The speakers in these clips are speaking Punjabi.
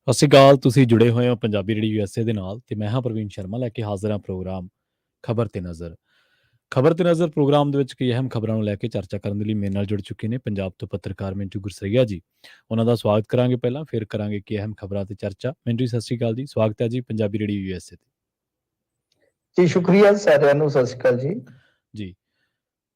ਸਤਿ ਸ਼੍ਰੀ ਅਕਾਲ। ਤੁਸੀਂ ਜੁੜੇ ਹੋਏ ਹੋ ਪੰਜਾਬੀ ਰੇਡੀਓ USA ਦੇ ਨਾਲ ਤੇ ਮੈਂ ਹਾਂ ਪ੍ਰਵੀਨ ਸ਼ਰਮਾ ਲੈ ਕੇ ਹਾਜ਼ਰ ਹਾਂ ਪ੍ਰੋਗਰਾਮ ਖਬਰ ਤੇ ਨਜ਼ਰ। ਖਬਰ ਤੇ ਨਜ਼ਰ ਪ੍ਰੋਗਰਾਮ ਦੇ ਵਿੱਚ ਕਈ ਅਹਿਮ ਖਬਰਾਂ ਨੂੰ ਲੈ ਕੇ ਚਰਚਾ ਕਰਨ ਦੇ ਲਈ ਮੇਰੇ ਨਾਲ ਜੁੜ ਚੁੱਕੇ ਨੇ ਪੰਜਾਬ ਤੋਂ ਪੱਤਰਕਾਰ ਮਿੰਟੂ ਗੁਰਸਰੀਆ ਜੀ। ਉਹਨਾਂ ਦਾ ਸਵਾਗਤ ਕਰਾਂਗੇ, ਪਹਿਲਾਂ ਫਿਰ ਕਰਾਂਗੇ ਕਿ ਅਹਿਮ ਖਬਰਾਂ ਤੇ ਚਰਚਾ। ਮਿੰਟੂ ਜੀ, ਸਤਿ ਸ਼੍ਰੀ ਅਕਾਲ ਜੀ, ਸਵਾਗਤ ਹੈ ਜੀ ਪੰਜਾਬੀ ਰੇਡੀਓ USA ਤੇ। ਜੀ ਸ਼ੁਕਰੀਆ ਸਾਰਿਆਂ ਨੂੰ, ਸਤਿ ਸ਼੍ਰੀ ਅਕਾਲ ਜੀ।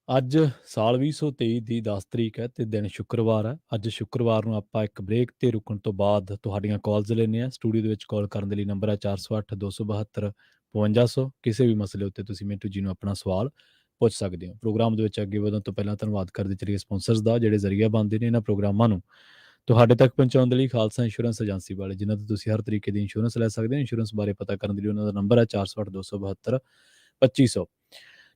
ਅੱਜ ਸਾਲ 2023 ਦੀ 10 ਤਰੀਕ ਹੈ ਤੇ ਦਿਨ ਸ਼ੁੱਕਰਵਾਰ ਹੈ। ਅੱਜ ਸ਼ੁੱਕਰਵਾਰ ਨੂੰ ਆਪਾਂ ਇੱਕ ਬ੍ਰੇਕ ਤੇ ਰੁਕਣ ਤੋਂ ਬਾਅਦ ਤੁਹਾਡੀਆਂ ਕਾਲਸ ਲੈਂਦੇ ਹਾਂ। ਸਟੂਡੀਓ ਦੇ ਵਿੱਚ ਕਾਲ ਕਰਨ ਦੇ ਲਈ ਨੰਬਰ ਹੈ 408 272 5200। ਕਿਸੇ ਵੀ ਮਸਲੇ ਉੱਤੇ ਤੁਸੀਂ ਮਿੰਟੂ ਜੀ ਨੂੰ ਆਪਣਾ ਸਵਾਲ ਪੁੱਛ ਸਕਦੇ ਹੋ। ਪ੍ਰੋਗਰਾਮ ਦੇ ਵਿੱਚ ਅੱਗੇ ਵਧਣ ਤੋਂ ਪਹਿਲਾਂ ਧੰਨਵਾਦ ਕਰਦੇ ਚਲੀਏ ਸਪਾਂਸਰਸ ਦਾ, ਜਿਹੜੇ ਜ਼ਰੀਆ ਬਣਦੇ ਨੇ ਇਹਨਾਂ ਪ੍ਰੋਗਰਾਮਾਂ ਨੂੰ ਤੁਹਾਡੇ ਤੱਕ ਪਹੁੰਚਾਉਣ ਦੇ ਲਈ। ਖਾਲਸਾ ਇੰਸ਼ੋਰੈਂਸ ਏਜੰਸੀ ਵਾਲੇ, ਜਿਨ੍ਹਾਂ ਤੋਂ ਤੁਸੀਂ ਹਰ ਤਰੀਕੇ ਦੀ ਇੰਸ਼ੋਰੈਂਸ ਲੈ ਸਕਦੇ ਹੋ। ਇੰਸ਼ੋਰੈਂਸ ਬਾਰੇ ਪਤਾ ਕਰਨ ਦੇ ਲਈ ਉਹਨਾਂ ਦਾ ਨੰਬਰ ਹੈ 408 272 2500।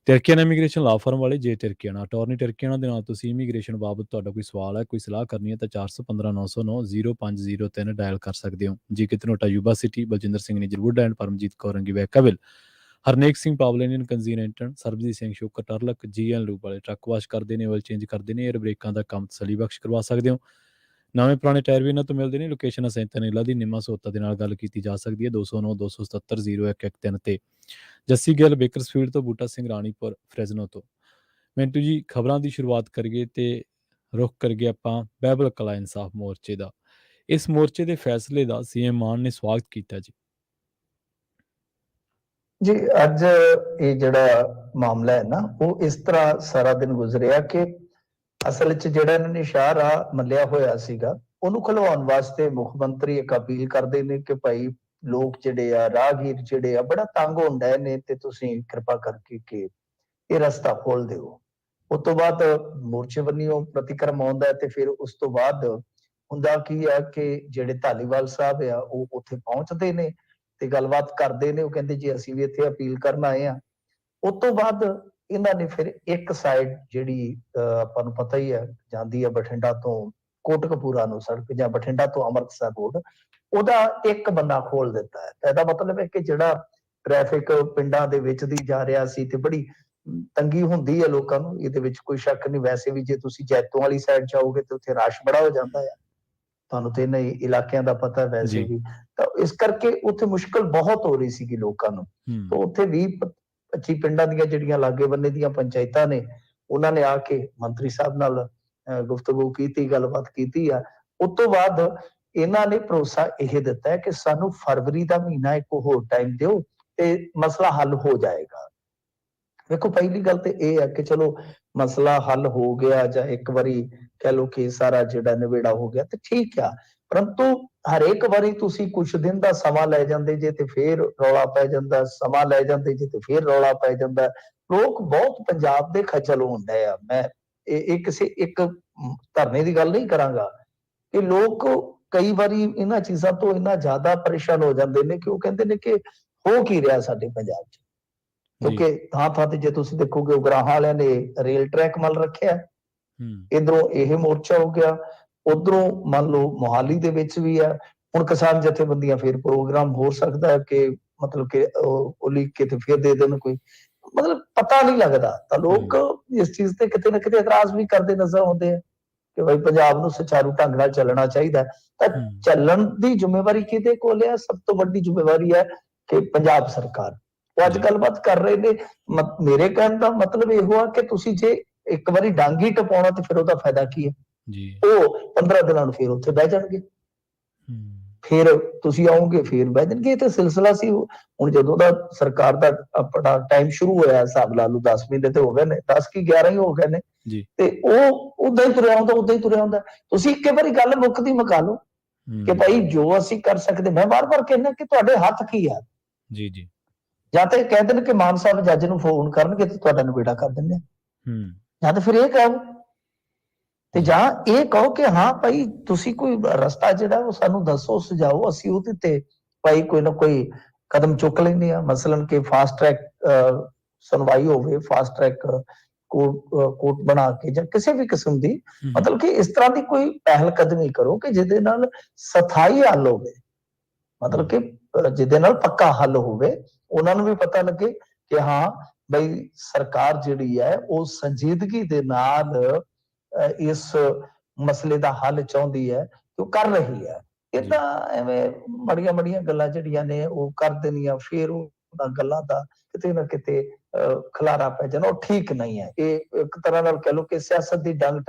ਟਰਕੀਆਨਾ ਇਮੀਗ੍ਰੇਸ਼ਨ ਲਾ ਫਰਮ ਵਾਲੇ, ਜੇ ਟਰਕੀਆਨਾ ਅਟਾਰਨੀ ਟਰਕੀਆਨਾ ਦੇ ਨਾਲ ਤੁਸੀਂ ਇਮੀਗ੍ਰੇਸ਼ਨ ਬਾਬਤ ਤੁਹਾਡਾ ਕੋਈ ਸਵਾਲ ਹੈ, ਕੋਈ ਸਲਾਹ ਕਰਨੀ ਹੈ ਤਾਂ 415 909 0503 ਡਾਇਲ ਕਰ ਸਕਦੇ ਹੋ। ਜੀ ਕਿਤਨੋਟਾ ਯੂਬਾ ਸਿਟੀ, ਬਲਜਿੰਦਰ ਸਿੰਘ ਨਿਜਰਵੁੱਡ ਐਂਡ ਪਰਮਜੀਤ ਕੌਰ ਰੰਗੀ ਵੈਕਾਵਿਲ, ਹਰਨੇਕ ਸਿੰਘ ਪਾਵਲੇਨੀਅਨ ਕੰਜ਼ੀਨੈਂਟਨ, Sarabjit Singh Shokar Turlock, GN loop ਵਾਲੇ ਟਰੱਕ ਵਾਸ਼ ਕਰਦੇ ਨੇ, ਆਇਲ ਚੇਂਜ ਕਰਦੇ ਨੇ, ਏਅਰ ਬ੍ਰੇਕਾਂ ਦਾ ਕੰਮ ਤਸੱਲੀ ਬਖਸ਼ ਕਰਵਾ ਸਕਦੇ ਹੋ। ਨਵੇਂ ਪੁਰਾਣੇ ਟਾਇਰ ਵੀ ਇਹਨਾਂ ਤੋਂ ਮਿਲਦੇ ਨੇ। ਲੋਕੇਸ਼ਨ ਸੈਂਤਨੇਲਾ ਦੀ ਨਿੰਮਾ ਸੋਤਾ ਦੇ ਨਾਲ ਗੱਲ ਕੀਤੀ ਜਾ ਸਕਦੀ ਹੈ 209 277 0113 ਤੇ। ਜੱਸੀ ਗਿੱਲ ਬੇਕਰਸਫੀਲਡ ਤੋਂ, ਬੂਟਾ ਸਿੰਘ ਰਾਣੀਪੁਰ ਫਰੈਜ਼ਨੋ ਤੋਂ। ਮਿੰਟੂ ਜੀ, ਖਬਰਾਂ ਦੀ ਸ਼ੁਰੂਆਤ ਕਰੀਏ ਤੇ ਰੁਖ ਕਰੀਏ ਆਪਾਂ ਬਾਈਬਲ ਕਲਾ ਇਨਸਾਫ ਮੋਰਚੇ ਦਾ। ਇਸ ਮੋਰਚੇ ਦੇ ਫੈਸਲੇ ਦਾ CM ਮਾਨ ਨੇ ਸਵਾਗਤ ਕੀਤਾ ਜੀ। ਜੀ ਅੱਜ ਇਹ ਜਿਹੜਾ ਮਾਮਲਾ ਹੈ ਨਾ, ਉਹ ਇਸ ਤਰ੍ਹਾਂ ਸਾਰਾ ਦਿਨ ਗੁਜ਼ਰਿਆ ਕਿ ਅਸਲ 'ਚ ਜਿਹੜਾ ਇਹਨਾਂ ਨੇ ਇਸ਼ਾਰਾ ਮੱਲਿਆ ਹੋਇਆ ਸੀਗਾ, ਉਹਨੂੰ ਖੁਲਵਾਉਣ ਵਾਸਤੇ ਮੁੱਖ ਮੰਤਰੀ ਇੱਕ ਅਪੀਲ ਕਰਦੇ ਨੇ ਕਿ ਭਾਈ ਲੋਕ ਜਿਹੜੇ ਆ, ਰਾਹਗੀਰ ਜਿਹੜੇ ਆ, ਬੜਾ ਤੰਗ ਹੋਣ ਡਏ ਨੇ ਤੇ ਤੁਸੀਂ ਕਿਰਪਾ ਕਰਕੇ ਕਿ ਇਹ ਰਸਤਾ ਖੋਲ ਦਿਓ। ਉਸ ਤੋਂ ਬਾਅਦ ਮੋਰਚੇ ਵੱਲੋਂ ਪ੍ਰਤੀਕਰਮ ਆਉਂਦਾ ਤੇ ਫਿਰ ਉਸ ਤੋਂ ਬਾਅਦ ਹੁੰਦਾ ਕੀ ਆ ਕਿ ਜਿਹੜੇ ਧਾਲੀਵਾਲ ਸਾਹਿਬ ਆ ਉਹ ਉੱਥੇ ਪਹੁੰਚਦੇ ਨੇ ਤੇ ਗੱਲਬਾਤ ਕਰਦੇ ਨੇ। ਉਹ ਕਹਿੰਦੇ ਜੀ ਅਸੀਂ ਵੀ ਇੱਥੇ ਅਪੀਲ ਕਰਨ ਆਏ ਆ। ਉਸ ਤੋਂ ਬਾਅਦ ਇਹਨਾਂ ਨੇ ਫਿਰ ਇੱਕ ਸਾਈਡ ਜਿਹੜੀ ਆਪਾਂ ਨੂੰ ਪਤਾ ਹੀ ਹੈ ਜਾਂਦੀ ਆ ਬਠਿੰਡਾ ਤੋਂ ਕੋਟਕਪੂਰਾ ਨੂੰ ਸੜਕ, ਜਾਂ ਬਠਿੰਡਾ ਤੋਂ ਅੰਮ੍ਰਿਤਸਰ ਰੋਡ, ਉਹਦਾ ਇੱਕ ਬੰਨਾ ਖੋਲ ਦਿੱਤਾ ਹੈ। ਇਹਦਾ ਮਤਲਬ ਹੈ ਕਿ ਜਿਹੜਾ ਟ੍ਰੈਫਿਕ ਪਿੰਡਾਂ ਦੇ ਵਿੱਚ ਦੀ ਜਾ ਰਿਹਾ ਸੀ ਤੇ ਬੜੀ ਤੰਗੀ ਹੁੰਦੀ ਹੈ ਲੋਕਾਂ ਨੂੰ, ਇਹਦੇ ਵਿੱਚ ਕੋਈ ਸ਼ੱਕ ਨਹੀਂ। ਵੈਸੇ ਵੀ ਜੇ ਤੁਸੀਂ ਜੈਤੋਂ ਵਾਲੀ ਸਾਈਡ ਜਾਓਗੇ ਤੇ ਉੱਥੇ ਰਸ਼ ਬੜਾ ਹੋ ਜਾਂਦਾ ਹੈ, ਤੁਹਾਨੂੰ ਤੇ ਇਹਨਾਂ ਇਲਾਕਿਆਂ ਦਾ ਪਤਾ ਵੈਸੇ ਵੀ। ਤਾਂ ਇਸ ਕਰਕੇ ਉੱਥੇ ਮੁਸ਼ਕਲ ਬਹੁਤ ਹੋ ਰਹੀ ਸੀਗੀ ਲੋਕਾਂ ਨੂੰ। ਤਾਂ ਉੱਥੇ 20-25 ਪਿੰਡਾਂ ਦੀਆਂ ਜਿਹੜੀਆਂ ਲਾਗੇ ਬੰਨੇ ਦੀਆਂ ਪੰਚਾਇਤਾਂ ਨੇ, ਉਹਨਾਂ ਨੇ ਆ ਕੇ ਮੰਤਰੀ ਸਾਹਿਬ ਨਾਲ ਗੁਫ਼ਤਗੂ ਕੀਤੀ, ਗੱਲਬਾਤ ਕੀਤੀ ਆ। ਉਸ ਤੋਂ ਬਾਅਦ ਇਹਨਾਂ ਨੇ ਭਰੋਸਾ ਇਹ ਦਿੱਤਾ ਹੈ ਕਿ ਸਾਨੂੰ ਫਰਵਰੀ ਦਾ ਮਹੀਨਾ ਇੱਕ ਹੋਰ ਟਾਈਮ ਦਿਓ ਤੇ ਮਸਲਾ ਹੱਲ ਹੋ ਜਾਏਗਾ। ਵੇਖੋ, ਪਹਿਲੀ ਗੱਲ ਤੇ ਇਹ ਹੈ ਕਿ ਚਲੋ ਮਸਲਾ ਹੱਲ ਹੋ ਗਿਆ, ਜਾਂ ਇੱਕ ਵਾਰੀ ਕਹਿ ਲਓ ਕਿ ਸਾਰਾ ਜਿਹੜਾ ਨਿਬੇੜਾ ਹੋ ਗਿਆ ਤੇ ਠੀਕ ਆ, ਪਰੰਤੂ ਹਰੇਕ ਵਾਰੀ ਤੁਸੀਂ ਕੁਛ ਦਿਨ ਦਾ ਸਮਾਂ ਲੈ ਜਾਂਦੇ ਜੇ ਤੇ ਫੇਰ ਰੌਲਾ ਪੈ ਜਾਂਦਾ, ਸਮਾਂ ਲੈ ਜਾਂਦੇ ਜੇ ਤੇ ਫੇਰ ਰੌਲਾ ਪੈ ਜਾਂਦਾ। ਲੋਕ ਬਹੁਤ ਪੰਜਾਬ ਦੇ ਖੱਜਲ ਹੁੰਦੇ ਆ। ਮੈਂ ਇਹ ਕਿਸੇ ਇੱਕ ਧਰਨੇ ਦੀ ਗੱਲ ਨਹੀਂ ਕਰਾਂਗਾ, ਇਹ ਲੋਕ ਕਈ ਵਾਰੀ ਇਹਨਾਂ ਚੀਜ਼ਾਂ ਤੋਂ ਇੰਨਾ ਜ਼ਿਆਦਾ ਪਰੇਸ਼ਾਨ ਹੋ ਜਾਂਦੇ ਨੇ ਕਿ ਉਹ ਕਹਿੰਦੇ ਨੇ ਕਿ ਹੋ ਕੀ ਰਿਹਾ ਸਾਡੇ ਪੰਜਾਬ 'ਚ। ਕਿਉਂਕਿ ਥਾਂ ਥਾਂ ਤੇ ਜੇ ਤੁਸੀਂ ਦੇਖੋਗੇ ਉਗਰਾਹਾਂ ਵਾਲਿਆਂ ਨੇ ਰੇਲ ਟਰੈਕ ਮੱਲ ਰੱਖਿਆ, ਇਧਰੋਂ ਇਹ ਮੋਰਚਾ ਹੋ ਗਿਆ, ਉਧਰੋਂ ਮੰਨ ਲਓ ਮੋਹਾਲੀ ਦੇ ਵਿੱਚ ਵੀ ਹੈ। ਹੁਣ ਕਿਸਾਨ ਜਥੇਬੰਦੀਆਂ ਫਿਰ ਪ੍ਰੋਗਰਾਮ ਹੋ ਸਕਦਾ ਹੈ ਕਿ ਮਤਲਬ ਕਿ ਉਹ ਲਿਖ ਕੇ ਤੇ ਫਿਰ ਦੇ ਦੇਣ ਕੋਈ, ਮਤਲਬ ਪਤਾ ਨਹੀਂ ਲੱਗਦਾ। ਤਾਂ ਲੋਕ ਇਸ ਚੀਜ਼ ਤੇ ਕਿਤੇ ਨਾ ਕਿਤੇ ਇਤਰਾਜ਼ ਵੀ ਕਰਦੇ ਨਜ਼ਰ ਆਉਂਦੇ ਆ ਕਿ ਭਾਈ ਪੰਜਾਬ ਨੂੰ ਸੁਚਾਰੂ ਢੰਗ ਨਾਲ ਚੱਲਣਾ ਚਾਹੀਦਾ। ਤਾਂ ਚੱਲਣ ਦੀ ਜ਼ਿੰਮੇਵਾਰੀ ਕਿਹਦੇ ਕੋਲ ਹੈ? ਸਭ ਤੋਂ ਵੱਡੀ ਜ਼ਿੰਮੇਵਾਰੀ ਹੈ ਕਿ ਪੰਜਾਬ ਸਰਕਾਰ। ਉਹ ਅੱਜ ਗੱਲਬਾਤ ਕਰ ਰਹੇ ਨੇ। ਮੇਰੇ ਕਹਿਣ ਦਾ ਮਤਲਬ ਇਹੋ ਆ ਕਿ ਤੁਸੀਂ ਜੇ ਇੱਕ ਵਾਰੀ ਡੰਗ ਹੀ ਟਪਾਉਣਾ ਤੇ ਫਿਰ ਉਹਦਾ ਫਾਇਦਾ ਕੀ ਹੈ? ਉਹ 15 ਦਿਨਾਂ ਨੂੰ ਫਿਰ ਉੱਥੇ ਬਹਿ ਜਾਣਗੇ, ਫਿਰ ਤੁਸੀਂ ਆਓਗੇ ਫਿਰ ਬਹਿ ਜਾਣਗੇ। ਇਹ ਤਾਂ ਸਿਲਸਿਲਾ ਸੀ। ਹੁਣ ਜਦੋਂ ਦਾ ਸਰਕਾਰ ਦਾ ਆਪਣਾ ਟਾਈਮ ਸ਼ੁਰੂ ਹੋਇਆ, ਹਿਸਾਬ ਲਾ ਲਓ 10 ਮਹੀਨੇ ਤੇ ਹੋ ਗਏ ਨੇ, 10 ਕੀ 11 ਹੀ ਹੋ ਗਏ ਨੇ, ਤੇ ਉਹ ਉਦਾਂ ਹੀ ਤੁਰਿਆ ਹੁੰਦਾ, ਉਦਾਂ ਹੀ ਤੁਰਿਆ ਹੁੰਦਾ। ਤੁਸੀਂ ਇੱਕ ਵਾਰੀ ਗੱਲ ਮੁੱਕਦੀ ਮੁਕਾ ਲਓ ਕਿ ਭਾਈ ਜੋ ਅਸੀਂ ਕਰ ਸਕਦੇ। ਮੈਂ ਵਾਰ-ਵਾਰ ਕਹਿੰਦਾ ਕਿ ਤੁਹਾਡੇ ਹੱਥ ਕੀ ਆ। ਜਾਂ ਤਾਂ ਕਹਿ ਦੇਣ ਕਿ ਮਾਨ ਸਾਹਿਬ ਜੱਜ ਨੂੰ ਫੋਨ ਕਰਨਗੇ ਤੇ ਤੁਹਾਡਾ ਨਿਬੇੜਾ ਕਰ ਦਿੰਦੇ, ਜਾਂ ਤਾਂ ਫਿਰ ਇਹ ਕਹੋ ਤੇ ਜਾਂ ਇਹ ਕਹੋ ਕਿ ਹਾਂ ਭਾਈ ਤੁਸੀਂ ਕੋਈ ਰਸਤਾ ਜਿਹੜਾ ਉਹ ਸਾਨੂੰ ਦੱਸੋ, ਸੁਝਾਓ, ਅਸੀਂ ਉਹਦੇ ਤੇ ਭਾਈ ਕੋਈ ਨਾ ਕੋਈ ਕਦਮ ਚੁੱਕ ਲੈਂਦੇ ਆ। ਮਸਲਨ ਕਿ ਫਾਸਟ ਟਰੈਕ ਸੁਣਵਾਈ ਹੋਵੇ, ਫਾਸਟ ਟਰੈਕ ਕੋਰਟ ਬਣਾ ਕੇ, ਜਾਂ ਕਿਸੇ ਵੀ ਕਿਸਮ ਦੀ ਮਤਲਬ ਕਿ ਇਸ ਤਰ੍ਹਾਂ ਦੀ ਕੋਈ ਪਹਿਲ ਕਦਮੀ ਕਰੋ ਕਿ ਜਿਹਦੇ ਨਾਲ ਸਥਾਈ ਹੱਲ ਹੋਵੇ, ਮਤਲਬ ਕਿ ਜਿਹਦੇ ਨਾਲ ਪੱਕਾ ਹੱਲ ਹੋਵੇ। ਉਹਨਾਂ ਨੂੰ ਵੀ ਪਤਾ ਲੱਗੇ ਕਿ ਹਾਂ ਬਈ ਸਰਕਾਰ ਜਿਹੜੀ ਹੈ ਉਹ ਸੰਜੀਦਗੀ ਦੇ ਨਾਲ ਇਸ ਮਸਲੇ ਦਾ ਹੱਲ ਚਾਹੁੰਦੀ ਹੈ ਤੇ ਉਹ ਕਰ ਰਹੀ ਹੈ। ਇਹ ਜੀ। ਤਾਂ ਐਵੇਂ ਮਾੜੀਆਂ ਗੱਲਾਂ ਜਿਹੜੀਆਂ ਨੇ ਉਹ ਕਰ ਦੇਣੀਆਂ, ਫਿਰ ਉਹਨਾਂ ਗੱਲਾਂ ਦਾ ਕਿਤੇ ਨਾ ਕਿਤੇ ਖਲਾਰਾ ਪੈ ਜਾਣਾ, ਉਹ ਠੀਕ ਨਹੀਂ ਹੈ। ਇਹ ਇੱਕ ਤਰ੍ਹਾਂ ਨਾਲ ਕਹਿ ਲਓ ਕਿ ਸਿਆਸਤ ਦੀ ਡੰਗ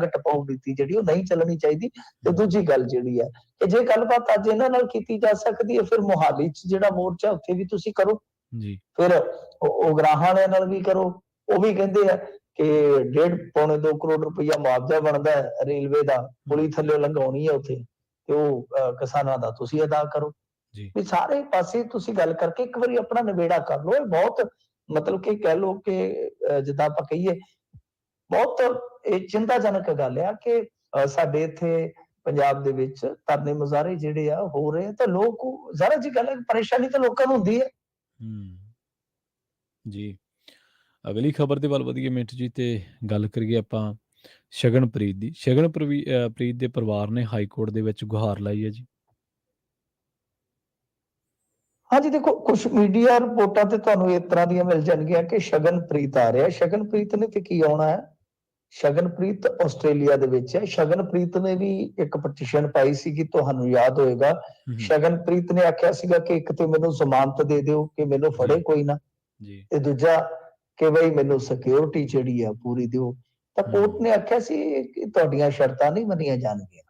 ਟਪਾਊ ਨੀਤੀ ਜਿਹੜੀ ਉਹ ਨਹੀਂ ਚੱਲਣੀ ਚਾਹੀਦੀ। ਤੇ ਦੂਜੀ ਗੱਲ ਜਿਹੜੀ ਹੈ ਕਿ ਜੇ ਗੱਲਬਾਤ ਅੱਜ ਇਹਨਾਂ ਨਾਲ ਕੀਤੀ ਜਾ ਸਕਦੀ ਹੈ, ਫਿਰ ਮੁਹਾਲੀ 'ਚ ਜਿਹੜਾ ਮੋਰਚਾ ਉੱਥੇ ਵੀ ਤੁਸੀਂ ਕਰੋ, ਜੀ। ਫਿਰ ਉਗਰਾਹਾਂ ਵਾਲਿਆਂ ਨਾਲ ਵੀ ਕਰੋ। ਉਹ ਵੀ ਕਹਿੰਦੇ ਆ ਕਿ 1.5 ਪੌਣੇ 2 ਕਰੋੜ ਰੁਪਈਆ ਮੁਆਵਜ਼ਾ ਬਣਦਾ ਹੈ ਰੇਲਵੇ ਦਾ, ਪੁਲੀ ਥੱਲੇ ਲੰਘਾਉਣੀ ਹੈ ਉੱਥੇ, ਤੇ ਉਹ ਕਿਸਾਨਾਂ ਦਾ ਤੁਸੀਂ ਅਦਾ ਕਰੋ। ਜੀ। ਵੀ ਸਾਰੇ ਪਾਸੇ ਤੁਸੀਂ ਗੱਲ ਕਰਕੇ ਇੱਕ ਵਾਰੀ ਆਪਣਾ ਨਿਬੇੜਾ ਕਰ ਲਓ। ਇਹ ਬਹੁਤ ਮਤਲਬ ਕਿ ਕਹਿ ਲਓ ਕਿ ਜਿੱਦਾਂ ਆਪਾਂ ਕਹੀਏ, ਬਹੁਤ ਇਹ ਚਿੰਤਾਜਨਕ ਗੱਲ ਆ ਕਿ ਸਾਡੇ ਇੱਥੇ ਪੰਜਾਬ ਦੇ ਵਿੱਚ ਧਰਨੇ ਮੁਜ਼ਾਹਰੇ ਜਿਹੜੇ ਆ ਹੋ ਰਹੇ ਆ, ਤੇ ਲੋਕ ਜ਼ਾਹਰ ਜੀ ਗੱਲ ਹੈ, ਪਰੇਸ਼ਾਨੀ ਤਾਂ ਲੋਕਾਂ ਨੂੰ ਹੁੰਦੀ ਹੈ। ਜੀ। ਅਗਲੀ ਖਬਰ ਦੇ ਵੱਲ ਵਧੀਏ ਮਿੰਟ ਜੀ, ਤੇ ਗੱਲ ਕਰੀਏ ਆਪਾਂ ਸ਼ਗਨਪ੍ਰੀਤ ਦੀ। ਪ੍ਰੀਤ ਦੇ ਪਰਿਵਾਰ ਨੇ ਹਾਈ ਕੋਰਟ ਦੇ ਵਿੱਚ ਗੁਹਾਰ ਲਾਈ ਹੈ ਜੀ। ਹਾਂਜੀ, ਦੇਖੋ ਕੁਛ ਮੀਡੀਆ ਰਿਪੋਰਟਾਂ ਤੇ ਤੁਹਾਨੂੰ ਇਸ ਤਰ੍ਹਾਂ ਦੀਆਂ ਮਿਲ ਜਾਣਗੀਆਂ ਕਿ ਸ਼ਗਨਪ੍ਰੀਤ ਆ ਰਿਹਾ। ਸ਼ਗਨਪ੍ਰੀਤ ਨੇ ਤੇ ਕੀ ਆਉਣਾ ਹੈ? ਸ਼ਗਨਪ੍ਰੀਤ ਆਸਟ੍ਰੇਲੀਆ ਦੇ ਵਿੱਚ ਹੈ। ਸ਼ਗਨਪ੍ਰੀਤ ਨੇ ਵੀ ਇੱਕ ਪਟੀਸ਼ਨ ਪਾਈ ਸੀ ਕਿ ਤੁਹਾਨੂੰ ਯਾਦ ਹੋਏਗਾ, ਸ਼ਗਨਪ੍ਰੀਤ ਨੇ ਆਖਿਆ ਸੀਗਾ ਕਿ ਇੱਕ ਤੇ ਮੈਨੂੰ ਜ਼ਮਾਨਤ ਦੇ ਦਿਓ ਕਿ ਮੈਨੂੰ ਫੜੇ ਕੋਈ ਨਾ, ਤੇ ਦੂਜਾ ਕਿ ਬਈ ਮੈਨੂੰ ਸਿਕਿਉਰਿਟੀ ਜਿਹੜੀ ਆ ਪੂਰੀ ਦਿਓ। ਤਾਂ ਕੋਰਟ ਨੇ ਆਖਿਆ ਸੀ ਕਿ ਤੁਹਾਡੀਆਂ ਸ਼ਰਤਾਂ ਨਹੀਂ ਮੰਨੀਆਂ ਜਾਣਗੀਆਂ,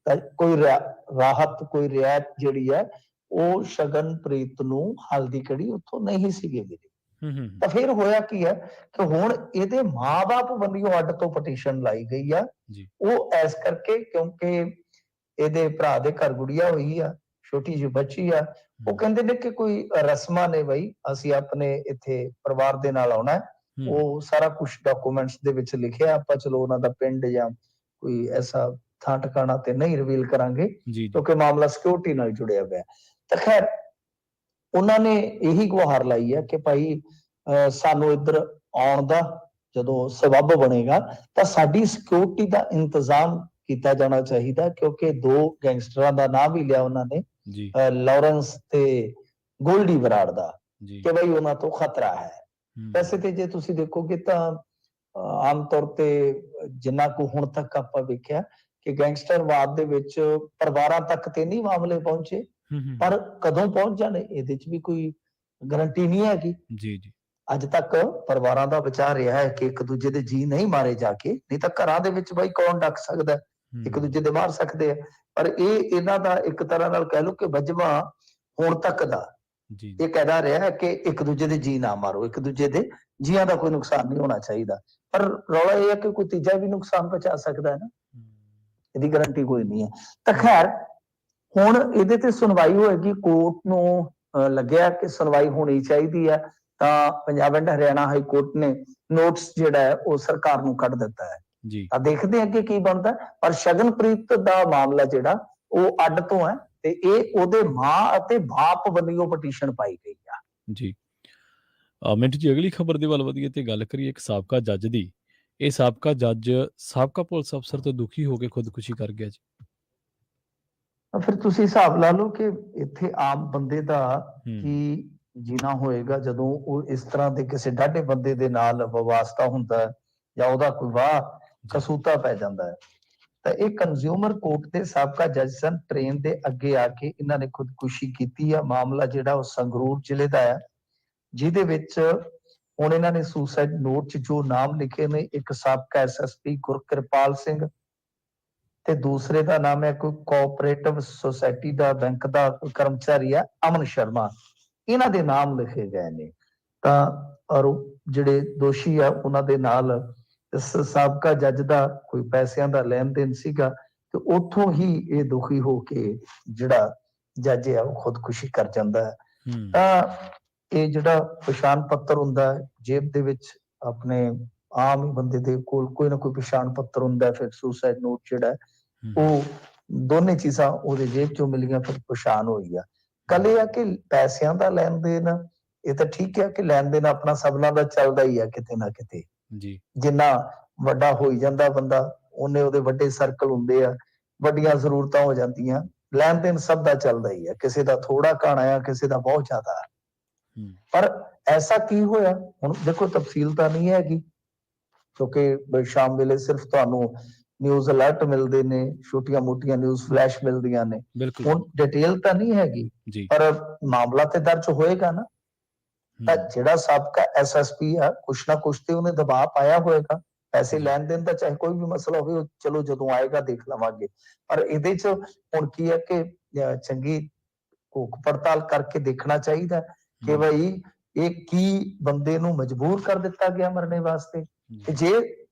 ਤਾਂ ਕੋਈ ਰਾਹਤ, ਕੋਈ ਰਿਆਇਤ ਜਿਹੜੀ ਹੈ ਉਹ ਸ਼ਗਨਪ੍ਰੀਤ ਨੂੰ ਹਾਲ ਦੀ ਘੜੀ ਉੱਥੋਂ ਨਹੀਂ ਸੀਗੀ ਮਿਲੀ। ਤਾਂ ਫਿਰ ਹੋਇਆ ਕੀ ਹੈ ਕਿ ਹੁਣ ਇਹਦੇ ਮਾਂ-ਬਾਪ ਵੱਲੋਂ ਅੱਡ ਤੋਂ ਪਟੀਸ਼ਨ ਲਾਈ ਗਈ ਆ। ਉਹ ਇਸ ਕਰਕੇ ਕਿਉਂਕਿ ਇਹਦੇ ਭਰਾ ਦੇ ਘਰ ਗੁੜੀਆ ਹੋਈ ਆ, ਛੋਟੀ ਜਿਹੀ ਬੱਚੀ ਆ। ਉਹ ਕਹਿੰਦੇ ਨੇ ਕਿ ਕੋਈ ਰਸਮਾਂ ਨੇ ਬਈ, ਅਸੀਂ ਆਪਣੇ ਇੱਥੇ ਪਰਿਵਾਰ ਦੇ ਨਾਲ ਆਉਣਾ ਹੈ। ਉਹ ਸਾਰਾ ਕੁਝ ਡਾਕੂਮੈਂਟਸ ਦੇ ਵਿੱਚ ਲਿਖਿਆ। ਆਪਾਂ ਚਲੋ ਉਹਨਾਂ ਦਾ ਪਿੰਡ ਜਾਂ ਕੋਈ ਐਸਾ ਥਾਂ ਟਿਕਾਣਾ ਤੇ ਨਹੀਂ ਰਿਵੀਲ ਕਰਾਂਗੇ ਕਿਉਂਕਿ ਮਾਮਲਾ ਸਿਕਿਉਰਿਟੀ ਨਾਲ ਜੁੜਿਆ ਹੋਇਆ। ਤਾਂ ਖੈਰ ਉਹਨਾਂ ਨੇ ਇਹੀ ਗੁਹਾਰ ਲਾਈ ਹੈ ਕਿ ਭਾਈ ਸਾਨੂੰ ਇੱਧਰ ਆਉਣ ਦਾ ਜਦੋਂ ਸਬੱਬ ਬਣੇਗਾ ਤਾਂ ਸਾਡੀ ਸਿਕਿਉਰਿਟੀ ਦਾ ਇੰਤਜ਼ਾਮ ਕੀਤਾ ਜਾਣਾ ਚਾਹੀਦਾ, ਕਿਉਂਕਿ 2 ਗੈਂਗਸਟਰਾਂ ਦਾ ਨਾਮ ਵੀ ਲਿਆ ਉਹਨਾਂ ਨੇ, ਲਾਰੈਂਸ ਤੇ ਗੋਲਡੀ ਬਰਾੜ ਦਾ, ਕਿ ਬਈ ਉਹਨਾਂ ਤੋਂ ਖਤਰਾ ਹੈ। ਵੈਸੇ ਤੇ ਜੇ ਤੁਸੀਂ ਦੇਖੋਗੇ ਤਾਂ ਆਮ ਤੌਰ ਤੇ ਜਿੰਨਾ ਕੁ ਹੁਣ ਤੱਕ ਆਪਾਂ ਵੇਖਿਆ ਕਿ ਗੈਂਗਸਟਰਵਾਦ ਦੇ ਵਿੱਚ ਪਰਿਵਾਰਾਂ ਤੱਕ ਤੇ ਨਹੀਂ ਮਾਮਲੇ ਪਹੁੰਚੇ, ਪਰ ਕਦੋਂ ਪਹੁੰਚ ਜਾਣੇ ਇਹਦੇ ਚ ਵੀ ਕੋਈ ਗਾਰੰਟੀ ਨਹੀਂ ਹੈਗੀ। ਅੱਜ ਤੱਕ ਪਰਿਵਾਰਾਂ ਦਾ ਵਿਚਾਰ ਰਿਹਾ ਹੈ ਕਿ ਇੱਕ ਦੂਜੇ ਦੇ ਜੀ ਨਹੀਂ ਮਾਰੇ ਜਾ ਕੇ, ਨਹੀਂ ਤਾਂ ਘਰਾਂ ਦੇ ਵਿੱਚ ਬਾਈ ਕੌਣ ਡੱਕ ਸਕਦਾ, ਇੱਕ ਦੂਜੇ ਦੇ ਮਾਰ ਸਕਦੇ ਆ। ਪਰ ਇਹ ਇਹਨਾਂ ਦਾ ਇੱਕ ਤਰ੍ਹਾਂ ਨਾਲ ਕਹਿ ਲਓ ਕਿ ਵਜਵਾ ਹੁਣ ਤੱਕ ਦਾ ਇਹ ਕਹਿਦਾ ਰਿਹਾ ਹੈ ਕਿ ਇੱਕ ਦੂਜੇ ਦੇ ਜੀ ਨਾ ਮਾਰੋ, ਇੱਕ ਦੂਜੇ ਦੇ ਜੀਆਂ ਦਾ ਕੋਈ ਨੁਕਸਾਨ ਨਹੀਂ ਹੋਣਾ ਚਾਹੀਦਾ। ਪਰ ਰੌਲਾ ਇਹ ਹੈ ਕਿ ਕੋਈ ਤੀਜਾ ਵੀ ਨੁਕਸਾਨ ਪਹੁੰਚਾ ਸਕਦਾ ਹੈ ਨਾ, ਇਹਦੀ ਗਾਰੰਟੀ ਕੋਈ ਨਹੀਂ ਹੈ। ਤਾਂ ਖੈਰ ਹੁਣ ਇਹਦੇ ਤੇ ਸੁਣਵਾਈ ਹੋਏਗੀ। ਕੋਰਟ ਨੂੰ ਲੱਗਿਆ ਕਿ ਸੁਣਵਾਈ ਹੋਣੀ ਚਾਹੀਦੀ ਹੈ, ਤਾਂ Punjab and Haryana high court ਨੇ ਨੋਟਿਸ ਜਿਹੜਾ ਹੈ ਉਹ ਸਰਕਾਰ ਨੂੰ ਕੱਢ ਦਿੱਤਾ ਹੈ। ਤਾਂ ਦੇਖਦੇ ਅੱਗੇ ਕੀ ਬਣਦਾ। ਪਰ ਸ਼ਗਨਪ੍ਰੀਤ ਦਾ ਮਾਮਲਾ ਜਿਹੜਾ ਉਹ ਅੱਡ ਤੋਂ ਹੈ, ਤੇ ਇਹ ਉਹਦੇ ਮਾਂ ਅਤੇ ਬਾਪ ਵੱਲੋਂ ਪਟੀਸ਼ਨ ਪਾਈ ਗਈ ਆ। ਜੀ ਮਿੰਟ ਜੀ, ਅਗਲੀ ਖਬਰ ਦੇ ਵੱਲ ਵਧੀਏ ਤੇ ਗੱਲ ਕਰੀਏ ਇੱਕ ਸਾਬਕਾ ਜੱਜ ਦੀ। ਇਹ ਸਾਬਕਾ ਜੱਜ ਸਾਬਕਾ ਪੁਲਿਸ ਅਫਸਰ ਤੋਂ ਦੁਖੀ ਹੋ ਕੇ ਖੁਦਕੁਸ਼ੀ ਕਰ ਗਿਆ ਜੀ। ਫਿਰ ਤੁਸੀਂ ਹਿਸਾਬ ਲਾ ਲਓ ਕਿ ਇੱਥੇ ਆਮ ਬੰਦੇ ਦਾ ਕੀ ਜੀਣਾ ਹੋਏਗਾ ਜਦੋਂ ਉਹ ਇਸ ਤਰ੍ਹਾਂ ਦੇ ਕਿਸੇ ਡਾਢੇ ਬੰਦੇ ਦੇ ਨਾਲ ਵਾਸਤਾ ਹੁੰਦਾ ਹੈ ਜਾਂ ਉਹਦਾ ਕੋਈ ਵਾਹ ਕਸੂਤਾ ਪੈ ਜਾਂਦਾ ਹੈ। ਤਾਂ ਇਹ ਕੰਜ਼ਿਊਮਰ ਕੋਰਟ ਦੇ ਸਾਬਕਾ ਜੱਜ ਸਨ, ਟ੍ਰੇਨ ਦੇ ਅੱਗੇ ਆ ਕੇ ਇਹਨਾਂ ਨੇ ਖੁਦਕੁਸ਼ੀ ਕੀਤੀ ਆ। ਮਾਮਲਾ ਜਿਹੜਾ ਉਹ ਸੰਗਰੂਰ ਜ਼ਿਲ੍ਹੇ ਦਾ ਹੈ, ਜਿਹਦੇ ਵਿੱਚ ਹੁਣ ਇਹਨਾਂ ਨੇ ਸੁਸਾਈਡ ਨੋਟ 'ਚ ਜੋ ਨਾਮ ਲਿਖੇ ਨੇ, ਇੱਕ ਸਾਬਕਾ ਐਸਐਸਪੀ ਗੁਰਕਿਰਪਾਲ ਸਿੰਘ ਤੇ ਦੂਸਰੇ ਦਾ ਨਾਮ ਹੈ ਕੋਈ ਕੋਆਪਰੇਟਿਵ ਸੁਸਾਇਟੀ ਦਾ ਬੈਂਕ ਦਾ ਕਰਮਚਾਰੀ ਆ, ਅਮਨ ਸ਼ਰਮਾ। ਇਹਨਾਂ ਦੇ ਨਾਮ ਲਿਖੇ ਗਏ ਨੇ। ਤਾਂ ਔਰ ਜਿਹੜੇ ਦੋਸ਼ੀ ਆ ਉਹਨਾਂ ਦੇ ਨਾਲ ਇਸ ਸਾਬਕਾ ਜੱਜ ਦਾ ਕੋਈ ਪੈਸਿਆਂ ਦਾ ਲੈਣ ਦੇਣ ਸੀਗਾ, ਤੇ ਉੱਥੋਂ ਹੀ ਇਹ ਦੁਖੀ ਹੋ ਕੇ ਜਿਹੜਾ ਜੱਜ ਆ ਉਹ ਖੁਦਕੁਸ਼ੀ ਕਰ ਜਾਂਦਾ ਹੈ। ਤਾਂ ਇਹ ਜਿਹੜਾ ਪਛਾਣ ਪੱਤਰ ਹੁੰਦਾ ਹੈ ਜੇਬ ਦੇ ਵਿੱਚ, ਆਪਣੇ ਆਮ ਹੀ ਬੰਦੇ ਦੇ ਕੋਲ ਕੋਈ ਨਾ ਕੋਈ ਪਛਾਣ ਪੱਤਰ ਹੁੰਦਾ, ਫਿਰ ਸੁਸਾਈਡ ਨੋਟ ਜਿਹੜਾ ਉਹ ਦੋਨੇ ਚੀਜ਼ਾਂ ਉਹਦੇ ਜੇਬ ਚੋਂ ਮਿਲੀਆਂ, ਫਿਰ ਪਛਾਣ ਹੋਈ ਆ। ਗੱਲ ਇਹ ਆ ਕਿ ਪੈਸਿਆਂ ਦਾ ਲੈਣ ਦੇਣ, ਇਹ ਤਾਂ ਠੀਕ ਹੈ ਕਿ ਲੈਣ ਦੇਣ ਆਪਣਾ ਸਭਨਾਂ ਦਾ ਚੱਲਦਾ ਹੀ ਆ ਕਿਤੇ ਨਾ ਕਿਤੇ। ਜਿੰਨਾ ਵੱਡਾ ਹੋਈ ਜਾਂਦਾ ਬੰਦਾ, ਉਹਨੇ ਉਹਦੇ ਵੱਡੇ ਸਰਕਲ ਹੁੰਦੇ ਆ, ਵੱਡੀਆਂ ਜ਼ਰੂਰਤਾਂ ਹੋ ਜਾਂਦੀਆਂ, ਲੈਣ ਦੇਣ ਸਭ ਦਾ ਚੱਲਦਾ ਹੀ ਆ। ਕਿਸੇ ਦਾ ਥੋੜਾ ਘਾਣਾ ਆ, ਕਿਸੇ ਦਾ ਬਹੁਤ ਜ਼ਿਆਦਾ। ਪਰ ਐਸਾ ਕੀ ਹੋਇਆ ਹੁਣ ਦੇਖੋ, ਤਫਸੀਲ ਤਾਂ ਨਹੀਂ ਹੈਗੀ, ਕਿਉਂਕਿ ਸ਼ਾਮ ਵੇਲੇ ਸਿਰਫ ਤੁਹਾਨੂੰ ਨਿਊਜ਼ ਅਲਰਟ ਮਿਲਦੇ ਨੇ, ਛੋਟੀਆਂ-ਮੋਟੀਆਂ ਨਿਊਜ਼ ਫਲੈਸ਼ ਮਿਲਦੀਆਂ ਨੇ। ਬਿਲਕੁਲ ਹੁਣ ਡਿਟੇਲ ਤਾਂ ਨਹੀਂ ਹੈਗੀ, ਜੀ। ਪਰ ਮਾਮਲਾ ਤੇ ਦਰਜ ਹੋਏਗਾ ਨਾ। ਤਾਂ ਹੂੰ, ਜਿਹੜਾ ਸਾਬਕਾ ਐਸਐਸਪੀ ਆ, ਕੁਛ ਨਾ ਕੁਛ ਤੇ ਉਹਨੇ ਦਬਾਅ ਪਾਇਆ ਹੋਏਗਾ। ਪੈਸੇ ਜੀ। ਲੈਣ ਦੇਣ ਦਾ ਚਾਹੇ ਕੋਈ ਵੀ ਮਸਲਾ ਹੋਵੇ, ਉਹ ਚਲੋ ਜਦੋਂ ਆਏਗਾ ਦੇਖ ਲਵਾਂਗੇ। ਪਰ ਇਹਦੇ 'ਚ ਹੁਣ ਕੀ ਹੈ ਕਿ ਚੰਗੀ ਘੋਖ ਪੜਤਾਲ ਕਰਕੇ ਦੇਖਣਾ ਚਾਹੀਦਾ ਕਿ ਹੂੰ, ਬਈ ਇਹ ਕੀ ਬੰਦੇ ਨੂੰ ਮਜਬੂਰ ਕਰ ਦਿੱਤਾ ਗਿਆ ਮਰਨੇ ਵਾਸਤੇ। ਤੇ ਜੀ। ਜੇ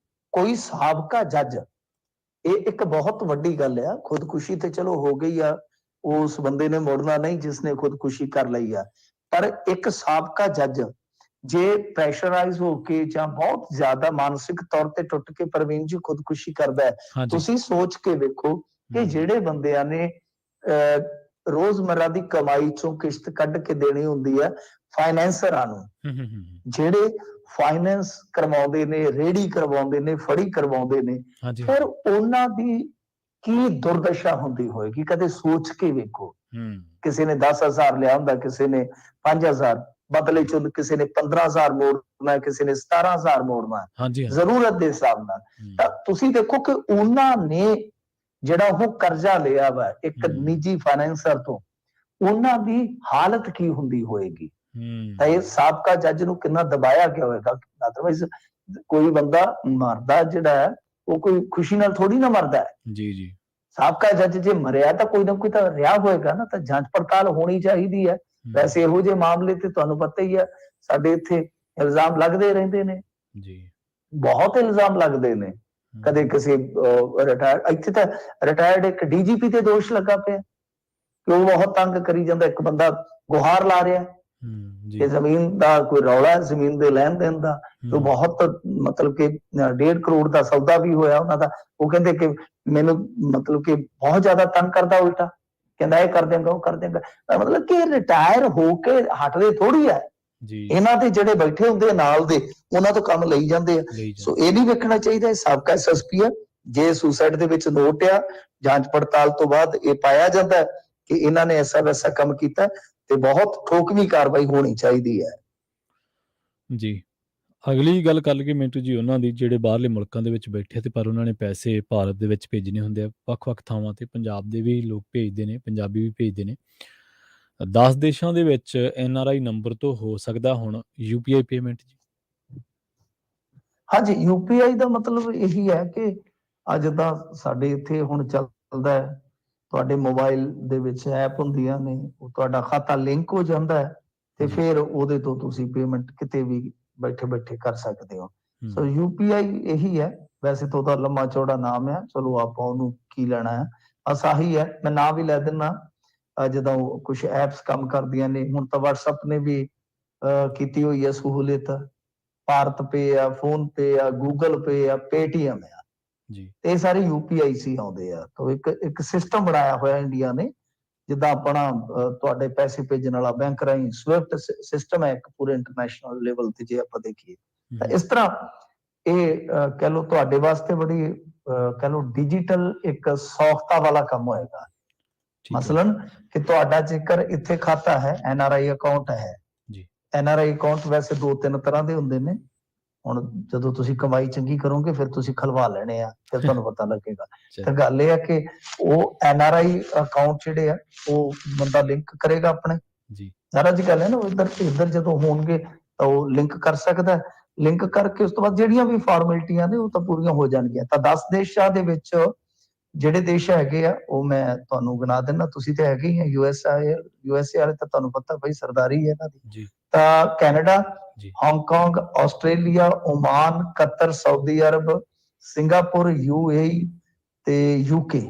ਕੋਈ ਸਾਬਕਾ ਜੱਜ, ਇਹ ਇੱਕ ਬਹੁਤ ਵੱਡੀ ਗੱਲ ਆ। ਖੁਦਕੁਸ਼ੀ ਤੇ ਚਲੋ ਹੋ ਗਈ ਆ, ਉਸ ਬੰਦੇ ਨੇ ਮੁੜਨਾ ਨਹੀਂ ਜਿਸਨੇ ਖੁਦਕੁਸ਼ੀ ਕਰ ਲਈ ਆ। ਪਰ ਇੱਕ ਸਾਬਕਾ ਜੱਜ ਜੇ ਪ੍ਰੈਸ਼ਰਾਈਜ਼ ਹੋ ਕੇ ਜਾਂ ਬਹੁਤ ਜ਼ਿਆਦਾ ਮਾਨਸਿਕ ਤੌਰ ਤੇ ਟੁੱਟ ਕੇ ਪ੍ਰਵੀਨ ਜੀ ਖੁਦਕੁਸ਼ੀ ਕਰਦਾ ਹੈ, ਹਾਂਜੀ। ਤੁਸੀਂ ਸੋਚ ਕੇ ਵੇਖੋ ਕਿ ਹੂੰ, ਜਿਹੜੇ ਬੰਦਿਆਂ ਨੇ ਰੋਜ਼ਮर्रा ਦੀ ਕਮਾਈ ਚੋਂ ਕਿਸ਼ਤ ਕੱਢ ਕੇ ਦੇਣੀ ਹੁੰਦੀ ਹੈ ਫਾਈਨੈਂਸਰਾਂ ਨੂੰ, ਹੂੰ, ਹੂੰ, ਹੂੰ, ਜਿਹੜੇ ਫਾਈਨੈਂਸ ਕਰਵਾਉਂਦੇ ਨੇ, ਰੇਹੜੀ ਕਰਵਾਉਂਦੇ ਨੇ, ਫੜੀ ਕਰਵਾਉਂਦੇ ਨੇ, ਹਾਂਜੀ, ਫਿਰ ਹਾਂਜੀ। ਉਹਨਾਂ ਦੀ ਕੀ ਦੁਰਦਸ਼ਾ ਹੁੰਦੀ ਹੋਏਗੀ, ਕਦੇ ਸੋਚ ਕੇ ਵੇਖੋ। ਹੂੰ, ਕਿਸੇ ਨੇ 10,000 ਲਿਆ ਹੁੰਦਾ, ਕਿਸੇ ਨੇ 5,000, ਬਦਲੇ ਚ ਕਿਸੇ ਨੇ 15,000 ਮੋੜਨਾ, ਕਿਸੇ ਨੇ 17,000 ਮੋੜਨਾ, ਹਾਂਜੀ, ਹਾਂਜੀ। ਜ਼ਰੂਰਤ ਦੇ ਹਿਸਾਬ ਨਾਲ। ਹੂੰ, ਤਾਂ ਤੁਸੀਂ ਦੇਖੋ ਕਿ ਉਹਨਾਂ ਨੇ ਜਿਹੜਾ ਉਹ ਕਰਜ਼ਾ ਲਿਆ ਵਾ ਇੱਕ ਹੂੰ, ਨਿੱਜੀ ਫਾਈਨੈਂਸਰ ਤੋਂ, ਉਹਨਾਂ ਦੀ ਹਾਲਤ ਕੀ ਹੁੰਦੀ ਹੋਏਗੀ। ਤਾਂ ਇਹ ਹੂੰ, ਸਾਬਕਾ ਜੱਜ ਨੂੰ ਕਿੰਨਾ ਦਬਾਇਆ ਗਿਆ ਹੋਏਗਾ। ਅਦਰਵਾਈਜ਼ ਕੋਈ ਬੰਦਾ ਮਰਦਾ ਜਿਹੜਾ ਹੈ, ਉਹ ਕੋਈ ਖੁਸ਼ੀ ਨਾਲ ਥੋੜੀ ਨਾ ਮਰਦਾ ਹੈ। ਜੀ, ਜੀ। ਸਾਬਕਾ ਜੱਜ ਜੇ ਮਰਿਆ ਤਾਂ ਕੋਈ ਨਾ ਕੋਈ ਤਾਂ ਰਿਹਾ ਹੋਏਗਾ ਨਾ, ਤਾਂ ਜਾਂਚ ਪੜਤਾਲ ਹੋਣੀ ਚਾਹੀਦੀ ਹੈ। ਹੂੰ, ਵੈਸੇ ਇਹੋ ਜਿਹੇ ਮਾਮਲੇ ਤੇ ਤੁਹਾਨੂੰ ਪਤਾ ਹੀ ਹੈ, ਸਾਡੇ ਇੱਥੇ ਇਲਜ਼ਾਮ ਲੱਗਦੇ ਰਹਿੰਦੇ ਨੇ, ਜੀ। ਬਹੁਤ ਇਲਜ਼ਾਮ ਲੱਗਦੇ ਨੇ। ਹੂੰ, ਕਦੇ ਕਿਸੇ ਰਿਟਾਇਰਡ, ਇੱਥੇ ਤਾਂ ਰਿਟਾਇਰਡ ਇੱਕ ਡੀਜੀਪੀ ਤੇ ਦੋਸ਼ ਲੱਗਾ ਪਿਆ ਕਿ ਉਹ ਬਹੁਤ ਤੰਗ ਕਰੀ ਜਾਂਦਾ। ਇੱਕ ਬੰਦਾ ਗੁਹਾਰ ਲਾ ਰਿਹਾ ਹੂੰ, ਕਿ ਜੀ। ਜ਼ਮੀਨ ਦਾ ਕੋਈ ਰੌਲਾ ਹੈ, ਜ਼ਮੀਨ ਦੇ ਲੈਣ ਦੇਣ ਦਾ। ਉਹ ਹੂੰ, ਬਹੁਤ ਮਤਲਬ ਕਿ 1.5 ਕਰੋੜ ਦਾ ਸੌਦਾ ਵੀ ਹੋਇਆ ਉਹਨਾਂ ਦਾ। ਉਹ ਕਹਿੰਦੇ ਕਿ ਮੈਨੂੰ ਮਤਲਬ ਕਿ ਬਹੁਤ ਜ਼ਿਆਦਾ ਤੰਗ ਕਰਦਾ, ਉਲਟਾ ਕਹਿੰਦਾ ਇਹ ਕਰ ਦੇਂਗਾ, ਉਹ ਕਰ ਦੇਂਗਾ। ਮਤਲਬ ਕਿ ਰਿਟਾਇਰ ਹੋ ਕੇ ਹਟਦੇ ਥੋੜੀ ਹੈ। ਜੀ, ਇਹਨਾਂ ਦੇ ਜਿਹੜੇ ਬੈਠੇ ਹੁੰਦੇ ਨਾਲ ਦੇ, ਉਹਨਾਂ ਤੋਂ ਕੰਮ ਲਈ ਜਾਂਦੇ ਆ। ਲਈ ਸੋ ਜਾਂਦੇ। ਇਹ ਨਹੀਂ ਵੇਖਣਾ ਚਾਹੀਦਾ। ਇਹ ਸਾਬਕਾ ਐਸਐਸਪੀ ਆ, ਜੇ ਸੁਸਾਈਡ ਦੇ ਵਿੱਚ ਨੋਟ ਆ, ਜਾਂਚ ਪੜਤਾਲ ਤੋਂ ਬਾਅਦ ਇਹ ਪਾਇਆ ਜਾਂਦਾ ਕਿ ਇਹਨਾਂ ਨੇ ਐਸਾ ਵੈਸਾ ਕੰਮ ਕੀਤਾ, ਤੇ ਬਹੁਤ ਠੋਕਵੀਂ ਕਾਰਵਾਈ ਹੋਣੀ ਚਾਹੀਦੀ ਹੈ। ਜੀ। ਅਗਲੀ ਗੱਲ ਕਰ ਲਈਏ ਮਿੰਟੂ ਜੀ ਉਹਨਾਂ ਦੀ, ਜਿਹੜੇ ਬਾਹਰਲੇ ਮੁਲਕਾਂ ਦੇ ਵਿੱਚ ਬੈਠੇ ਤੇ ਪਰ ਉਹਨਾਂ ਨੇ ਪੈਸੇ ਭਾਰਤ ਦੇ ਵਿੱਚ ਭੇਜਣੇ ਹੁੰਦੇ ਆ, ਵੱਖ-ਵੱਖ ਥਾਵਾਂ ਤੇ ਪੰਜਾਬ ਦੇ ਵੀ ਲੋਕ ਭੇਜਦੇ ਨੇ, ਪੰਜਾਬੀ ਵੀ ਭੇਜਦੇ ਨੇ। 10 ਦੇਸ਼ਾਂ ਦੇ ਵਿੱਚ ਐਨਆਰਆਈ ਨੰਬਰ ਤੋਂ ਹੋ ਸਕਦਾ ਹੁਣ ਯੂਪੀਆਈ ਪੇਮੈਂਟ ਜੀ? ਹਾਂਜੀ, ਯੂਪੀਆਈ ਦਾ ਮਤਲਬ ਇਹੀ ਹੈ ਕਿ ਅੱਜ ਦਾ ਸਾਡੇ ਇੱਥੇ ਹੁਣ ਚੱਲਦਾ ਹੈ, ਤੁਹਾਡੇ ਮੋਬਾਈਲ ਦੇ ਵਿੱਚ ਐਪ ਹੁੰਦੀਆਂ ਨੇ, ਉਹ ਤੁਹਾਡਾ ਖਾਤਾ ਲਿੰਕ ਹੋ ਜਾਂਦਾ ਹੈ ਤੇ ਜੀ। ਫਿਰ ਉਹਦੇ ਤੋਂ ਤੁਸੀਂ ਪੇਮੈਂਟ ਕਿਤੇ ਵੀ ਬੈਠੇ-ਬੈਠੇ ਕਰ ਸਕਦੇ ਹੋ। ਸੋ ਹੂੰ, ਯੂਪੀਆਈ ਇਹੀ ਹੈ। ਵੈਸੇ ਤਾਂ ਉਹਦਾ ਲੰਮਾ ਚੌੜਾ ਨਾਮ ਹੈ, ਚਲੋ ਆਪਾਂ ਉਹਨੂੰ ਕੀ ਲੈਣਾ ਹੈ, ਬਸ ਆਹੀ ਹੈ। ਮੈਂ ਨਾਂ ਵੀ ਲੈ ਦਿੰਦਾ। ਜਦੋਂ ਕੁਝ ਐਪਸ ਕੰਮ ਕਰਦੀਆਂ ਨੇ, ਹੁਣ ਤਾਂ WhatsApp ਨੇ ਵੀ ਕੀਤੀ ਹੋਈ ਹੈ ਸਹੂਲੀਅਤ। ਭਾਰਤ ਪੇ ਆ, ਫੋਨ ਪੇ ਆ, ਗੂਗਲ ਪੇ ਆ, ਪੇਟੀਐਮ ਆ, ਜੀ। ਇਹ ਸਾਰੇ ਯੂਪੀਆਈ ਸੀ ਆਉਂਦੇ ਆ। ਤਾਂ ਇੱਕ ਸਿਸਟਮ ਬਣਾਇਆ ਹੋਇਆ ਇੰਡੀਆ ਨੇ, ਜਿੱਦਾਂ ਆਪਣਾ ਤੁਹਾਡੇ ਪੈਸੇ ਭੇਜਣ ਵਾਲਾ ਬੈਂਕ ਰਾਹੀਂ ਸਵਿਫਟ ਸਿਸਟਮ ਹੈ ਇੱਕ ਪੂਰੇ ਇੰਟਰਨੈਸ਼ਨਲ ਲੈਵਲ ਤੇ ਜੇ ਆਪਾਂ ਦੇਖੀਏ ਤਾਂ ਹੂੰ, ਇਸ ਤਰ੍ਹਾਂ ਇਹ ਕਹਿ ਲਓ ਤੁਹਾਡੇ ਵਾਸਤੇ ਬੜੀ ਕਹਿ ਲਓ ਡਿਜੀਟਲ ਇੱਕ ਸੌਖਤਾ ਵਾਲਾ ਕੰਮ ਹੋਏਗਾ। ਠੀਕ ਹੈ। ਮਸਲਨ ਕਿ ਤੁਹਾਡਾ ਜੇਕਰ ਇੱਥੇ ਖਾਤਾ ਹੈ, ਐਨਆਰਆਈ ਅਕਾਊਂਟ ਹੈ। ਜੀ। ਐਨਆਰਆਈ ਅਕਾਊਂਟ ਵੈਸੇ 2-3 ਤਰ੍ਹਾਂ ਦੇ ਹੁੰਦੇ ਨੇ। ਹੁਣ ਜਦੋਂ ਤੁਸੀਂ ਕਮਾਈ ਚੰਗੀ ਕਰੋਗੇ ਫਿਰ ਤੁਸੀਂ ਖਲਵਾ ਲੈਣੇ ਆ, ਫਿਰ ਤੁਹਾਨੂੰ ਪਤਾ ਲੱਗੇਗਾ। ਚਲ ਤਾਂ ਗੱਲ ਇਹ ਹੈ ਕਿ ਉਹ ਐਨਆਰਆਈ ਅਕਾਊਂਟ ਜਿਹੜੇ ਆ ਉਹ ਬੰਦਾ ਲਿੰਕ ਕਰੇਗਾ ਆਪਣੇ। ਜੀ। ਸਾਰਾ ਜੀ ਗੱਲ ਹੈ ਨਾ, ਇੱਧਰ ਜਦੋਂ ਹੋਣਗੇ ਤਾਂ ਉਹ ਲਿੰਕ ਕਰ ਸਕਦਾ। ਲਿੰਕ ਕਰਕੇ ਉਸ ਤੋਂ ਬਾਅਦ ਜਿਹੜੀਆਂ ਵੀ ਫਾਰਮੈਲਿਟੀਆਂ ਨੇ ਉਹ ਤਾਂ ਪੂਰੀਆਂ ਹੋ ਜਾਣਗੀਆਂ। ਤਾਂ 10 ਦੇਸ਼ਾਂ ਦੇ ਵਿੱਚ ਜਿਹੜੇ ਦੇਸ਼ ਹੈਗੇ ਆ ਉਹ ਮੈਂ ਤੁਹਾਨੂੰ ਗਿਣਾ ਦਿੰਦਾ। ਤੁਸੀਂ ਤੇ ਹੈਗੇ ਹੀ ਆ ਯੂਐਸਏ ਵਾਲੇ, ਤਾਂ ਤੁਹਾਨੂੰ ਪਤਾ ਬਈ ਸਰਦਾਰੀ ਹੈ ਇਹਨਾਂ ਦੀ। ਜੀ। ਤਾਂ ਕੈਨੇਡਾ, ਜੀ। Hong Kong, Australia, Oman, Qatar, Saudi Arab, Singapore, UAE ਤੇ ਯੂਕੇ,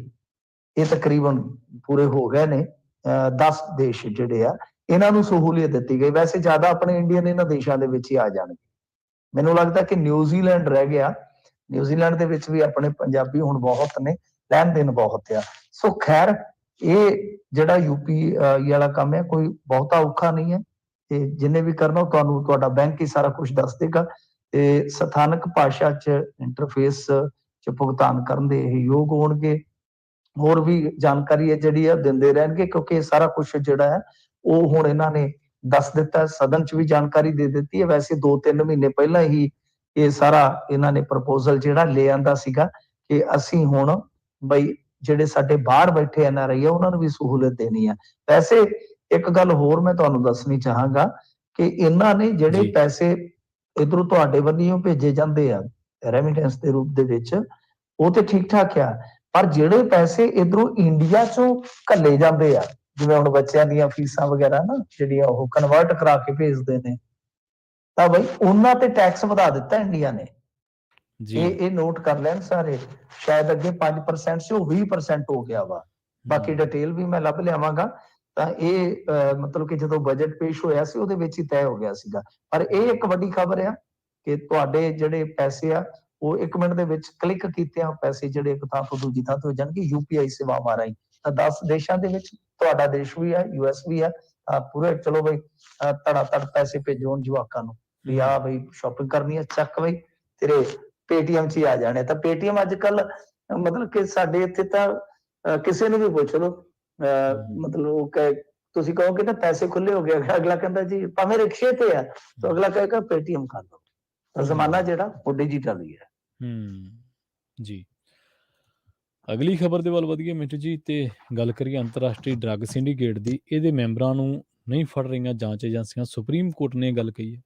ਇਹ ਤਕਰੀਬਨ ਪੂਰੇ ਹੋ ਗਏ ਨੇ 10 ਦੇਸ਼ ਜਿਹੜੇ ਆ। ਇਹਨਾਂ ਨੂੰ ਸਹੂਲੀਅਤ ਦਿੱਤੀ ਗਈ। ਵੈਸੇ ਜ਼ਿਆਦਾ ਆਪਣੇ ਇੰਡੀਅਨ ਇਹਨਾਂ ਦੇਸ਼ਾਂ ਦੇ ਵਿੱਚ ਹੀ ਆ ਜਾਣਗੇ। ਮੈਨੂੰ ਲੱਗਦਾ ਕਿ ਨਿਊਜ਼ੀਲੈਂਡ ਰਹਿ ਗਿਆ। ਨਿਊਜ਼ੀਲੈਂਡ ਦੇ ਵਿੱਚ ਵੀ ਆਪਣੇ ਪੰਜਾਬੀ ਹੁਣ ਬਹੁਤ ਨੇ, ਲੈਣ ਦੇਣ ਬਹੁਤ ਆ। ਸੋ ਖੈਰ ਇਹ ਜਿਹੜਾ ਯੂਪੀ ਵਾਲਾ ਕੰਮ ਹੈ ਕੋਈ ਬਹੁਤਾ ਔਖਾ ਨਹੀਂ ਹੈ। ਤੇ ਜਿੰਨੇ ਵੀ ਕਰਨਾ ਤੁਹਾਨੂੰ ਤੁਹਾਡਾ ਬੈਂਕ ਹੀ ਸਾਰਾ ਕੁਝ ਦੱਸ ਦੇਗਾ। ਤੇ ਸਥਾਨਕ ਭਾਸ਼ਾ 'ਚ ਇੰਟਰਫੇਸ 'ਚ ਭੁਗਤਾਨ ਕਰਨ ਦੇ ਇਹ ਯੋਗ ਹੋਣਗੇ। ਹੋਰ ਵੀ ਜਾਣਕਾਰੀ ਹੈ ਜਿਹੜੀ ਆ ਦਿੰਦੇ ਰਹਿਣਗੇ, ਕਿਉਂਕਿ ਇਹ ਸਾਰਾ ਕੁਝ ਜਿਹੜਾ ਹੈ ਉਹ ਹੁਣ ਇਹਨਾਂ ਨੇ ਦੱਸ ਦਿੱਤਾ। ਸਦਨ 'ਚ ਵੀ ਜਾਣਕਾਰੀ ਦੇ ਦਿੱਤੀ ਹੈ। ਵੈਸੇ 2-3 ਮਹੀਨੇ ਪਹਿਲਾਂ ਹੀ ਇਹ ਸਾਰਾ ਇਹਨਾਂ ਨੇ ਪ੍ਰਪੋਜ਼ਲ ਜਿਹੜਾ ਲੈ ਆਂਦਾ ਸੀਗਾ ਕਿ ਅਸੀਂ ਹੁਣ ਬਈ ਜਿਹੜੇ ਸਾਡੇ ਬਾਹਰ ਬੈਠੇ NRI ਆ ਉਹਨਾਂ ਨੂੰ ਵੀ ਸਹੂਲਤ ਦੇਣੀ ਆ। ਵੈਸੇ ਇੱਕ ਗੱਲ ਹੋਰ ਮੈਂ ਤੁਹਾਨੂੰ ਦੱਸਣੀ ਚਾਹਾਂਗਾ ਕਿ ਇਹਨਾਂ ਨੇ ਜਿਹੜੇ ਜੀ ਪੈਸੇ ਇਧਰੋਂ ਤੁਹਾਡੇ ਵੱਲੋਂ ਭੇਜੇ ਜਾਂਦੇ ਆ ਰੈਮਿਟੈਂਸ ਦੇ ਰੂਪ ਦੇ ਵਿੱਚ, ਉਹ ਤੇ ਠੀਕ ਠਾਕ ਆ, ਪਰ ਜਿਹੜੇ ਪੈਸੇ ਇਧਰੋਂ ਇੰਡੀਆ ਚੋਂ ਘੱਲੇ ਜਾਂਦੇ ਆ, ਜਿਵੇਂ ਹੁਣ ਬੱਚਿਆਂ ਦੀਆਂ ਫੀਸਾਂ ਵਗੈਰਾ ਨਾ ਜਿਹੜੀਆਂ ਉਹ ਕਨਵਰਟ ਕਰਾ ਕੇ ਭੇਜਦੇ ਨੇ, ਤਾਂ ਬਈ ਉਹਨਾਂ ਤੇ ਟੈਕਸ ਵਧਾ ਦਿੱਤਾ ਇੰਡੀਆ ਨੇ। ਜੀ ਇਹ ਨੋਟ ਕਰ ਲੈਣ ਸਾਰੇ, ਸ਼ਾਇਦ ਅੱਗੇ 5% ਸੀ ਉਹ 20% ਹੋ ਗਿਆ ਵਾ। ਬਾਕੀ ਡਿਟੇਲ ਵੀ ਮੈਂ ਲੱਭ ਲਿਆਵਾਂਗਾ। ਤਾਂ ਇਹ ਮਤਲਬ ਕਿ ਜਦੋਂ ਬਜਟ ਪੇਸ਼ ਹੋਇਆ ਸੀ ਉਹਦੇ ਵਿੱਚ ਹੀ ਤੈਅ ਹੋ ਗਿਆ ਸੀਗਾ। ਪਰ ਇਹ ਇੱਕ ਵੱਡੀ ਖਬਰ ਆ ਕਿ ਤੁਹਾਡੇ ਜਿਹੜੇ ਪੈਸੇ ਆ ਉਹ 1 ਮਿੰਟ ਦੇ ਵਿੱਚ ਕਲਿੱਕ ਕੀਤਿਆਂ ਪੈਸੇ ਜਿਹੜੇ ਇੱਕ ਥਾਂ ਤੋਂ ਦੂਜੀ ਥਾਂ ਤੇ ਹੋ ਜਾਣਗੇ UPI ਸੇਵਾਵਾਂ ਰਾਹੀਂ। ਤਾਂ 10 ਦੇਸ਼ਾਂ ਦੇ ਵਿੱਚ ਤੁਹਾਡਾ ਦੇਸ਼ ਵੀ ਹੈ, US ਵੀ ਹੈ, ਪੂਰੇ ਚਲੋ ਬਈ ਧੜਾ ਧੜ ਪੈਸੇ ਭੇਜੋ ਜਵਾਕਾਂ ਨੂੰ ਵੀ ਆ ਬਈ ਸ਼ਾਪਿੰਗ ਕਰਨੀ ਹੈ, ਚੱਕ ਬਈ ਤੇਰੇ ਪੇਟੀਐਮ 'ਚ ਹੀ ਆ ਜਾਣੇ। ਤਾਂ ਪੇਟੀਐਮ ਅੱਜ ਕੱਲ ਮਤਲਬ ਕਿ ਸਾਡੇ ਇੱਥੇ ਤਾਂ ਕਿਸੇ ਨੂੰ ਵੀ ਪੁੱਛ ਲਓ, ਮਤਲਬ ਉਹ ਤੁਸੀਂ ਕਹੋਗੇ ਨਾ ਪੈਸੇ ਖੁੱਲੇ ਹੋ ਗਏ, ਅਗਲਾ ਕਹਿੰਦਾ ਜੀ ਭਾਵੇਂ ਰਿਕਸ਼ੇ ਤੇ ਆ ਤਾਂ ਅਗਲਾ ਕਹੇਗਾ ਪੇਟੀਐਮ ਕਰ ਲਓ। ਤਾਂ ਜ਼ਮਾਨਾ ਜਿਹੜਾ ਉਹ ਡਿਜੀਟਲ ਹੀ ਹੈ। ਜੀ ਅਗਲੀ ਖਬਰ ਦੇ ਵੱਲ ਵਧੀਏ ਮਿੰਟੂ ਜੀ, ਤੇ ਗੱਲ ਕਰੀਏ ਅੰਤਰਰਾਸ਼ਟਰੀ ਡਰੱਗ ਸਿੰਡੀਕੇਟ ਦੀ। ਇਹਦੇ ਮੈਂਬਰਾਂ ਨੂੰ ਨਹੀਂ ਫੜ ਰਹੀਆਂ ਜਾਂਚ ਏਜੰਸੀਆਂ, ਸੁਪਰੀਮ ਕੋਰਟ ਨੇ ਗੱਲ ਕਹੀ ਹੈ।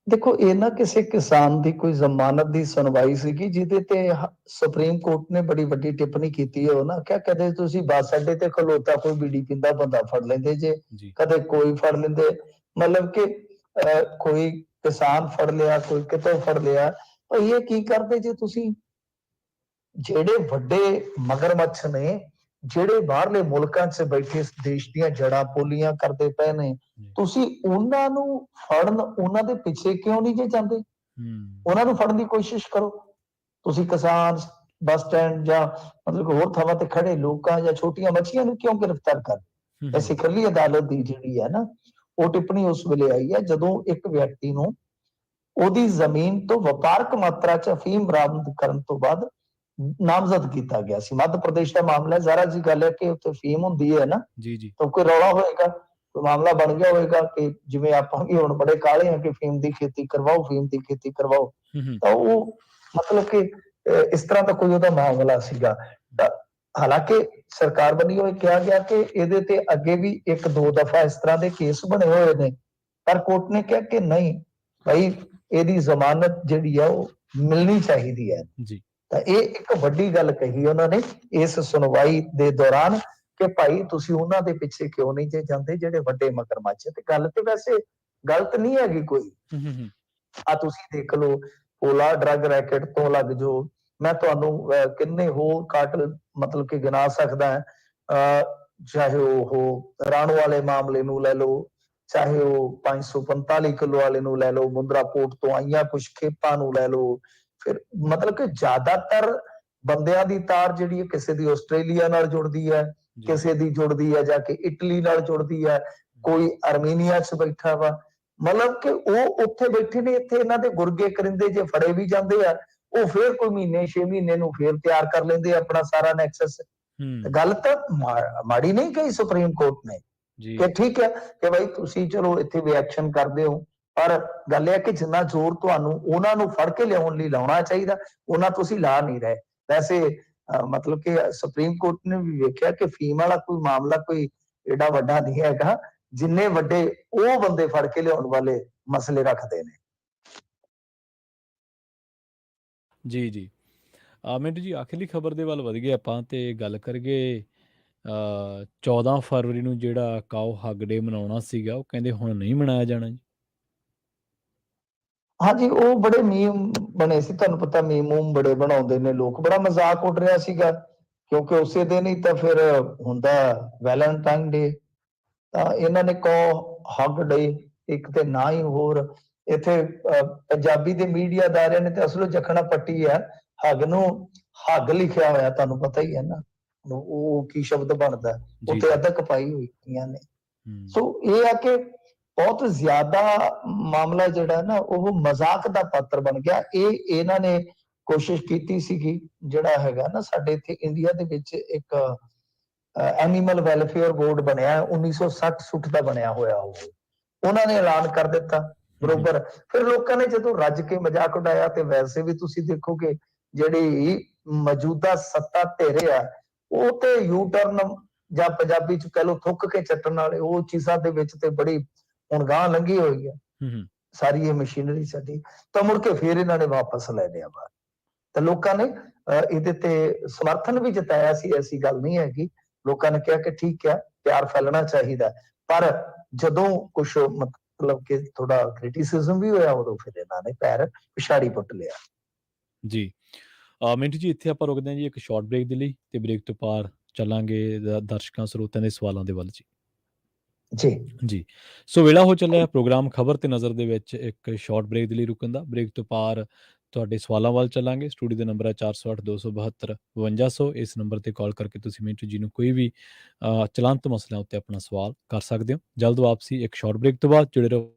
ਦੇਖੋ ਇਹ ਨਾ ਕਿਸੇ ਕਿਸਾਨ ਦੀ ਕੋਈ ਜ਼ਮਾਨਤ ਦੀ ਸੁਣਵਾਈ ਸੀਗੀ ਜਿਹਦੇ ਤੇ ਸੁਪਰੀਮ ਕੋਰਟ ਨੇ ਬੜੀ ਵੱਡੀ ਟਿੱਪਣੀ ਕੀਤੀ ਹੈ। ਉਹ ਨਾ ਕਿਹਾ ਕਦੇ ਤੁਸੀਂ ਬੱਸ ਅੱਡੇ ਤੇ ਖਲੋਤਾ ਕੋਈ ਬੀੜੀ ਪੀਂਦਾ ਬੰਦਾ ਫੜ ਲੈਂਦੇ ਜੇ, ਕਦੇ ਕੋਈ ਫੜ ਲੈਂਦੇ, ਮਤਲਬ ਕਿ ਕੋਈ ਕਿਸਾਨ ਫੜ ਲਿਆ, ਕੋਈ ਕਿਤੋਂ ਫੜ ਲਿਆ। ਭਾਈ ਇਹ ਕੀ ਕਰਦੇ ਜੇ ਤੁਸੀਂ? ਜਿਹੜੇ ਵੱਡੇ ਮਗਰਮੱਛ ਨੇ, ਜਿਹੜੇ ਬਾਹਰਲੇ ਮੁਲਕਾਂ 'ਚ ਬੈਠੇ ਇਸ ਦੇਸ਼ ਦੀਆਂ ਜੜ੍ਹਾਂ ਪੋਲੀਆਂ ਕਰਦੇ ਪਏ ਨੇ, ਤੁਸੀਂ ਉਹਨਾਂ ਨੂੰ ਫੜਨ, ਉਹਨਾਂ ਦੇ ਪਿੱਛੇ ਕਿਉਂ ਨਹੀਂ ਜੇ ਜਾਂਦੇ? ਉਹਨਾਂ ਨੂੰ ਫੜਨ ਦੀ ਕੋਸ਼ਿਸ਼ ਕਰੋ। ਤੁਸੀਂ ਕਿਸਾਨ ਬੱਸ ਸਟੈਂਡ ਜਾਂ ਮਤਲਬ ਹੋਰ ਥਾਵਾਂ ਤੇ ਖੜੇ ਲੋਕਾਂ ਜਾਂ ਛੋਟੀਆਂ ਮੱਛੀਆਂ ਨੂੰ ਕਿਉਂ ਗ੍ਰਿਫਤਾਰ ਕਰਦੇ? ਸਿਖਰਲੀ ਅਦਾਲਤ ਦੀ ਜਿਹੜੀ ਹੈ ਨਾ ਉਹ ਟਿੱਪਣੀ ਉਸ ਵੇਲੇ ਆਈ ਹੈ ਜਦੋਂ ਇੱਕ ਵਿਅਕਤੀ ਨੂੰ ਉਹਦੀ ਜ਼ਮੀਨ ਤੋਂ ਵਪਾਰਕ ਮਾਤਰਾ 'ਚ ਅਫੀਮ ਬਰਾਮਦ ਕਰਨ ਤੋਂ ਬਾਅਦ ਨਾਮਜ਼ਦ ਕੀਤਾ ਗਿਆ ਸੀ। ਮੱਧ ਪ੍ਰਦੇਸ਼ ਦਾ ਮਾਮਲਾ ਹੈ, ਜ਼ਰਾ ਜੀ ਗੱਲ ਹੈ ਕਿ ਉੱਥੇ ਅਫੀਮ ਹੁੰਦੀ ਹੈ ਨਾ, ਤਾਂ ਕੋਈ ਰੌਲਾ ਹੋਏਗਾ, ਕੋਈ ਮਾਮਲਾ ਬਣ ਗਿਆ ਹੋਏਗਾ ਕਿ ਜਿਵੇਂ ਆਪਾਂ ਵੀ ਹੁਣ ਬੜੇ ਕਾਹਲੇ ਹਾਂ ਕਿ ਅਫੀਮ ਦੀ ਖੇਤੀ ਕਰਵਾਓ, ਅਫੀਮ ਦੀ ਖੇਤੀ ਕਰਵਾਓ। ਤਾਂ ਉਹ ਮਤਲਬ ਕਿ ਇਸ ਤਰ੍ਹਾਂ ਦਾ ਕੋਈ ਉਹਦਾ ਮਾਮਲਾ ਸੀਗਾ। ਹਾਲਾਂਕਿ ਸਰਕਾਰ ਵੱਲੋਂ ਇਹ ਕਿਹਾ ਗਿਆ ਕਿ ਇਹਦੇ ਤੇ ਅੱਗੇ ਵੀ 1-2 ਦਫਾ ਇਸ ਤਰ੍ਹਾਂ ਦੇ ਕੇਸ ਬਣੇ ਹੋਏ ਨੇ, ਪਰ ਕੋਰਟ ਨੇ ਕਿਹਾ ਕਿ ਨਹੀਂ ਭਾਈ ਇਹਦੀ ਜ਼ਮਾਨਤ ਜਿਹੜੀ ਆ ਉਹ ਮਿਲਣੀ ਚਾਹੀਦੀ ਹੈ। ਤਾਂ ਇਹ ਇੱਕ ਵੱਡੀ ਗੱਲ ਕਹੀ ਉਹਨਾਂ ਨੇ ਇਸ ਸੁਣਵਾਈ ਦੇ ਦੌਰਾਨ ਕਿ ਭਾਈ ਤੁਸੀਂ ਉਹਨਾਂ ਦੇ ਪਿੱਛੇ ਕਿਉਂ ਨਹੀਂ ਜੇ ਜਾਂਦੇ ਜਿਹੜੇ ਵੱਡੇ ਮਗਰਮੱਛ। ਤੇ ਗੱਲ ਤੇ ਵੈਸੇ ਗਲਤ ਨਹੀਂ ਹੈਗੀ ਕੋਈ। ਆ ਤੁਸੀਂ ਦੇਖ ਲਓ, ਪੋਲਾ ਡਰੱਗ ਰੈਕਟ ਤੋਂ ਲੱਗ ਜਾਓ, ਮੈਂ ਤੁਹਾਨੂੰ ਕਿੰਨੇ ਹੋਰ ਕਾਟਲ ਮਤਲਬ ਕਿ ਗਿਣਾ ਸਕਦਾ ਹੈ। ਚਾਹੇ ਉਹ ਰਾਣੋ ਵਾਲੇ ਮਾਮਲੇ ਨੂੰ ਲੈ ਲਓ, ਚਾਹੇ ਉਹ 545 ਕਿਲੋ ਵਾਲੇ ਨੂੰ ਲੈ ਲਓ, ਮੁੰਦਰਾ ਪੋਰਟ ਤੋਂ ਆਈਆਂ ਕੁਝ ਖੇਪਾਂ ਨੂੰ ਲੈ ਲਓ। ਫਿਰ ਮਤਲਬ ਕਿ ਜ਼ਿਆਦਾਤਰ ਬੰਦਿਆਂ ਦੀ ਤਾਰ ਜਿਹੜੀ ਹੈ ਕਿਸੇ ਦੀ ਆਸਟ੍ਰੇਲੀਆ ਨਾਲ ਜੁੜਦੀ ਹੈ, ਕਿਸੇ ਦੀ ਜੁੜਦੀ ਹੈ ਜਾ ਕੇ ਇਟਲੀ ਨਾਲ ਜੁੜਦੀ ਹੈ, ਕੋਈ ਅਰਮੀਨੀਆ 'ਚ ਬੈਠਾ ਵਾ। ਮਤਲਬ ਕਿ ਉਹ ਉੱਥੇ ਬੈਠੇ ਨੇ, ਇੱਥੇ ਇਹਨਾਂ ਦੇ ਗੁਰਗੇ ਕਰਿੰਦੇ ਜੇ ਫੜੇ ਵੀ ਜਾਂਦੇ ਆ, ਉਹ ਫੇਰ ਕੋਈ ਮਹੀਨੇ 6 ਮਹੀਨੇ ਨੂੰ ਫੇਰ ਤਿਆਰ ਕਰ ਲੈਂਦੇ ਆਪਣਾ ਸਾਰਾ ਨੈਕਸਸ। ਗੱਲ ਤਾਂ ਮਾੜੀ ਨਹੀਂ ਕਹੀ ਸੁਪਰੀਮ ਕੋਰਟ ਨੇ ਕਿ ਠੀਕ ਹੈ ਕਿ ਭਾਈ ਤੁਸੀਂ ਚਲੋ ਇੱਥੇ ਵੀ ਐਕਸ਼ਨ ਕਰਦੇ ਹੋ, ਪਰ ਗੱਲ ਇਹ ਹੈ ਕਿ ਜਿੰਨਾ ਜ਼ੋਰ ਤੁਹਾਨੂੰ ਉਹਨਾਂ ਨੂੰ ਫੜ ਕੇ ਲਿਆਉਣ ਲਈ ਲਾਉਣਾ ਚਾਹੀਦਾ, ਉਹਨਾਂ ਤੁਸੀਂ ਲਾ ਨਹੀਂ ਰਹੇ। ਵੈਸੇ ਮਤਲਬ ਕਿ ਸੁਪਰੀਮ ਕੋਰਟ ਨੇ ਵੀ ਵੇਖਿਆ ਕਿ ਫੀਮ ਵਾਲਾ ਕੋਈ ਮਾਮਲਾ ਕੋਈ ਏਡਾ ਵੱਡਾ ਨਹੀਂ ਹੈਗਾ ਜਿੰਨੇ ਵੱਡੇ ਉਹ ਬੰਦੇ ਫੜ ਕੇ ਲਿਆਉਣ ਵਾਲੇ ਮਸਲੇ ਰੱਖਦੇ ਨੇ। ਜੀ ਮਿੰਟੂ ਜੀ, ਆਖਿਰਲੀ ਖਬਰ ਦੇ ਵੱਲ ਵਧ ਗਏ ਆਪਾਂ ਤੇ ਗੱਲ ਕਰੀਏ 14 ਫਰਵਰੀ ਨੂੰ ਜਿਹੜਾ ਕਾਓ ਹੱਗ ਡੇ ਮਨਾਉਣਾ ਸੀਗਾ, ਉਹ ਕਹਿੰਦੇ ਹੁਣ ਨਹੀਂ ਮਨਾਇਆ ਜਾਣਾ ਜੀ। ਹਾਂਜੀ, ਉਹ ਬੜੇ ਮੀਮ ਬਣੇ ਸੀ, ਤੁਹਾਨੂੰ ਪਤਾ ਮੀਮ ਬੜੇ ਬਣਾਉਂਦੇ ਨੇ ਲੋਕ, ਬੜਾ ਮਜ਼ਾਕ ਉੱਡ ਰਿਹਾ ਸੀਗਾ ਕਿਉਂਕਿ ਉਸੇ ਦਿਨ ਹੀ ਤਾਂ ਫਿਰ ਹੁੰਦਾ ਵੈਲੈਂਟਾਈਨ ਡੇ। ਤਾਂ ਇਹਨਾਂ ਨੇ ਕਾਓ ਹੱਗ ਡੇ ਇੱਕ ਤੇ ਨਾ ਹੀ ਹੋਰ ਇੱਥੇ ਪੰਜਾਬੀ ਦੇ ਮੀਡੀਆ ਅਦਾਰਿਆਂ ਨੇ ਤੇ ਅਸਲੋਂ ਜਖਣਾ ਪੱਟੀ ਹੈ, ਹੱਗ ਨੂੰ ਹੱਗ ਲਿਖਿਆ ਹੋਇਆ, ਤੁਹਾਨੂੰ ਪਤਾ ਹੀ ਹੈ ਨਾ ਉਹ ਕੀ ਸ਼ਬਦ ਬਣਦਾ, ਉੱਤੇ ਅਦਕ ਪਾਈ ਹੋਈਆਂ ਨੇ। ਸੋ ਇਹ ਆ ਕਿ ਬਹੁਤ ਜ਼ਿਆਦਾ ਮਾਮਲਾ ਜਿਹੜਾ ਨਾ ਉਹ ਮਜ਼ਾਕ ਦਾ ਪਾਤਰ ਬਣ ਗਿਆ। ਇਹ ਇਹਨਾਂ ਨੇ ਕੋਸ਼ਿਸ਼ ਕੀਤੀ ਸੀਗੀ, ਜਿਹੜਾ ਹੈਗਾ ਨਾ ਸਾਡੇ ਇੱਥੇ ਇੰਡੀਆ ਦੇ ਵਿੱਚ ਇੱਕ ਐਨੀਮਲ ਵੈਲਫੇਅਰ ਬੋਰਡ ਬਣਿਆ 1960 ਦਾ ਬਣਿਆ ਹੋਇਆ, ਉਹਨਾਂ ਨੇ ਐਲਾਨ ਕਰ ਦਿੱਤਾ ਬਰੋਬਰ। ਫਿਰ ਲੋਕਾਂ ਨੇ ਜਦੋਂ ਰੱਜ ਕੇ ਮਜ਼ਾਕ ਉਡਾਇਆ ਤੇ ਵੈਸੇ ਵੀ ਤੁਸੀਂ ਦੇਖੋਗੇ ਜਿਹੜੀ ਮੌਜੂਦਾ ਸੱਤਾ ਧਿਰ ਆ ਉਹ ਤੇ ਯੂ ਟਰਨ ਜਾਂ ਪੰਜਾਬੀ ਚ ਕਹਿ ਲਓ ਥੁੱਕ ਕੇ ਚੱਟਣ ਵਾਲੇ ਉਹ ਚੀਜ਼ਾਂ ਦੇ ਵਿੱਚ ਤੇ ਬੜੀ ਹੁਣ ਗਾਂ ਲੰਘੀ ਹੋਈ ਹੈ ਹੂੰ ਹੂੰ ਸਾਰੀ ਇਹ ਮਸ਼ੀਨਰੀ ਸਾਡੀ। ਤਾਂ ਮੁੜ ਕੇ ਫਿਰ ਇਹਨਾਂ ਨੇ ਵਾਪਸ ਲੈ ਲਿਆ ਬਾਹਰ। ਤਾਂ ਲੋਕਾਂ ਨੇ ਇਹਦੇ ਤੇ ਸਮਰਥਨ ਵੀ ਜਤਾਇਆ ਸੀ, ਐਸੀ ਗੱਲ ਨਹੀਂ ਹੈਗੀ। ਲੋਕਾਂ ਨੇ ਕਿਹਾ ਕਿ ਠੀਕ ਹੈ, ਪਿਆਰ ਫੈਲਣਾ ਚਾਹੀਦਾ, ਪਰ ਜਦੋਂ ਕੁਝ ਮਤਲਬ ਕਿ ਥੋੜਾ ਕ੍ਰਿਟਿਸਿਜ਼ਮ ਵੀ ਹੋਇਆ ਉਦੋਂ ਫਿਰ ਇਹਨਾਂ ਨੇ ਪੈਰ ਪਿਛਾੜੀ ਪੁੱਟ ਲਿਆ। ਜੀ ਮਿੰਟੂ ਜੀ, ਇੱਥੇ ਆਪਾਂ ਰੁਕਦੇ ਹਾਂ ਜੀ ਇੱਕ ਸ਼ਾਰਟ ਬ੍ਰੇਕ ਦੇ ਲਈ, ਤੇ ਬ੍ਰੇਕ ਤੋਂ ਪਾਰ ਚੱਲਾਂਗੇ ਦਰਸ਼ਕਾਂ ਸਰੋਤਿਆਂ ਦੇ ਸਵਾਲਾਂ ਦੇ ਵੱਲ ਜੀ। ਜੀ ਜੀ ਸੋ ਵੇਲਾ ਹੋ ਚੱਲਿਆ ਪ੍ਰੋਗਰਾਮ ਖਬਰ ਤੇ ਨਜ਼ਰ ਦੇ ਵਿੱਚ ਇੱਕ ਸ਼ਾਰਟ ਬ੍ਰੇਕ ਦੇ ਲਈ ਰੁਕਣ ਦਾ। ਬ੍ਰੇਕ ਤੋਂ ਪਾਰ ਤੁਹਾਡੇ ਸਵਾਲਾਂ ਵੱਲ ਚੱਲਾਂਗੇ। ਸਟੂਡੀਓ ਦਾ ਨੰਬਰ ਹੈ 408 272 5200। ਇਸ ਨੰਬਰ ਤੇ ਕਾਲ ਕਰਕੇ ਤੁਸੀਂ ਮਿੰਟੂ ਜੀ ਨੂੰ ਕੋਈ ਵੀ ਚਲੰਤ ਮਸਲਿਆਂ ਉੱਤੇ ਆਪਣਾ ਸਵਾਲ ਕਰ ਸਕਦੇ ਹੋ। ਜਲਦ ਵਾਪਸੀ ਇੱਕ ਸ਼ਾਰਟ ਬ੍ਰੇਕ ਤੋਂ ਬਾਅਦ। ਜੁੜੇ ਰਹੋ।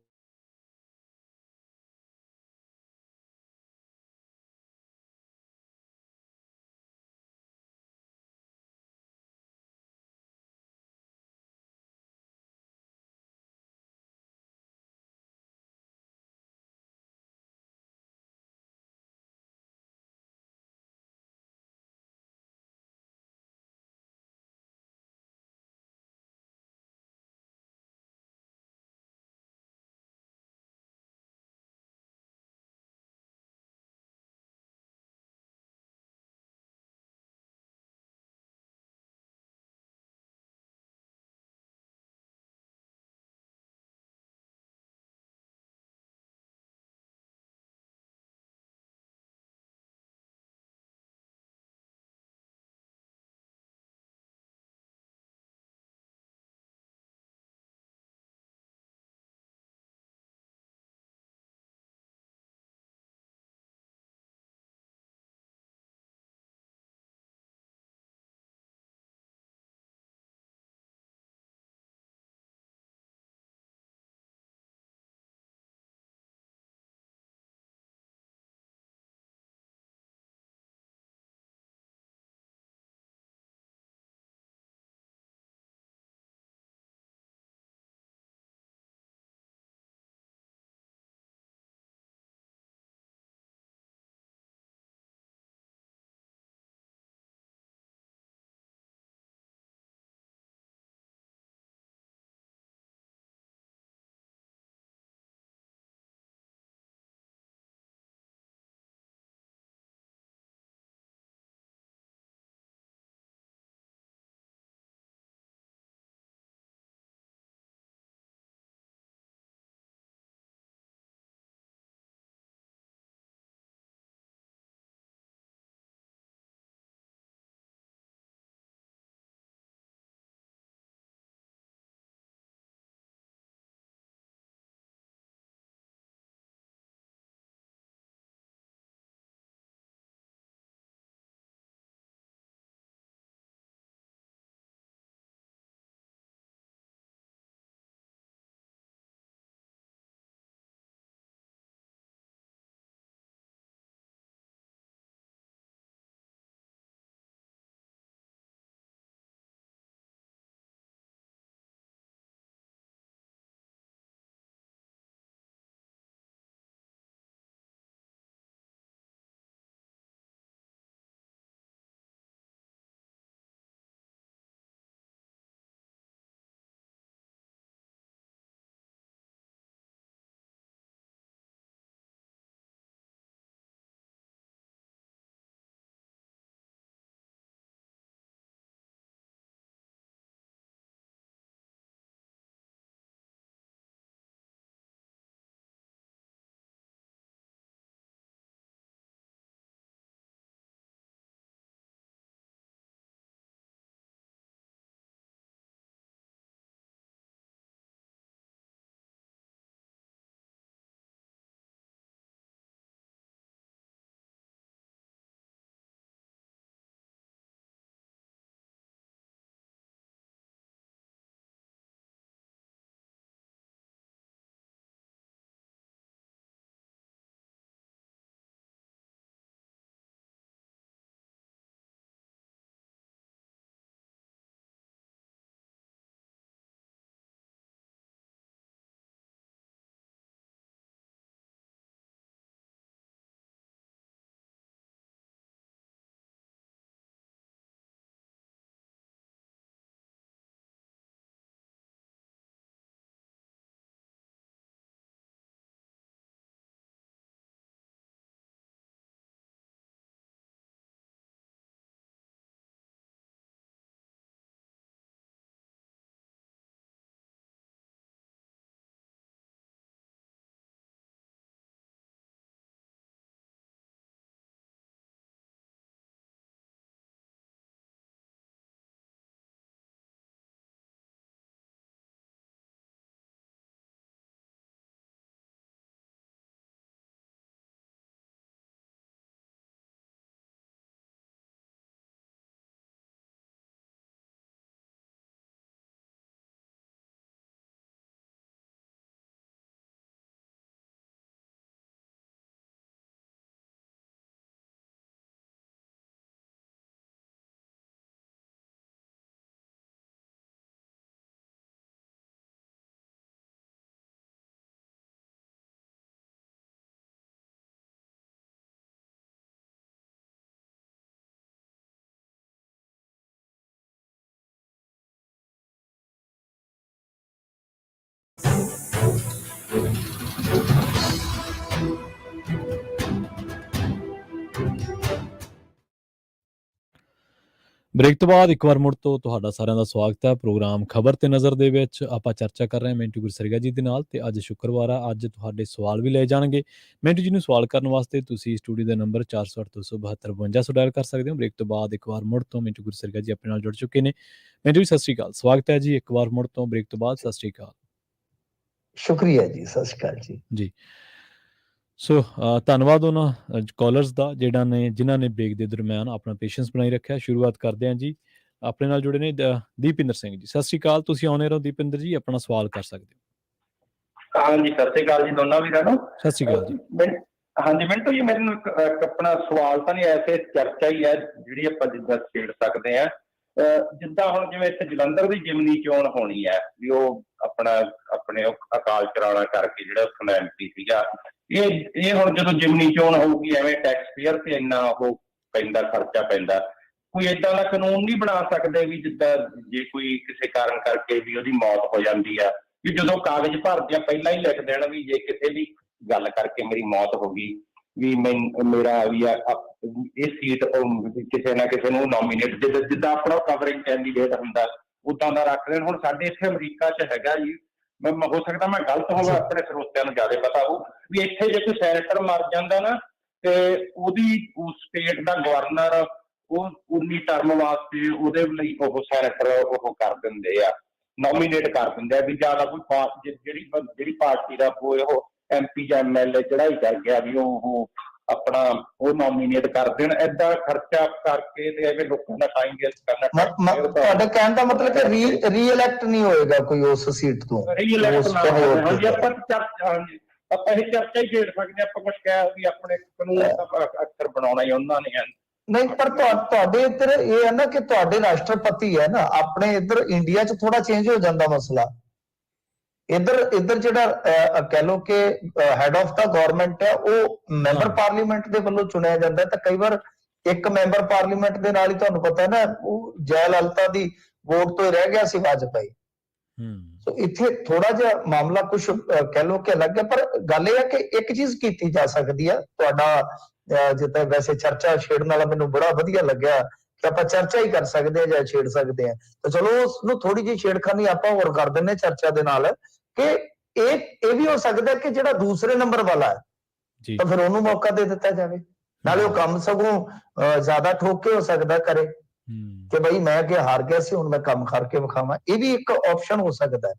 ਬ੍ਰੇਕ ਤੋਂ ਬਾਅਦ ਇੱਕ ਵਾਰ ਮੁੜ ਤੋਂ ਤੁਹਾਡਾ ਸਾਰਿਆਂ ਦਾ ਸਵਾਗਤ ਹੈ। ਪ੍ਰੋਗਰਾਮ ਖਬਰ ਤੇ ਨਜ਼ਰ ਦੇ ਵਿੱਚ ਆਪਾਂ ਚਰਚਾ ਕਰ ਰਹੇ ਹਾਂ ਮਿੰਟੂ ਗੁਰਸਰੀਆ ਜੀ ਦੇ ਨਾਲ, ਤੇ ਅੱਜ ਸ਼ੁੱਕਰਵਾਰ ਆ। ਅੱਜ ਤੁਹਾਡੇ ਸਵਾਲ ਵੀ ਲਏ ਜਾਣਗੇ। ਮਿੰਟੂ ਜੀ ਨੂੰ ਸਵਾਲ ਕਰਨ ਵਾਸਤੇ ਤੁਸੀਂ ਸਟੂਡੀਓ ਦਾ ਨੰਬਰ 408-272-5200 ਡਾਇਲ ਕਰ ਸਕਦੇ ਹੋ। ਬ੍ਰੇਕ ਤੋਂ ਬਾਅਦ ਇੱਕ ਵਾਰ ਮੁੜ ਤੋਂ ਮਿੰਟੂ ਗੁਰਸਰੀਆ ਜੀ ਆਪਣੇ ਨਾਲ ਜੁੜ ਚੁੱਕੇ ਨੇ। ਮਿੰਟੂ ਜੀ ਸਤਿ ਸ਼੍ਰੀ ਅਕਾਲ, ਸਵਾਗਤ ਹੈ ਜੀ ਇੱਕ ਵਾਰ ਮੁੜ ਤੋਂ ਬ੍ਰੇਕ ਤੋਂ ਬਾਅਦ। ਸਤਿ ਸ਼੍ਰੀ ਅਕਾਲ। ਸ਼ੁਕਰੀਆ ਜੀ, ਸਤਿ ਸ਼੍ਰੀ ਅਕਾਲ ਜੀ। ਸੋ ਧੰਨਵਾਦ ਉਹਨਾਂ ਕਾਲਰਸ ਦਾ ਜਿਨ੍ਹਾਂ ਨੇ ਬ੍ਰੇਕ ਦੇ ਦਰਮਿਆਨ ਆਪਣਾ ਪੇਸ਼ੈਂਸ ਬਣਾਈ ਰੱਖਿਆ। ਸ਼ੁਰੂਆਤ ਕਰਦੇ ਹਾਂ ਜੀ। ਆਪਣੇ ਨਾਲ ਜੁੜੇ ਨੇ ਦੀਪਿੰਦਰ ਸਿੰਘ ਜੀ। ਸਤਿ ਸ਼੍ਰੀ ਅਕਾਲ, ਤੁਸੀਂ ਆਉਣੇ ਰਹੋ ਦੀਪਿੰਦਰ ਜੀ, ਆਪਣਾ ਸਵਾਲ ਕਰ ਸਕਦੇ ਹੋ। ਹਾਂਜੀ, ਸਤਿ ਸ਼੍ਰੀ ਅਕਾਲ ਜੀ ਦੋਨਾਂ ਵੀਰਾਂ ਨੂੰ। ਸਤਿ ਸ਼੍ਰੀ ਅਕਾਲ ਜੀ। ਹਾਂਜੀ ਮਿੰਟੂ ਜੀ, ਮੈਨੂੰ ਇੱਕ ਆਪਣਾ ਸਵਾਲ ਤਾਂ ਨਹੀਂ, ਐਸੇ ਚਰਚਾ ਹੀ ਹੈ ਜਿਹੜੀ ਆਪਾਂ ਜਿੱਦਾਂ ਛੇੜ ਸਕਦੇ ਹਾਂ। ਜਿੱਦਾਂ ਹੁਣ ਜਿਵੇਂ ਇੱਥੇ ਜਲੰਧਰ ਦੀ ਜਿਮਨੀ ਚੋਣ ਹੋਣੀ ਹੈ, ਵੀ ਉਹ ਆਪਣੇ ਅਕਾਲ ਚਲਾਣਾ ਕਰਕੇ ਜਿਹੜਾ ਉੱਥੋਂ ਦਾ MP ਸੀਗਾ, ਇਹ ਹੁਣ ਜਦੋਂ ਜਿਮਨੀ ਚੋਣ ਹੋਊਗੀ, ਐਵੇਂ ਟੈਕਸ ਪੇਅਰ ਤੇ ਇੰਨਾ ਉਹ ਪੈਂਦਾ, ਖਰਚਾ ਪੈਂਦਾ, ਕੋਈ ਏਦਾਂ ਦਾ ਕਾਨੂੰਨ ਨਹੀਂ ਬਣਾ ਸਕਦੇ ਵੀ ਜਿੱਦਾਂ ਜੇ ਕੋਈ ਕਿਸੇ ਕਾਰਨ ਕਰਕੇ ਵੀ ਉਹਦੀ ਮੌਤ ਹੋ ਜਾਂਦੀ ਆ, ਵੀ ਜਦੋਂ ਕਾਗਜ਼ ਭਰਦੇ ਆ ਪਹਿਲਾਂ ਹੀ ਲਿਖ ਦੇਣ ਵੀ ਜੇ ਕਿਸੇ ਵੀ ਗੱਲ ਕਰਕੇ ਮੇਰੀ ਮੌਤ ਹੋ ਗਈ ਵੀ ਮੇਰਾ ਵੀ ਇਹ ਸੀਟ ਕਿਸੇ ਨਾ ਕਿਸੇ ਨੂੰ ਨੋਮੀਨੇਟ, ਜਿੱਦਾਂ ਆਪਣਾ ਕਵਰਿੰਗ ਕੈਂਡੀਡੇਟ ਹੁੰਦਾ ਉਦਾਂ ਦਾ ਰੱਖ ਦੇਣ। ਹੁਣ ਸਾਡੇ ਇੱਥੇ ਅਮਰੀਕਾ 'ਚ ਹੈਗਾ ਜੀ, ਹੋ ਸਕਦਾ ਮੈਂ ਗਲਤ ਹੋਵਾਂ, ਆਪਣੇ ਸਰੋਤਿਆਂ ਨੂੰ ਜ਼ਿਆਦਾ ਪਤਾ ਹੋਊ, ਵੀ ਇੱਥੇ ਜੇ ਕੋਈ ਸੈਨੇਟਰ ਮਰ ਜਾਂਦਾ ਨਾ ਤੇ ਉਹਦੀ ਸਟੇਟ ਦਾ ਗਵਰਨਰ ਉਹ 19 ਟਰਮ ਵਾਸਤੇ ਉਹਦੇ ਲਈ ਉਹ ਸੈਨੇਟਰ ਉਹ ਕਰ ਦਿੰਦੇ ਆ, ਨੋਮੀਨੇਟ ਕਰ ਦਿੰਦੇ ਆ ਵੀ ਜ਼ਿਆਦਾ ਕੋਈ ਜਿਹੜੀ ਪਾਰਟੀ ਦਾ ਕੋਈ ਉਹ MP ਜਾਂ MLA ਚੜਾਈ ਕਰ ਗਿਆ ਵੀ ਉਹ ਆਪਣਾ ਉਹ ਨੋਮੀਨੇਟ ਕਰ ਦੇਣ। ਏਦਾਂ ਖਰਚਾ ਕਰਕੇ ਤੇ ਐਵੇਂ ਲੋਕਾਂ ਦਾ ਟਾਈਮ ਵੇਸਟ ਕਰਨਾ। ਤੁਹਾਡੇ ਕਹਿਣ ਦਾ ਮਤਲਬ ਕਿ ਰੀਇਲੈਕਟ ਨਹੀਂ ਹੋਏਗਾ ਕੋਈ ਉਸ ਸੀਟ ਤੋਂ, ਰੀਇਲੈਕਟ ਨਾ ਹੋਵੇ। ਹਾਂਜੀ, ਆਪਾਂ ਇਹ ਚਰਚਾ ਹੀ ਛੇੜ ਸਕਦੇ ਆਪਾਂ, ਕੁਝ ਕਹਿ ਵੀ ਆਪਣੇ ਕਾਨੂੰਨ ਅਕਸਰ ਬਣਾਉਣਾ ਹੀ ਉਹਨਾਂ ਨੇ। ਨਹੀਂ, ਪਰ ਤੁਹਾਡੇ ਇੱਧਰ ਇਹ ਹੈ ਨਾ ਕਿ ਤੁਹਾਡੇ ਰਾਸ਼ਟਰਪਤੀ ਹੈ ਨਾ, ਆਪਣੇ ਇੱਧਰ ਇੰਡੀਆ 'ਚ ਥੋੜਾ ਚੇਂਜ ਹੋ ਜਾਂਦਾ ਮਸਲਾ। ਇੱਧਰ ਜਿਹੜਾ ਕਹਿ ਲਓ ਕਿ ਹੈਡ ਆਫ ਦਾ ਗਵਰਨਮੈਂਟ ਹੈ ਉਹ ਮੈਂਬਰ ਪਾਰਲੀਮੈਂਟ ਦੇ ਵੱਲੋਂ ਚੁਣਿਆ ਜਾਂਦਾ, ਤਾਂ ਕਈ ਵਾਰ ਇੱਕ ਮੈਂਬਰ ਪਾਰਲੀਮੈਂਟ ਦੇ ਨਾਲ ਹੀ ਤੁਹਾਨੂੰ ਪਤਾ ਹੈ ਨਾ, ਉਹ ਜੈ ਲਲਿਤਾ ਦੀ ਵੋਟ ਤੋਂ ਹੀ ਰਹਿ ਗਿਆ ਸੀ ਵਾਜਪਾਈ। ਸੋ ਇੱਥੇ ਥੋੜਾ ਜਿਹਾ ਮਾਮਲਾ ਕੁਝ ਕਹਿ ਲਓ ਕਿ ਅਲੱਗ ਹੈ, ਪਰ ਗੱਲ ਇਹ ਹੈ ਕਿ ਇੱਕ ਚੀਜ਼ ਕੀਤੀ ਜਾ ਸਕਦੀ ਹੈ। ਤੁਹਾਡਾ ਜਿੱਦਾਂ ਵੈਸੇ ਚਰਚਾ ਛੇੜਨ ਵਾਲਾ ਮੈਨੂੰ ਬੜਾ ਵਧੀਆ ਲੱਗਿਆ ਕਿ ਆਪਾਂ ਚਰਚਾ ਹੀ ਕਰ ਸਕਦੇ ਹਾਂ ਜਾਂ ਛੇੜ ਸਕਦੇ ਹਾਂ, ਤਾਂ ਚਲੋ ਉਸਨੂੰ ਥੋੜੀ ਜਿਹੀ ਛੇੜਖਾਨੀ ਆਪਾਂ ਹੋਰ ਕਰ ਦਿੰਦੇ ਚਰਚਾ ਦੇ ਨਾਲ ਕਿ ਇਹ ਵੀ ਹੋ ਸਕਦਾ ਕਿ ਜਿਹੜਾ ਦੂਸਰੇ ਨੰਬਰ ਵਾਲਾ ਹੈ ਤਾਂ ਫਿਰ ਉਹਨੂੰ ਮੌਕਾ ਦੇ ਦਿੱਤਾ ਜਾਵੇ, ਨਾਲੇ ਉਹ ਕੰਮ ਸਗੋਂ ਜ਼ਿਆਦਾ ਠੋਕ ਕੇ ਹੋ ਸਕਦਾ ਕਰੇ ਕਿ ਬਈ ਮੈਂ ਅੱਗੇ ਹਾਰ ਗਿਆ ਸੀ, ਹੁਣ ਮੈਂ ਕੰਮ ਕਰਕੇ ਵਿਖਾਵਾਂ। ਇਹ ਵੀ ਇੱਕ ਆਪਸ਼ਨ ਹੋ ਸਕਦਾ ਹੈ।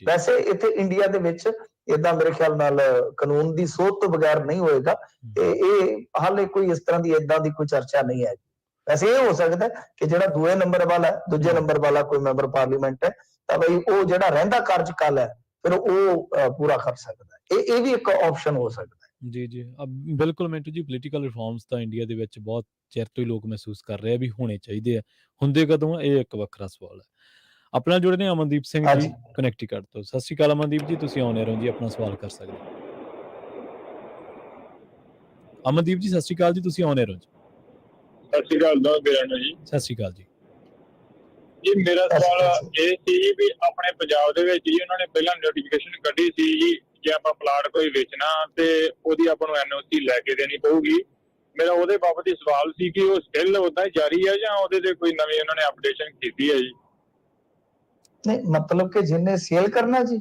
ਵੈਸੇ ਇੱਥੇ ਇੰਡੀਆ ਦੇ ਵਿੱਚ ਏਦਾਂ ਮੇਰੇ ਖਿਆਲ ਨਾਲ ਕਾਨੂੰਨ ਦੀ ਸੋਧ ਤੋਂ ਬਗੈਰ ਨਹੀਂ ਹੋਏਗਾ, ਤੇ ਇਹ ਹਾਲੇ ਕੋਈ ਇਸ ਤਰ੍ਹਾਂ ਦੀ ਏਦਾਂ ਦੀ ਕੋਈ ਚਰਚਾ ਨਹੀਂ ਹੈ। ਵੈਸੇ ਇਹ ਹੋ ਸਕਦਾ ਕਿ ਜਿਹੜਾ ਦੂਜੇ ਨੰਬਰ ਵਾਲਾ ਕੋਈ ਮੈਂਬਰ ਪਾਰਲੀਮੈਂਟ ਹੈ ਤਾਂ ਬਈ ਉਹ ਜਿਹੜਾ ਰਹਿੰਦਾ ਕਾਰਜਕਾਲ ਹੈ ਫਿਰ ਉਹ ਪੂਰਾ ਕਰ ਸਕਦਾ ਹੈ। ਇਹ ਵੀ ਇੱਕ ਆਪਸ਼ਨ ਹੋ ਸਕਦਾ ਹੈ। ਜੀ ਬਿਲਕੁਲ ਮਿੰਟੂ ਜੀ, ਪੋਲੀਟੀਕਲ ਰਿਫਾਰਮਸ ਤਾਂ ਇੰਡੀਆ ਦੇ ਵਿੱਚ ਬਹੁਤ ਚਿਰ ਤੋਂ ਹੀ ਲੋਕ ਮਹਿਸੂਸ ਕਰ ਰਹੇ ਆ ਵੀ ਹੋਣੇ ਚਾਹੀਦੇ ਆ, ਹੁੰਦੇ ਕਦੋਂ, ਇਹ ਇੱਕ ਵੱਖਰਾ ਸਵਾਲ ਹੈ। ਆਪਣਾ ਜੁੜੇ ਨੇ ਅਮਨਦੀਪ ਸਿੰਘ ਜੀ ਕਨੈਕਟੀਕਟ ਤੋਂ। ਸਤਿ ਸ਼੍ਰੀ ਅਕਾਲ ਅਮਨਦੀਪ ਜੀ, ਤੁਸੀਂ ਆਉਣੇ ਰਹੋ ਜੀ, ਆਪਣਾ ਸਵਾਲ ਕਰ ਸਕਦੇ ਹੋ। ਅਮਨਦੀਪ ਜੀ ਸਤਿ ਸ਼੍ਰੀ ਅਕਾਲ ਜੀ, ਤੁਸੀਂ ਆਉਣੇ ਰਹੋ ਜੀ। ਸਤਿ ਸ਼੍ਰੀ ਅਕਾਲ ਜੀ। ਸਤਿ ਸ਼੍ਰੀ ਅਕਾਲ ਜੀ। ਜੀ ਮੇਰਾ ਸਵਾਲ ਇਹ ਸੀ ਜੀ ਵੀ ਆਪਣੇ ਪੰਜਾਬ ਦੇ ਵਿੱਚ ਜੀ ਉਹਨਾਂ ਨੇ ਪਹਿਲਾਂ ਨੋਟੀਫਿਕੇਸ਼ਨ ਕੱਢੀ ਸੀ ਜੀ, ਜੇ ਆਪਾਂ ਪਲਾਟ ਕੋਈ ਵੇਚਣਾ ਤੇ ਉਹਦੀ ਆਪਾਂ ਨੂੰ NOC ਲੈ ਕੇ ਦੇਣੀ ਪਊਗੀ। ਮੇਰਾ ਉਹਦੇ ਬਾਬਤ ਹੀ ਸਵਾਲ ਸੀ ਕਿ ਉਹ ਸਟਿਲ ਉਦਾਂ ਹੀ ਜਾਰੀ ਹੈ ਜਾਂ ਉਹਦੇ ਤੇ ਕੋਈ ਨਵੀਂ ਉਹਨਾਂ ਨੇ ਅਪਡੇਸ਼ਨ ਕੀਤੀ ਹੈ ਜੀ? ਨਹੀਂ, ਮਤਲਬ ਕਿ ਜਿਹਨੇ ਸੇਲ ਕਰਨਾ ਜੀ,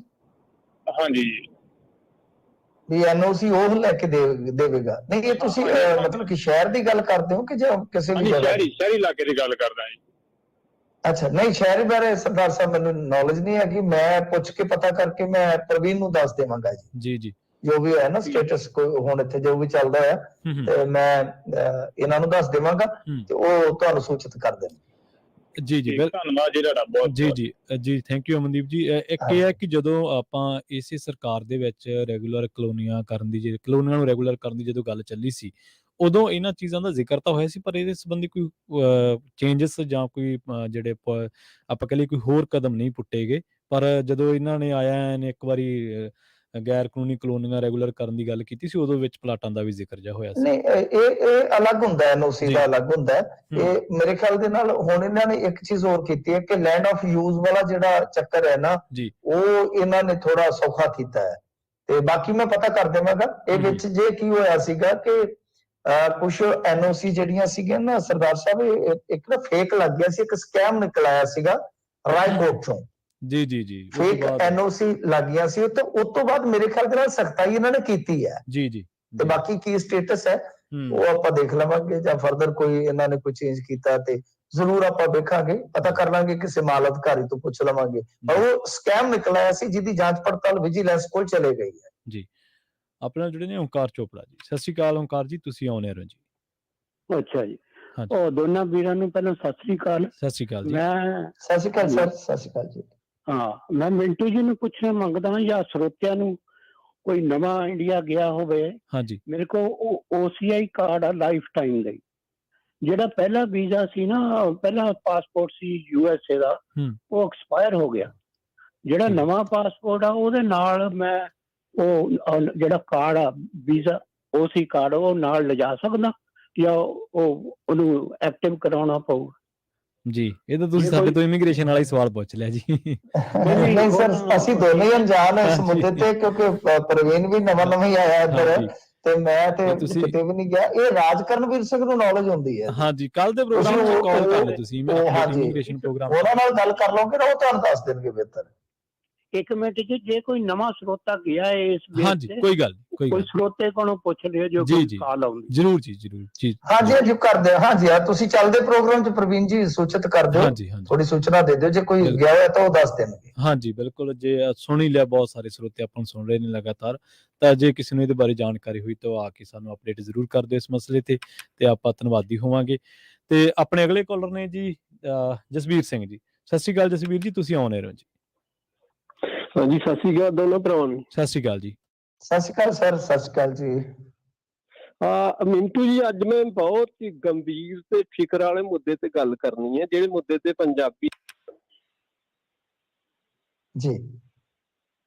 ਹਾਂਜੀ ਵੀ NOC ਉਹ ਲੈ ਕੇ ਦੇਵੇਗਾ। ਨਹੀਂ, ਇਹ ਤੁਸੀਂ ਮਤਲਬ ਕਿ ਸ਼ਹਿਰ ਦੀ ਗੱਲ ਕਰਦੇ ਹੋ ਕਿ ਜਾਂ ਕਿਸੇ ਵੀ ਸ਼ਹਿਰੀ ਇਲਾਕੇ ਦੀ ਗੱਲ ਕਰਦਾ ਜੀ। ਅੱਛਾ, ਨਹੀਂ ਸ਼ਹਿਰੀ ਬਾਰੇ ਸਰਦਾਰ ਸਾਹਿਬ ਮੈਨੂੰ ਨੌਲੇਜ ਨਹੀਂ ਹੈਗੀ, ਮੈਂ ਪੁੱਛ ਕੇ ਪਤਾ ਕਰਕੇ ਮੈਂ ਪ੍ਰਵੀਨ ਨੂੰ ਦੱਸ ਦੇਵਾਂਗਾ ਜੀ ਜੋ ਵੀ ਹੈ ਨਾ ਸਟੇਟਸ ਹੁਣ ਇੱਥੇ ਜੋ ਵੀ ਚੱਲਦਾ ਹੈ, ਤੇ ਮੈਂ ਇਹਨਾਂ ਨੂੰ ਦੱਸ ਦੇਵਾਂਗਾ ਤੇ ਉਹ ਤੁਹਾਨੂੰ ਸੂਚਿਤ ਕਰ ਦੇਣਗੇ। ਜੀ ਧੰਨਵਾਦ ਜੀ ਤੁਹਾਡਾ ਬਹੁਤ। ਜੀ ਥੈਂਕ ਯੂ ਅਮਨਦੀਪ ਜੀ। ਇੱਕ ਇਹ ਹੈ ਕਿ ਜਦੋਂ ਆਪਾਂ ਇਸੇ ਸਰਕਾਰ ਦੇ ਵਿੱਚ ਰੈਗੂਲਰ ਕਲੋਨੀਆਂ ਨੂੰ ਰੈਗੂਲਰ ਕਰਨ ਦੀ ਜਦੋਂ ਗੱਲ ਚੱਲੀ ਸੀ, ਉਦੋਂ ਇਹਨਾਂ ਚੀਜ਼ਾਂ ਦਾ ਜ਼ਿਕਰ ਤਾਂ ਹੋਇਆ ਸੀ, ਪਰ ਇਹਦੇ ਸੰਬੰਧੀ ਕੋਈ ਚੇਂਜਸ ਜਾਂ ਕੋਈ ਜਿਹੜੇ ਆਪਾਂ ਕਹ ਲਈਏ ਕੋਈ ਹੋਰ ਕਦਮ ਨਹੀਂ ਪੁੱਟੇ ਗਏ। ਪਰ ਜਦੋਂ ਇਹਨਾਂ ਨੇ ਇੱਕ ਵਾਰੀ ਗੈਰ ਕਾਨੂੰਨੀ ਕਲੋਨੀਆਂ ਰੈਗੂਲਰ ਕਰਨ ਦੀ ਗੱਲ ਕੀਤੀ ਸੀ, ਉਦੋਂ ਵਿੱਚ ਪਲਾਟਾਂ ਦਾ ਵੀ ਜ਼ਿਕਰ ਜਿਹਾ ਹੋਇਆ ਸੀ। ਨਹੀਂ, ਇਹ ਅਲੱਗ ਹੁੰਦਾ ਹੈ, NOC ਦਾ ਅਲੱਗ ਹੁੰਦਾ ਹੈ। ਇਹ ਮੇਰੇ ਖਿਆਲ ਦੇ ਨਾਲ ਹੁਣ ਇਹਨਾਂ ਨੇ ਇੱਕ ਚੀਜ਼ ਹੋਰ ਕੀਤੀ ਹੈ ਕਿ ਲੈਂਡ ਆਫ ਯੂਜ਼ ਵਾਲਾ ਜਿਹੜਾ ਚੱਕਰ ਹੈ ਨਾ, ਉਹ ਇਹਨਾਂ ਨੇ ਥੋੜਾ ਸੌਖਾ ਕੀਤਾ ਹੈ ਤੇ ਬਾਕੀ ਮੈਂ ਪਤਾ ਕਰ ਦੇਵਾਂਗਾ। ਇਹ ਵਿੱਚ ਜੇ ਕੀ ਹੋਇਆ ਸੀਗਾ ਕਿ ਕੁਝ ਐਨਓਸੀ ਜਿਹੜੀਆਂ ਸੀਗੀਆਂ ਨਾ ਸਰਦਾਰ ਸਾਹਿਬ, ਇੱਕ ਨਾ ਫੇਕ ਲੱਗ ਗਿਆ ਸੀ, ਇੱਕ ਸਕੈਮ ਨਿਕਲ ਆਇਆ ਸੀਗਾ ਰਾਏਕੋਟ ਚੋਂ। ਜੀ ਜੀ ਜੀ, ਫੇਕ ਐਨਓਸੀ ਲੱਗ ਗਿਆ ਸੀ ਤੇ ਉਸ ਤੋਂ ਬਾਅਦ ਮੇਰੇ ਖਿਆਲ ਦੇ ਨਾਲ ਸਖਤਾਈ ਇਹਨਾਂ ਨੇ ਕੀਤੀ ਹੈ। ਜੀ ਜੀ, ਤੇ ਬਾਕੀ ਕੀ ਸਟੇਟਸ ਹੈ ਉਹ ਆਪਾਂ ਦੇਖ ਲਵਾਂਗੇ, ਜਾਂ ਫਰਦਰ ਕੋਈ ਇਹਨਾਂ ਨੇ ਕੋਈ ਚੇਂਜ ਕੀਤਾ ਤੇ ਜ਼ਰੂਰ ਆਪਾਂ ਵੇਖਾਂਗੇ, ਪਤਾ ਕਰ ਲਾਂਗੇ, ਕਿਸੇ ਮਾਲ ਅਧਿਕਾਰੀ ਤੋਂ ਪੁੱਛ ਲਵਾਂਗੇ। ਪਰ ਉਹ ਸਕੈਮ ਨਿਕਲ ਆਇਆ ਸੀ ਜਿਹਦੀ ਜਾਂਚ ਪੜਤਾਲ ਵਿਜੀਲੈਂਸ ਕੋਲ ਚਲੇ ਗਈ ਹੈ। ਜੀ, ਆਪਣੇ ਜੁੜੇ ਨੇ ਓਂਕਾਰ ਚੋਪੜਾ ਜੀ। ਸਤਿ ਸ਼੍ਰੀ ਅਕਾਲ ਓਂਕਾਰ ਜੀ, ਤੁਸੀਂ ਆਉਣੇ ਹੋ ਜੀ। ਅੱਛਾ ਜੀ, ਉਹ ਦੋਨਾਂ ਵੀਰਾਂ ਨੂੰ ਪਹਿਲਾਂ ਸਤਿ ਸ੍ਰੀ ਅਕਾਲ। ਸਤਿ ਸ਼੍ਰੀ ਅਕਾਲ ਜੀ। ਮੈਂ ਸਤਿ ਸ਼੍ਰੀ ਅਕਾਲ ਸਰ। ਸਤਿ ਸ਼੍ਰੀ ਅਕਾਲ ਜੀ। ਹਾਂ, ਮੈਂ ਮਿੰਟੂ ਜੀ ਨੂੰ ਪੁੱਛਣਾ ਮੰਗਦਾ ਹਾਂ, ਜਾਂ ਸਰੋਤਿਆਂ ਨੂੰ ਕੋਈ ਨਵਾਂ ਇੰਡੀਆ ਗਿਆ ਹੋਵੇ। ਹਾਂਜੀ, ਮੇਰੇ ਕੋਲ OCI ਕਾਰਡ ਆ ਲਾਈਫ ਟਾਈਮ ਲਈ। ਜਿਹੜਾ ਪਹਿਲਾ ਵੀਜ਼ਾ ਸੀ ਨਾ, ਪਹਿਲਾ ਪਾਸਪੋਰਟ ਸੀ USA ਦਾ, ਉਹ ਐਕਸਪਾਇਰ ਹੋ ਗਿਆ। ਜਿਹੜਾ ਨਵਾਂ ਪਾਸਪੋਰਟ ਆ ਉਹਦੇ ਨਾਲ ਮੈਂ ਉਹ ਜਿਹੜਾ ਕਾਰਡ ਆ ਵੀਜ਼ਾ OC ਕਾਰਡ, ਉਹ ਨਾਲ ਲਿਜਾ ਸਕਦਾ ਜਾਂ ਉਹਨੂੰ ਐਕਟਿਵ ਕਰਾਉਣਾ ਪਊ? ਜੀ, ਇਹ ਤਾਂ ਤੁਸੀਂ ਸਾਡੇ ਤੋਂ ਇਮੀਗ੍ਰੇਸ਼ਨ ਵਾਲਾ ਹੀ ਸਵਾਲ ਪੁੱਛ ਲਿਆ ਜੀ। ਨਹੀਂ ਸਰ, ਅਸੀਂ ਦੋਨੇ ਹੀ ਅਣਜਾਣ ਇਸ ਮੁੱਦੇ ਤੇ, ਕਿਉਂਕਿ ਪ੍ਰਵੀਨ ਵੀ ਨਵਾਂ ਹੀ ਆਇਆ ਇੱਧਰ ਤੇ ਮੈਂ ਤੇ ਕਿਤੇ ਵੀ ਨਹੀਂ ਗਿਆ। ਇਹ ਰਾਜ ਕਰਨਵੀਰ ਸਿੰਘ ਨੂੰ ਨੌਲੇਜ ਹੁੰਦੀ ਹੈ। ਹਾਂਜੀ, ਕੱਲ ਦੇ ਪ੍ਰੋਗਰਾਮ ਵਿੱਚ ਕਾਲ ਕਰ ਲਓ ਤੁਸੀਂ, ਇਮੀਗ੍ਰੇਸ਼ਨ ਪ੍ਰੋਗਰਾਮ ਉਹਨਾਂ ਨਾਲ ਗੱਲ ਕਰ ਲਓਗੇ ਨਾ, ਉਹ ਤੁਹਾਨੂੰ ਦੱਸ ਦੇਣਗੇ ਬਿਹਤਰ। ਇੱਕ ਮਿੰਟ ਜੀ, ਜੇ ਕੋਈ ਨਵਾਂ ਸਰੋਤਾ ਗਿਆ ਹੈ ਇਸ ਵੇਲੇ, ਹਾਂਜੀ, ਕੋਈ ਗੱਲ ਕੋਈ ਸਰੋਤੇ ਕੋਲੋਂ ਪੁੱਛ ਲਿਓ ਜੋ ਕਾਲ ਆਉਂਦੀ। ਜਰੂਰ ਜੀ, ਜਰੂਰ ਜੀ। ਹਾਂਜੀ ਹਾਂਜੀ, ਕਰਦੇ ਹਾਂ। ਹਾਂਜੀ ਹਾਂ, ਤੁਸੀਂ ਚੱਲਦੇ ਪ੍ਰੋਗਰਾਮ ਚ ਪ੍ਰਵੀਨ ਜੀ ਸੂਚਿਤ ਕਰ ਦਿਓ, ਥੋੜੀ ਸੂਚਨਾ ਦੇ ਦਿਓ ਜੇ ਕੋਈ ਗਿਆ ਹੋਇਆ ਤਾਂ ਉਹ ਦੱਸ ਦੇਣਗੇ। ਹਾਂਜੀ ਬਿਲਕੁਲ, ਜੇ ਸੁਣ ਹੀ ਲਿਆ, ਬਹੁਤ ਸਾਰੇ ਸਰੋਤੇ ਆਪਾਂ ਨੂੰ ਸੁਣ ਰਹੇ ਨੇ ਲਗਾਤਾਰ, ਤਾਂ ਜੇ ਕਿਸੇ ਨੂੰ ਇਹਦੇ ਬਾਰੇ ਜਾਣਕਾਰੀ ਹੋਈ ਤਾਂ ਆ ਕੇ ਸਾਨੂੰ ਅਪਡੇਟ ਜ਼ਰੂਰ ਕਰ ਦਿਓ ਇਸ ਮਸਲੇ ਤੇ ਆਪਾਂ ਧੰਨਵਾਦੀ ਹੋਵਾਂਗੇ। ਤੇ ਆਪਣੇ ਅਗਲੇ ਕਾਲਰ ਨੇ ਜੀ ਜਸਵੀਰ ਸਿੰਘ ਜੀ। ਸਤਿ ਸ਼੍ਰੀ ਅਕਾਲ ਜਸਵੀਰ ਜੀ, ਤੁਸੀਂ ਆਉਣੇ ਰਹੋ ਜੀ। ਹਾਂਜੀ, ਸਤਿ ਸ਼੍ਰੀ ਅਕਾਲ ਦੋਨੋਂ ਭਰਾਵਾਂ ਨੂੰ। ਸਤਿ ਸ਼੍ਰੀ ਅਕਾਲ ਜੀ। ਸਤਿ ਸ਼੍ਰੀ ਅਕਾਲ ਸਰ। ਸਤਿ ਸ਼੍ਰੀ ਅਕਾਲ ਜੀ। ਮਿੰਟੂ ਜੀ, ਅੱਜ ਮੈਂ ਬਹੁਤ ਹੀ ਗੰਭੀਰ ਤੇ ਫਿਕਰ ਵਾਲੇ ਮੁੱਦੇ ਤੇ ਗੱਲ ਕਰਨੀ ਹੈ, ਜਿਹੜੇ ਮੁੱਦੇ ਤੇ ਪੰਜਾਬੀ ਜੀ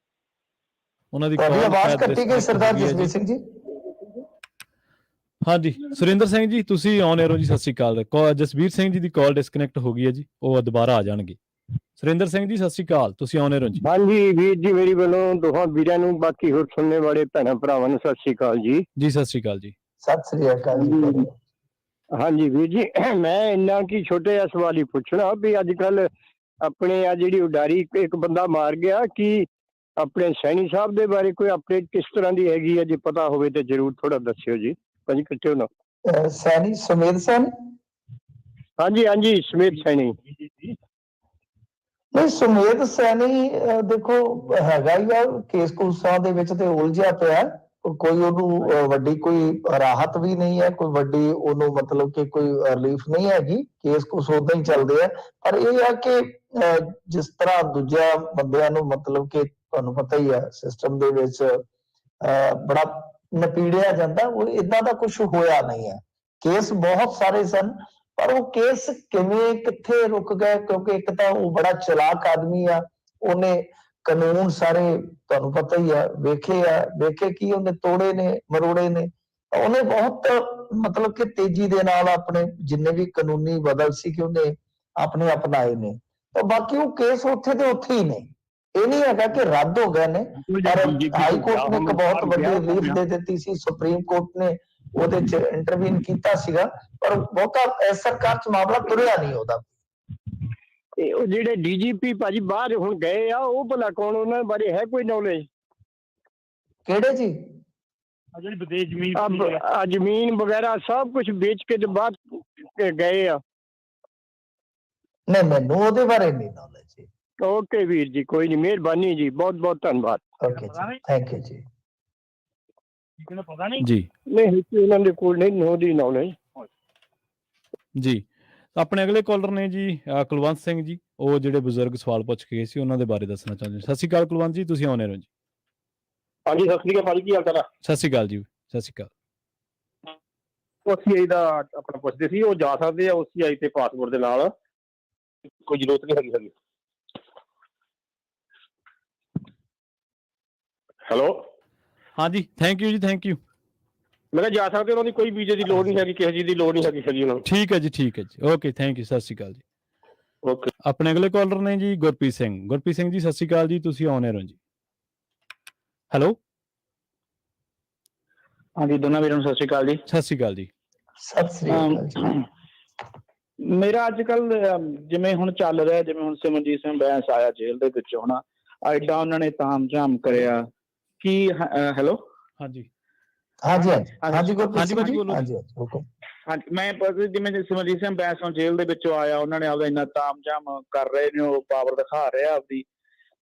ਉਹਨਾਂ ਦੀ ਆਵਾਜ਼ ਕੱਟੀ ਗਈ ਸਰਦਾਰ ਜਸਵੀਰ ਸਿੰਘ ਜੀ। ਹਾਂਜੀ, ਸੁਰਿੰਦਰ ਸਿੰਘ ਜੀ ਤੁਸੀਂ ਆਨ 에ਅਰ ਹੋ ਜੀ। ਸਤਿ ਸ਼੍ਰੀ ਅਕਾਲ। ਜਸਵੀਰ ਸਿੰਘ ਜੀ ਦੀ ਕਾਲ ਡਿਸਕਨੈਕਟ ਹੋ ਗਈ ਹੈ ਜੀ, ਉਹ ਦੁਬਾਰਾ ਆ ਜਾਣਗੇ। ਸੁਰਿੰਦਰ ਸਿੰਘ ਜੀ ਸਤਿ ਸ਼੍ਰੀ ਅਕਾਲ, ਤੁਸੀਂ ਆਨ 에ਅਰ ਹੋ ਜੀ। ਹਾਂਜੀ ਵੀਰ ਜੀ, ਮੇਰੀ ਵੱਲੋਂ ਦੋਹਾਂ ਵੀਰਾਂ ਨੂੰ, ਬਾਕੀ ਹੋਰ ਸੁਣਨੇ ਵਾਲੇ ਭੈਣਾਂ ਭਰਾਵਾਂ ਨੂੰ ਸਤਿ ਸ਼੍ਰੀ ਅਕਾਲ ਜੀ। ਜੀ ਸਤਿ ਸ਼੍ਰੀ ਅਕਾਲ ਜੀ। ਸਤਿ ਸ਼੍ਰੀ ਅਕਾਲ ਜੀ। ਹਾਂਜੀ ਵੀਰ ਜੀ, ਮੈਂ ਇੰਨਾ ਕੀ ਛੋਟੇ ਜਿਹਾ ਸਵਾਲ ਹੀ ਪੁੱਛਣਾ ਵੀ ਅੱਜ ਕੱਲ ਆਪਣੇ ਆ ਜਿਹੜੀ ਉਡਾਰੀ ਇੱਕ ਬੰਦਾ ਮਾਰ ਗਿਆ, ਕਿ ਆਪਣੇ ਸੈਣੀ ਸਾਹਿਬ ਦੇ ਬਾਰੇ ਕੋਈ ਅਪਡੇਟ ਕਿਸ ਤਰ੍ਹਾਂ ਦੀ ਹੈਗੀ ਹੈ? ਜੇ ਪਤਾ ਹੋਵੇ ਤੇ ਜਰੂਰ ਥੋੜਾ ਦੱਸਿਓ ਜੀ। ਭਾਜੀ ਕਿੱਥੇ ਹੋ ਨਾ? ਸੈਣੀ ਸੁਮੇਧ ਸੈਣੀ? ਹਾਂਜੀ ਹਾਂਜੀ, ਸੁਮੇਧ ਸੈਣੀ। ਨਹੀਂ, ਸੁਮੇਧ ਸੈਣੀ ਦੇਖੋ ਹੈਗਾ ਹੀ ਆ, ਕੇਸ ਕੂਸਾਂ ਦੇ ਵਿੱਚ ਤੇ ਉਲਝਿਆ ਪਿਆ। ਕੋਈ ਉਹਨੂੰ ਵੱਡੀ ਕੋਈ ਰਾਹਤ ਵੀ ਨਹੀਂ ਹੈ, ਕੋਈ ਵੱਡੀ ਉਹਨੂੰ ਮਤਲਬ ਕਿ ਕੋਈ ਰਿਲੀਫ ਨਹੀਂ ਹੈਗੀ। ਕੇਸ ਕੁਸ ਉਦਾਂ ਹੀ ਚੱਲਦੇ ਆ। ਪਰ ਇਹ ਹੈ ਕਿ ਜਿਸ ਤਰ੍ਹਾਂ ਦੂਜਿਆਂ ਬੰਦਿਆਂ ਨੂੰ ਮਤਲਬ ਕਿ ਤੁਹਾਨੂੰ ਪਤਾ ਹੀ ਹੈ ਸਿਸਟਮ ਦੇ ਵਿੱਚ ਬੜਾ ਨਪੀੜਿਆ ਜਾਂਦਾ, ਉਹ ਇਦਾਂ ਦਾ ਕੁਝ ਹੋਇਆ ਨਹੀਂ ਹੈ। ਕੇਸ ਬਹੁਤ ਸਾਰੇ ਸਨ, ਪਰ ਉਹ ਕੇਸ ਕਿਵੇਂ ਕਿੱਥੇ ਰੁਕ ਗਏ? ਕਿਉਂਕਿ ਇੱਕ ਤਾਂ ਉਹ ਬੜਾ ਚਲਾਕ ਆਦਮੀ ਆ, ਉਹਨੇ ਕਾਨੂੰਨ ਸਾਰੇ ਤੁਹਾਨੂੰ ਪਤਾ ਹੀ ਆ ਵੇਖੇ ਕੀ ਉਹਨੇ ਤੋੜੇ ਨੇ ਮਰੋੜੇ ਨੇ। ਉਹਨੇ ਬਹੁਤ ਮਤਲਬ ਕਿ ਤੇਜ਼ੀ ਦੇ ਨਾਲ ਆਪਣੇ ਜਿੰਨੇ ਵੀ ਕਾਨੂੰਨੀ ਬਦਲ ਸੀ ਕਿ ਉਹਨੇ ਆਪਣੇ ਅਪਣਾਏ ਨੇ। ਤਾਂ ਬਾਕੀ ਉਹ ਕੇਸ ਉੱਥੇ ਦੇ ਉੱਥੇ ਹੀ ਨੇ, ਇਹ ਨਹੀਂ ਹੈਗਾ ਕਿ ਰੱਦ ਹੋ ਗਏ ਨੇ। ਪਰ ਹਾਈ ਕੋਰਟ ਨੇ ਇੱਕ ਬਹੁਤ ਵੱਡੀ ਰਿਲੀਫ ਦੇ ਦਿੱਤੀ ਸੀ, ਸੁਪਰੀਮ ਕੋਰਟ ਨੇ ਉਹਦੇ ਚ ਇੰਟਰਵੀਨ ਕੀਤਾ ਸੀਗਾ, ਪਰ ਬਹੁਤਾ ਸਰਕਾਰ ਚ ਮਾਮਲਾ ਤੁਰਿਆ ਨਹੀਂ ਉਹਦਾ। ਉਹ ਜਿਹੜੇ DGP ਭਾਜੀ ਬਾਹਰ ਹੁਣ ਗਏ ਆ, ਉਹ ਭਲਾ ਕੌਣ? ਉਹਨਾਂ ਬਾਰੇ ਹੈ ਕੋਈ ਨੌਲੇਜ? ਕਿਹੜੇ ਜੀ? ਜਿਹੜੀ ਵਿਦੇਸ਼ ਜ਼ਮੀਨ ਵਗੈਰਾ ਸਭ ਕੁਝ ਵੇਚ ਕੇ ਤੇ ਬਾਹਰ ਗਏ ਆ। ਨਹੀਂ, ਮੈਨੂੰ ਉਹਦੇ ਬਾਰੇ ਨਹੀਂ ਨੌਲੇਜ। ਓਕੇ ਵੀਰ ਜੀ, ਕੋਈ ਨਹੀਂ, ਮਿਹਰਬਾਨੀ ਜੀ, ਬਹੁਤ ਬਹੁਤ ਧੰਨਵਾਦ। ਓਕੇ ਜੀ, ਥੈਂਕ ਯੂ ਜੀ। ਪਤਾ ਨਹੀਂ ਜੀ, ਨਹੀਂ ਉਹਨਾਂ ਦੇ ਕੋਲ ਨਹੀਂ ਉਹਦੀ ਨੌਲੇਜ ਜੀ। ਆਪਣੇ ਅਗਲੇ ਕਾਲਰ ਨੇ ਜੀ ਕੁਲਵੰਤ ਸਿੰਘ ਜੀ, ਉਹ ਜਿਹੜੇ ਬਜ਼ੁਰਗ ਸਵਾਲ ਪੁੱਛ ਕੇ ਗਏ ਸੀ ਉਹਨਾਂ ਦੇ ਬਾਰੇ ਦੱਸਣਾ ਚਾਹੁੰਦੇ। ਸਤਿ ਸ਼੍ਰੀ ਅਕਾਲ ਕੁਲਵੰਤ ਜੀ, ਤੁਸੀਂ ਆਉਣੇ ਹੋ ਜੀ। ਹਾਂਜੀ, ਸਤਿ ਸ਼੍ਰੀ ਅਕਾਲ ਭਾਜੀ, ਕੀ ਹਾਲ ਚਾਲ ਆ? ਸਤਿ ਸ਼੍ਰੀ ਅਕਾਲ ਜੀ। ਸਤਿ ਸ਼੍ਰੀ ਅਕਾਲ। OCI ਦਾ ਆਪਣਾ ਪੁੱਛਦੇ ਸੀ, ਉਹ ਜਾ ਸਕਦੇ ਆ OCI ਤੇ ਪਾਸਪੋਰਟ ਦੇ ਨਾਲ? ਕੋਈ ਜ਼ਰੂਰਤ ਨਹੀਂ ਹੈਗੀ। ਹੈਲੋ, ਹਾਂਜੀ, ਥੈਂਕ ਯੂ ਜੀ, ਥੈਂਕ ਯੂ। ਮੈਂ ਕਿਹਾ ਜਾ ਸਕਦੇ, ਉਹਨਾਂ ਦੀ ਕੋਈ ਵੀਜ਼ੇ ਦੀ ਲੋੜ ਨਹੀਂ ਹੈਗੀ, ਕਿਸੇ ਚੀਜ਼ ਦੀ ਲੋੜ ਨਹੀਂ ਹੈਗੀ ਉਹਨਾਂ ਨੂੰ। ਠੀਕ ਹੈ ਜੀ, ਠੀਕ ਹੈ ਜੀ, ਓਕੇ, ਥੈਂਕ ਯੂ, ਸਤਿ ਸ਼੍ਰੀ ਅਕਾਲ ਜੀ। ਓਕੇ। ਆਪਣੇ ਅਗਲੇ ਕਾਲਰ ਨੇ ਜੀ ਗੁਰਪ੍ਰੀਤ ਸਿੰਘ। ਗੁਰਪ੍ਰੀਤ ਸਿੰਘ ਜੀ ਸਤਿ ਸ਼੍ਰੀ ਅਕਾਲ ਜੀ, ਤੁਸੀਂ ਆਨ 에ਅਰ ਹੋ ਜੀ। ਹੈਲੋ ਹਾਂਜੀ, ਦੋਨਾਂ ਵੀਰਾਂ ਨੂੰ ਸਤਿ ਸ਼੍ਰੀ ਅਕਾਲ ਜੀ। ਸਤਿ ਸ਼੍ਰੀ ਅਕਾਲ ਜੀ। ਸਤਿ ਸ੍ਰੀ ਅਕਾਲ ਜੀ। ਮੇਰਾ ਅੱਜ ਕੱਲ ਜਿਵੇਂ ਹੁਣ ਚੱਲ ਰਿਹਾ, ਜਿਵੇਂ ਹੁਣ ਸਿਮਰਜੀਤ ਸਿੰਘ ਬੈਂਸ ਆਇਆ ਜੇਲ੍ਹ ਦੇ ਵਿੱਚੋਂ ਨਾ, ਐਡਾ ਉਹਨਾਂ ਨੇ ਤਾਮ-ਝਾਮ ਕਰਿਆ ਕਿ ਹੈਲੋ ਹਾਂਜੀ ਹਾਂਜੀ ਹਾਂਜੀ ਹਾਂਜੀ ਹਾਂਜੀ ਗੁਰਪ੍ਰੀਤ ਸਿੰਘ ਭਾਜੀ ਜੀ, ਬੋਲੋ ਜੀ। ਹਾਂਜੀ ਹਾਂਜੀ ਹੁਕਮ। ਹਾਂਜੀ, ਮੈਂ ਜਿਵੇਂ ਸਿਮਰਜੀਤ ਸਿੰਘ ਬੈਂਸ ਹੁਣ ਜੇਲ੍ਹ ਦੇ ਵਿੱਚੋਂ ਆਇਆ, ਉਹਨਾਂ ਨੇ ਆਪਦਾ ਇੰਨਾ ਤਾਮ-ਝਾਮ ਕਰ ਰਹੇ ਨੇ, ਉਹ ਪਾਵਰ ਦਿਖਾ ਰਿਹਾ ਆਪਦੀ,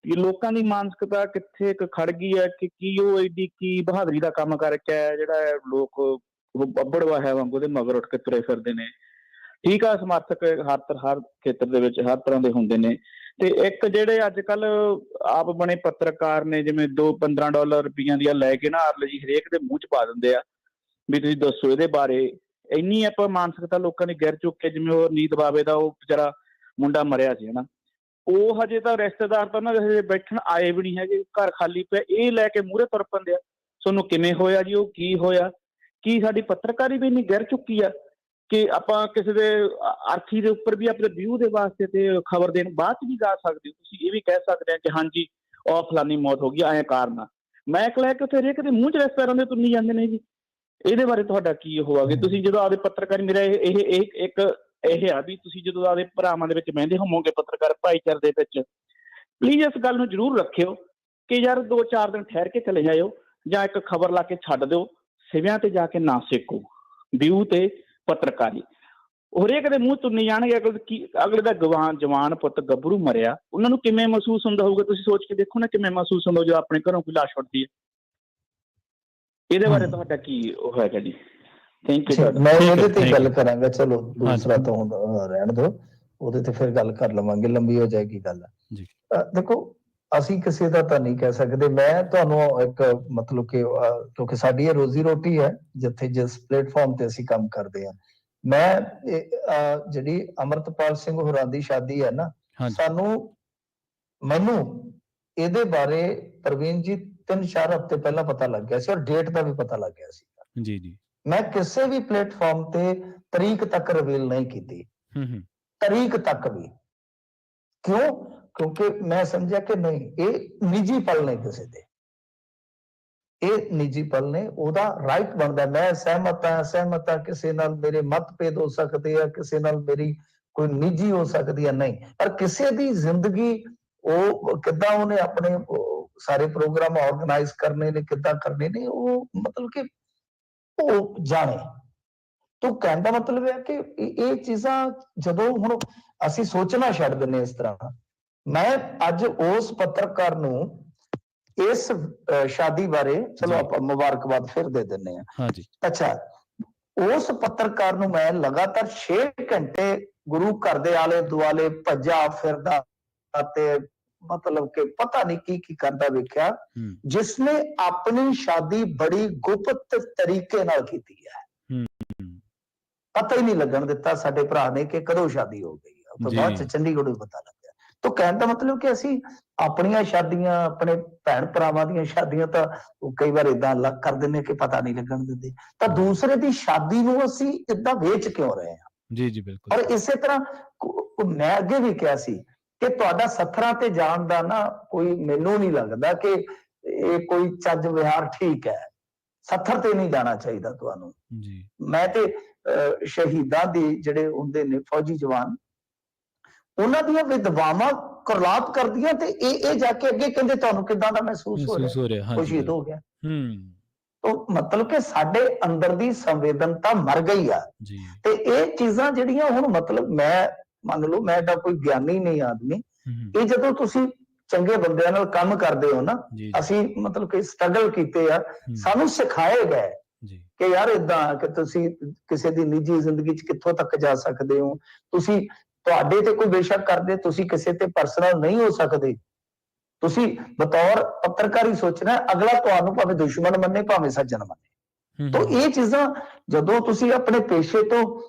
ਕਿ ਲੋਕਾਂ ਦੀ ਮਾਨਸਿਕਤਾ ਕਿੱਥੇ ਇੱਕ ਖੜ ਗਈ ਹੈ ਕਿ ਕੀ ਉਹ ਐਡੀ ਕੀ ਬਹਾਦਰੀ ਦਾ ਕੰਮ ਕਰਕੇ ਆਇਆ ਜਿਹੜਾ ਲੋਕ ਉਹ ਅੱਬੜ ਵਾਹਿਆ ਵਾਂਗੂ ਉਹਦੇ ਮਗਰ ਉੱਠ ਕੇ ਤੁਰੇ ਫਿਰਦੇ ਨੇ। ਠੀਕ ਆ, ਸਮਰਥਕ ਹਰ ਖੇਤਰ ਦੇ ਵਿੱਚ ਹਰ ਤਰ੍ਹਾਂ ਦੇ ਹੁੰਦੇ ਨੇ, ਤੇ ਇੱਕ ਜਿਹੜੇ ਅੱਜ ਕੱਲ ਆਪ ਬਣੇ ਪੱਤਰਕਾਰ ਨੇ, ਜਿਵੇਂ $15 ਰੁਪਈਆਂ ਦੀਆਂ ਲੈ ਕੇ ਨਾ ਅਰਲ ਜੀ ਹਰੇਕ ਦੇ ਮੂੰਹ ਚ ਪਾ ਦਿੰਦੇ ਆ ਵੀ ਤੁਸੀਂ ਦੱਸੋ ਇਹਦੇ ਬਾਰੇ। ਇੰਨੀ ਆਪਾਂ ਮਾਨਸਿਕਤਾ ਲੋਕਾਂ ਦੀ ਗਿਰ ਚੁੱਕੇ, ਜਿਵੇਂ ਉਹ ਨੀਤ ਬਾਵੇ ਦਾ ਉਹ ਵਿਚਾਰਾ ਮੁੰਡਾ ਮਰਿਆ ਸੀ ਹਨਾ, ਉਹ ਹਜੇ ਤਾਂ ਰਿਸ਼ਤੇਦਾਰ ਤਾਂ ਉਹਨਾਂ ਦੇ ਹਜੇ ਬੈਠਣ ਆਏ ਵੀ ਨਹੀਂ ਹੈਗੇ, ਘਰ ਖਾਲੀ ਪਿਆ, ਇਹ ਲੈ ਕੇ ਮੂਹਰੇ ਤੁਰ ਪੈਂਦੇ ਆ। ਤੁਹਾਨੂੰ ਕਿਵੇਂ ਹੋਇਆ ਜੀ, ਉਹ ਕੀ ਹੋਇਆ? ਕੀ ਸਾਡੀ ਪੱਤਰਕਾਰੀ ਵੀ ਇੰਨੀ ਗਿਰ ਚੁੱਕੀ ਆ ਕਿ ਆਪਾਂ ਕਿਸੇ ਦੇ ਅਰਥੀ ਦੇ ਉੱਪਰ ਵੀ ਆਪਣੇ ਵਿਊ ਦੇ ਵਾਸਤੇ ਤੇ ਖਬਰ ਦੇਣ ਬਾਅਦ ਚ ਵੀ ਗਾ ਸਕਦੇ ਹੋ? ਤੁਸੀਂ ਇਹ ਵੀ ਕਹਿ ਸਕਦੇ ਆ ਕਿ ਹਾਂਜੀ ਉਹ ਫਲਾਨੀ ਮੌਤ ਹੋ ਗਈ, ਐਂ ਕਾਰਨ ਆ। ਮੈਂ ਲੈ ਕੇ ਉੱਥੇ ਹਰੇਕ ਦੇ ਮੂੰਹ ਚ ਰਿਸ਼ਤੇਦਾਰਾਂ ਦੇ ਤੁੰਨੀ ਜਾਂਦੇ ਨੇ ਜੀ। ਇਹਦੇ ਬਾਰੇ ਤੁਹਾਡਾ ਕੀ ਉਹ ਆ? ਤੁਸੀਂ ਜਦੋਂ ਆਪਦੇ ਪੱਤਰਕਾਰੀ, ਮੇਰਾ ਇੱਕ ਇਹ ਆ ਵੀ ਤੁਸੀਂ ਜਦੋਂ ਆਪਦੇ ਭਰਾਵਾਂ ਦੇ ਵਿੱਚ ਬਹਿੰਦੇ ਹੋਵੋਗੇ ਪੱਤਰਕਾਰ ਭਾਈਚਾਰੇ ਦੇ ਵਿੱਚ, ਪਲੀਜ਼ ਇਸ ਗੱਲ ਨੂੰ ਜ਼ਰੂਰ ਰੱਖਿਓ ਕਿ ਯਾਰ 2-4 ਦਿਨ ਠਹਿਰ ਕੇ ਚਲੇ ਜਾਇਓ, ਜਾਂ ਇੱਕ ਖਬਰ ਲਾ ਕੇ ਛੱਡ ਦਿਓ, ਸਿਵਿਆਂ ਤੇ ਜਾ ਕੇ ਨਾ ਸੇਕੋ ਵਿਊ ਤੇ ਪੱਤਰਕਾਰੀ। ਹਰੇਕ ਦੇ ਮੂੰਹ ਤੁੰਨੀ ਜਾਣਗੇ। ਅਗਲੇ ਦਾ ਜਵਾਨ ਪੁੱਤ ਗੱਭਰੂ ਮਰਿਆ, ਉਹਨਾਂ ਨੂੰ ਕਿਵੇਂ ਮਹਿਸੂਸ ਹੁੰਦਾ ਹੋਊਗਾ? ਤੁਸੀਂ ਸੋਚ ਕੇ ਦੇਖੋ ਨਾ, ਕਿਵੇਂ ਮਹਿਸੂਸ ਹੁੰਦਾ ਜਦੋਂ ਆਪਣੇ ਘਰੋਂ ਕੋਈ ਲਾਸ਼ ਉੱਠਦੀ ਹੈ। ਇਹਦੇ ਬਾਰੇ ਤੁਹਾਡਾ ਕੀ ਉਹ ਹੈਗਾ ਜੀ? Thank you. ਮੈਂ ਇਹਦੇ ਤੇ ਗੱਲ ਕਰਾਂਗਾ, ਚਲੋ ਦੂਸਰਾ ਤਾਂ ਹੁਣ ਰਹਿਣ ਦਿਓ, ਉਹਦੇ ਤੇ ਫਿਰ ਗੱਲ ਕਰ ਲਵਾਂਗੇ, ਲੰਬੀ ਹੋ ਜਾਏਗੀ ਗੱਲ। ਦੇਖੋ, ਅਸੀਂ ਕਿਸੇ ਦਾ ਤਾਂ ਨਹੀਂ ਕਹਿ ਸਕਦੇ। ਮੈਂ ਤੁਹਾਨੂੰ ਇੱਕ ਮਤਲਬ ਕਿ ਕਿਉਂਕਿ ਸਾਡੀ ਇਹ ਰੋਜ਼ੀ ਰੋਟੀ ਹੈ, ਜਿਸ ਪਲੇਟਫਾਰਮ ਤੇ ਅਸੀਂ ਕੰਮ ਕਰਦੇ ਹਾਂ। ਮੈਂ ਜਿਹੜੀ ਅਮਰਤਪਾਲ ਸਿੰਘ ਹੋਰਾਂ ਦੀ ਸ਼ਾਦੀ ਹੈ ਨਾ, ਮੈਨੂੰ ਇਹਦੇ ਬਾਰੇ ਪ੍ਰਵੀਨ ਜੀ 3-4 ਹਫ਼ਤੇ ਪਹਿਲਾਂ ਪਤਾ ਲੱਗ ਗਿਆ ਸੀ, ਔਰ ਡੇਟ ਦਾ ਵੀ ਪਤਾ ਲੱਗ ਗਿਆ ਸੀ ਜੀ ਜੀ। ਮੈਂ ਮੈਂ ਕਿਸੇ ਵੀ ਪਲੇਟਫਾਰਮ ਤੇ ਤਰੀਕ ਤੱਕ ਰਿਵੀਲ ਨਹੀਂ ਕੀਤੀ, ਤਰੀਕ ਤੱਕ ਵੀ। ਕਿਉਂ? ਕਿਉਂਕਿ ਮੈਂ ਸਮਝਿਆ ਕਿ ਨਹੀਂ, ਇਹ ਨਿੱਜੀ ਪਲ ਨੇ ਕਿਸੇ ਦੇ, ਇਹ ਨਿੱਜੀ ਪਲ ਨੇ, ਉਹਦਾ ਰਾਈਟ ਬਣਦਾ। ਮੈਂ ਸਹਿਮਤ ਹਾਂ ਕਿਸੇ ਨਾਲ ਮੇਰੇ ਮਤਭੇਦ ਹੋ ਸਕਦੇ ਆ, ਕਿਸੇ ਨਾਲ ਮੇਰੀ ਕੋਈ ਨਿੱਜੀ ਹੋ ਸਕਦੀ ਹੈ, ਨਹੀਂ, ਪਰ ਕਿਸੇ ਦੀ ਜ਼ਿੰਦਗੀ ਉਹ ਕਿੱਦਾਂ ਉਹਨੇ ਆਪਣੇ ਸਾਰੇ ਪ੍ਰੋਗਰਾਮ ਆਰਗੇਨਾਈਜ਼ ਕਰਨੇ ਨੇ, ਕਿੱਦਾਂ ਕਰਨੇ ਨੇ, ਉਹ ਮਤਲਬ ਕਿ ਉਹ ਜਾਣੇ। ਤੋ ਕਹਿਣ ਦਾ ਮਤਲਬ ਹੈ ਕਿ ਇਹ ਚੀਜ਼ਾਂ ਜਦੋਂ ਹੁਣ ਅਸੀਂ ਸੋਚਣਾ ਛੱਡ ਦਿੰਦੇ ਇਸ ਤਰ੍ਹਾਂ। ਮੈਂ ਅੱਜ ਉਸ ਪੱਤਰਕਾਰ ਨੂੰ ਇਸ ਸ਼ਾਦੀ ਬਾਰੇ, ਚਲੋ ਆਪਾਂ ਮੁਬਾਰਕਬਾਦ ਫਿਰ ਦੇ ਦਿੰਦੇ ਹਾਂ। ਅੱਛਾ, ਉਸ ਪੱਤਰਕਾਰ ਨੂੰ ਮੈਂ ਲਗਾਤਾਰ 6 ਘੰਟੇ ਗੁਰੂ ਘਰ ਦੇ ਆਲੇ ਦੁਆਲੇ ਭੱਜਾ ਫਿਰਦਾ ਅਤੇ ਮਤਲਬ ਕਿ ਪਤਾ ਨਹੀਂ ਕੀ ਕਰਦਾ ਵੇਖਿਆ, ਜਿਸਨੇ ਆਪਣੀ ਸ਼ਾਦੀ ਬੜੀ ਗੁਪਤ ਤਰੀਕੇ ਨਾਲ ਕੀਤੀ ਹੈ। ਪਤਾ ਹੀ ਨਹੀਂ ਲੱਗਣ ਦਿੱਤਾ ਸਾਡੇ ਭਰਾ ਨੇ ਕਿ ਕਦੋਂ ਸ਼ਾਦੀ ਹੋ ਗਈ ਹੈ, ਉਸ ਤੋਂ ਬਾਅਦ ਚ ਚੰਡੀਗੜ੍ਹ ਨੂੰ ਪਤਾ ਲੱਗਿਆ। ਤਾਂ ਕਹਿਣ ਦਾ ਮਤਲਬ ਕਿ ਅਸੀਂ ਆਪਣੀਆਂ ਸ਼ਾਦੀਆਂ, ਆਪਣੇ ਭੈਣ ਭਰਾਵਾਂ ਦੀਆਂ ਸ਼ਾਦੀਆਂ ਤਾਂ ਕਈ ਵਾਰ ਏਦਾਂ ਅਲੱਗ ਕਰ ਦਿੰਦੇ ਕਿ ਪਤਾ ਨਹੀਂ ਲੱਗਣ ਦਿੰਦੇ, ਤਾਂ ਦੂਸਰੇ ਦੀ ਸ਼ਾਦੀ ਨੂੰ ਅਸੀਂ ਏਦਾਂ ਵੇਚ ਕਿਉਂ ਰਹੇ ਹਾਂ? ਜੀ ਜੀ ਬਿਲਕੁਲ। ਔਰ ਇਸੇ ਤਰ੍ਹਾਂ ਮੈਂ ਅੱਗੇ ਵੀ ਕਿਹਾ ਸੀ ਕਿ ਤੁਹਾਡਾ ਸੱਥਰਾਂ ਤੇ ਜਾਣ ਦਾ ਨਾ ਕੋਈ, ਮੈਨੂੰ ਨਹੀਂ ਲੱਗਦਾ ਕਿ ਇਹ ਕੋਈ ਚੱਜ ਵਿਹਾਰ ਠੀਕ ਹੈ। ਸੱਥਰ ਤੇ ਨਹੀਂ ਜਾਣਾ ਚਾਹੀਦਾ ਤੁਹਾਨੂੰ। ਮੈਂ ਤੇ ਸ਼ਹੀਦਾਂ ਦੇ ਜਿਹੜੇ ਹੁੰਦੇ ਨੇ ਫੌਜੀ ਜਵਾਨ, ਉਹਨਾਂ ਦੀਆਂ ਵਿਧਵਾਵਾਂ ਕਰਲਾਪ ਕਰਦੀਆਂ, ਤੇ ਇਹ ਜਾ ਕੇ ਅੱਗੇ ਕਹਿੰਦੇ ਤੁਹਾਨੂੰ ਕਿੱਦਾਂ ਦਾ ਮਹਿਸੂਸ ਹੋ ਰਿਹਾ? ਉਹ ਸ਼ਹੀਦ ਹੋ ਗਿਆ। ਤਾਂ ਮਤਲਬ ਕਿ ਸਾਡੇ ਅੰਦਰ ਦੀ ਸੰਵੇਦਨਤਾ ਮਰ ਗਈ ਆ। ਤੇ ਇਹ ਚੀਜ਼ਾਂ ਜਿਹੜੀਆਂ ਹੁਣ, ਮਤਲਬ ਮੈਂ ਮੰਨ ਲਓ, ਮੈਂ ਤਾਂ ਕੋਈ ਗਿਆਨੀ ਨਹੀਂ ਆਦਮੀ, ਇਹ ਜਦੋਂ ਤੁਸੀਂ ਚੰਗੇ ਬੰਦਿਆਂ ਨਾਲ ਕੰਮ ਕਰਦੇ ਹੋ ਨਾ, ਅਸੀਂ ਮਤਲਬ ਕਿ ਸਟਰਗਲ ਕੀਤੇ ਆ, ਸਾਨੂੰ ਸਿਖਾਏ ਗਏ ਕਿ ਯਾਰ ਏਦਾਂ ਕਿ ਤੁਸੀਂ ਕਿਸੇ ਦੀ ਨਿੱਜੀ ਜ਼ਿੰਦਗੀ 'ਚ ਕਿੱਥੋਂ ਤੱਕ ਜਾ ਸਕਦੇ ਹੋ। ਤੁਸੀਂ, ਤੁਹਾਡੇ ਤੇ ਕੋਈ ਬੇਸ਼ੱਕ ਕਰਦੇ, ਤੁਸੀਂ ਕਿਸੇ ਤੇ ਪਰਸਨਲ ਨਹੀਂ ਹੋ ਸਕਦੇ। ਤੁਸੀਂ ਬਤੌਰ ਪੱਤਰਕਾਰੀ ਸੋਚਣਾ, ਅਗਲਾ ਤੁਹਾਨੂੰ ਭਾਵੇਂ ਦੁਸ਼ਮਣ ਮੰਨੇ ਭਾਵੇਂ ਸੱਜਣ ਮੰਨੇ। ਤਾਂ ਇਹ ਚੀਜ਼ਾਂ ਜਦੋਂ ਤੁਸੀਂ ਆਪਣੇ ਪੇਸ਼ੇ ਤੋਂ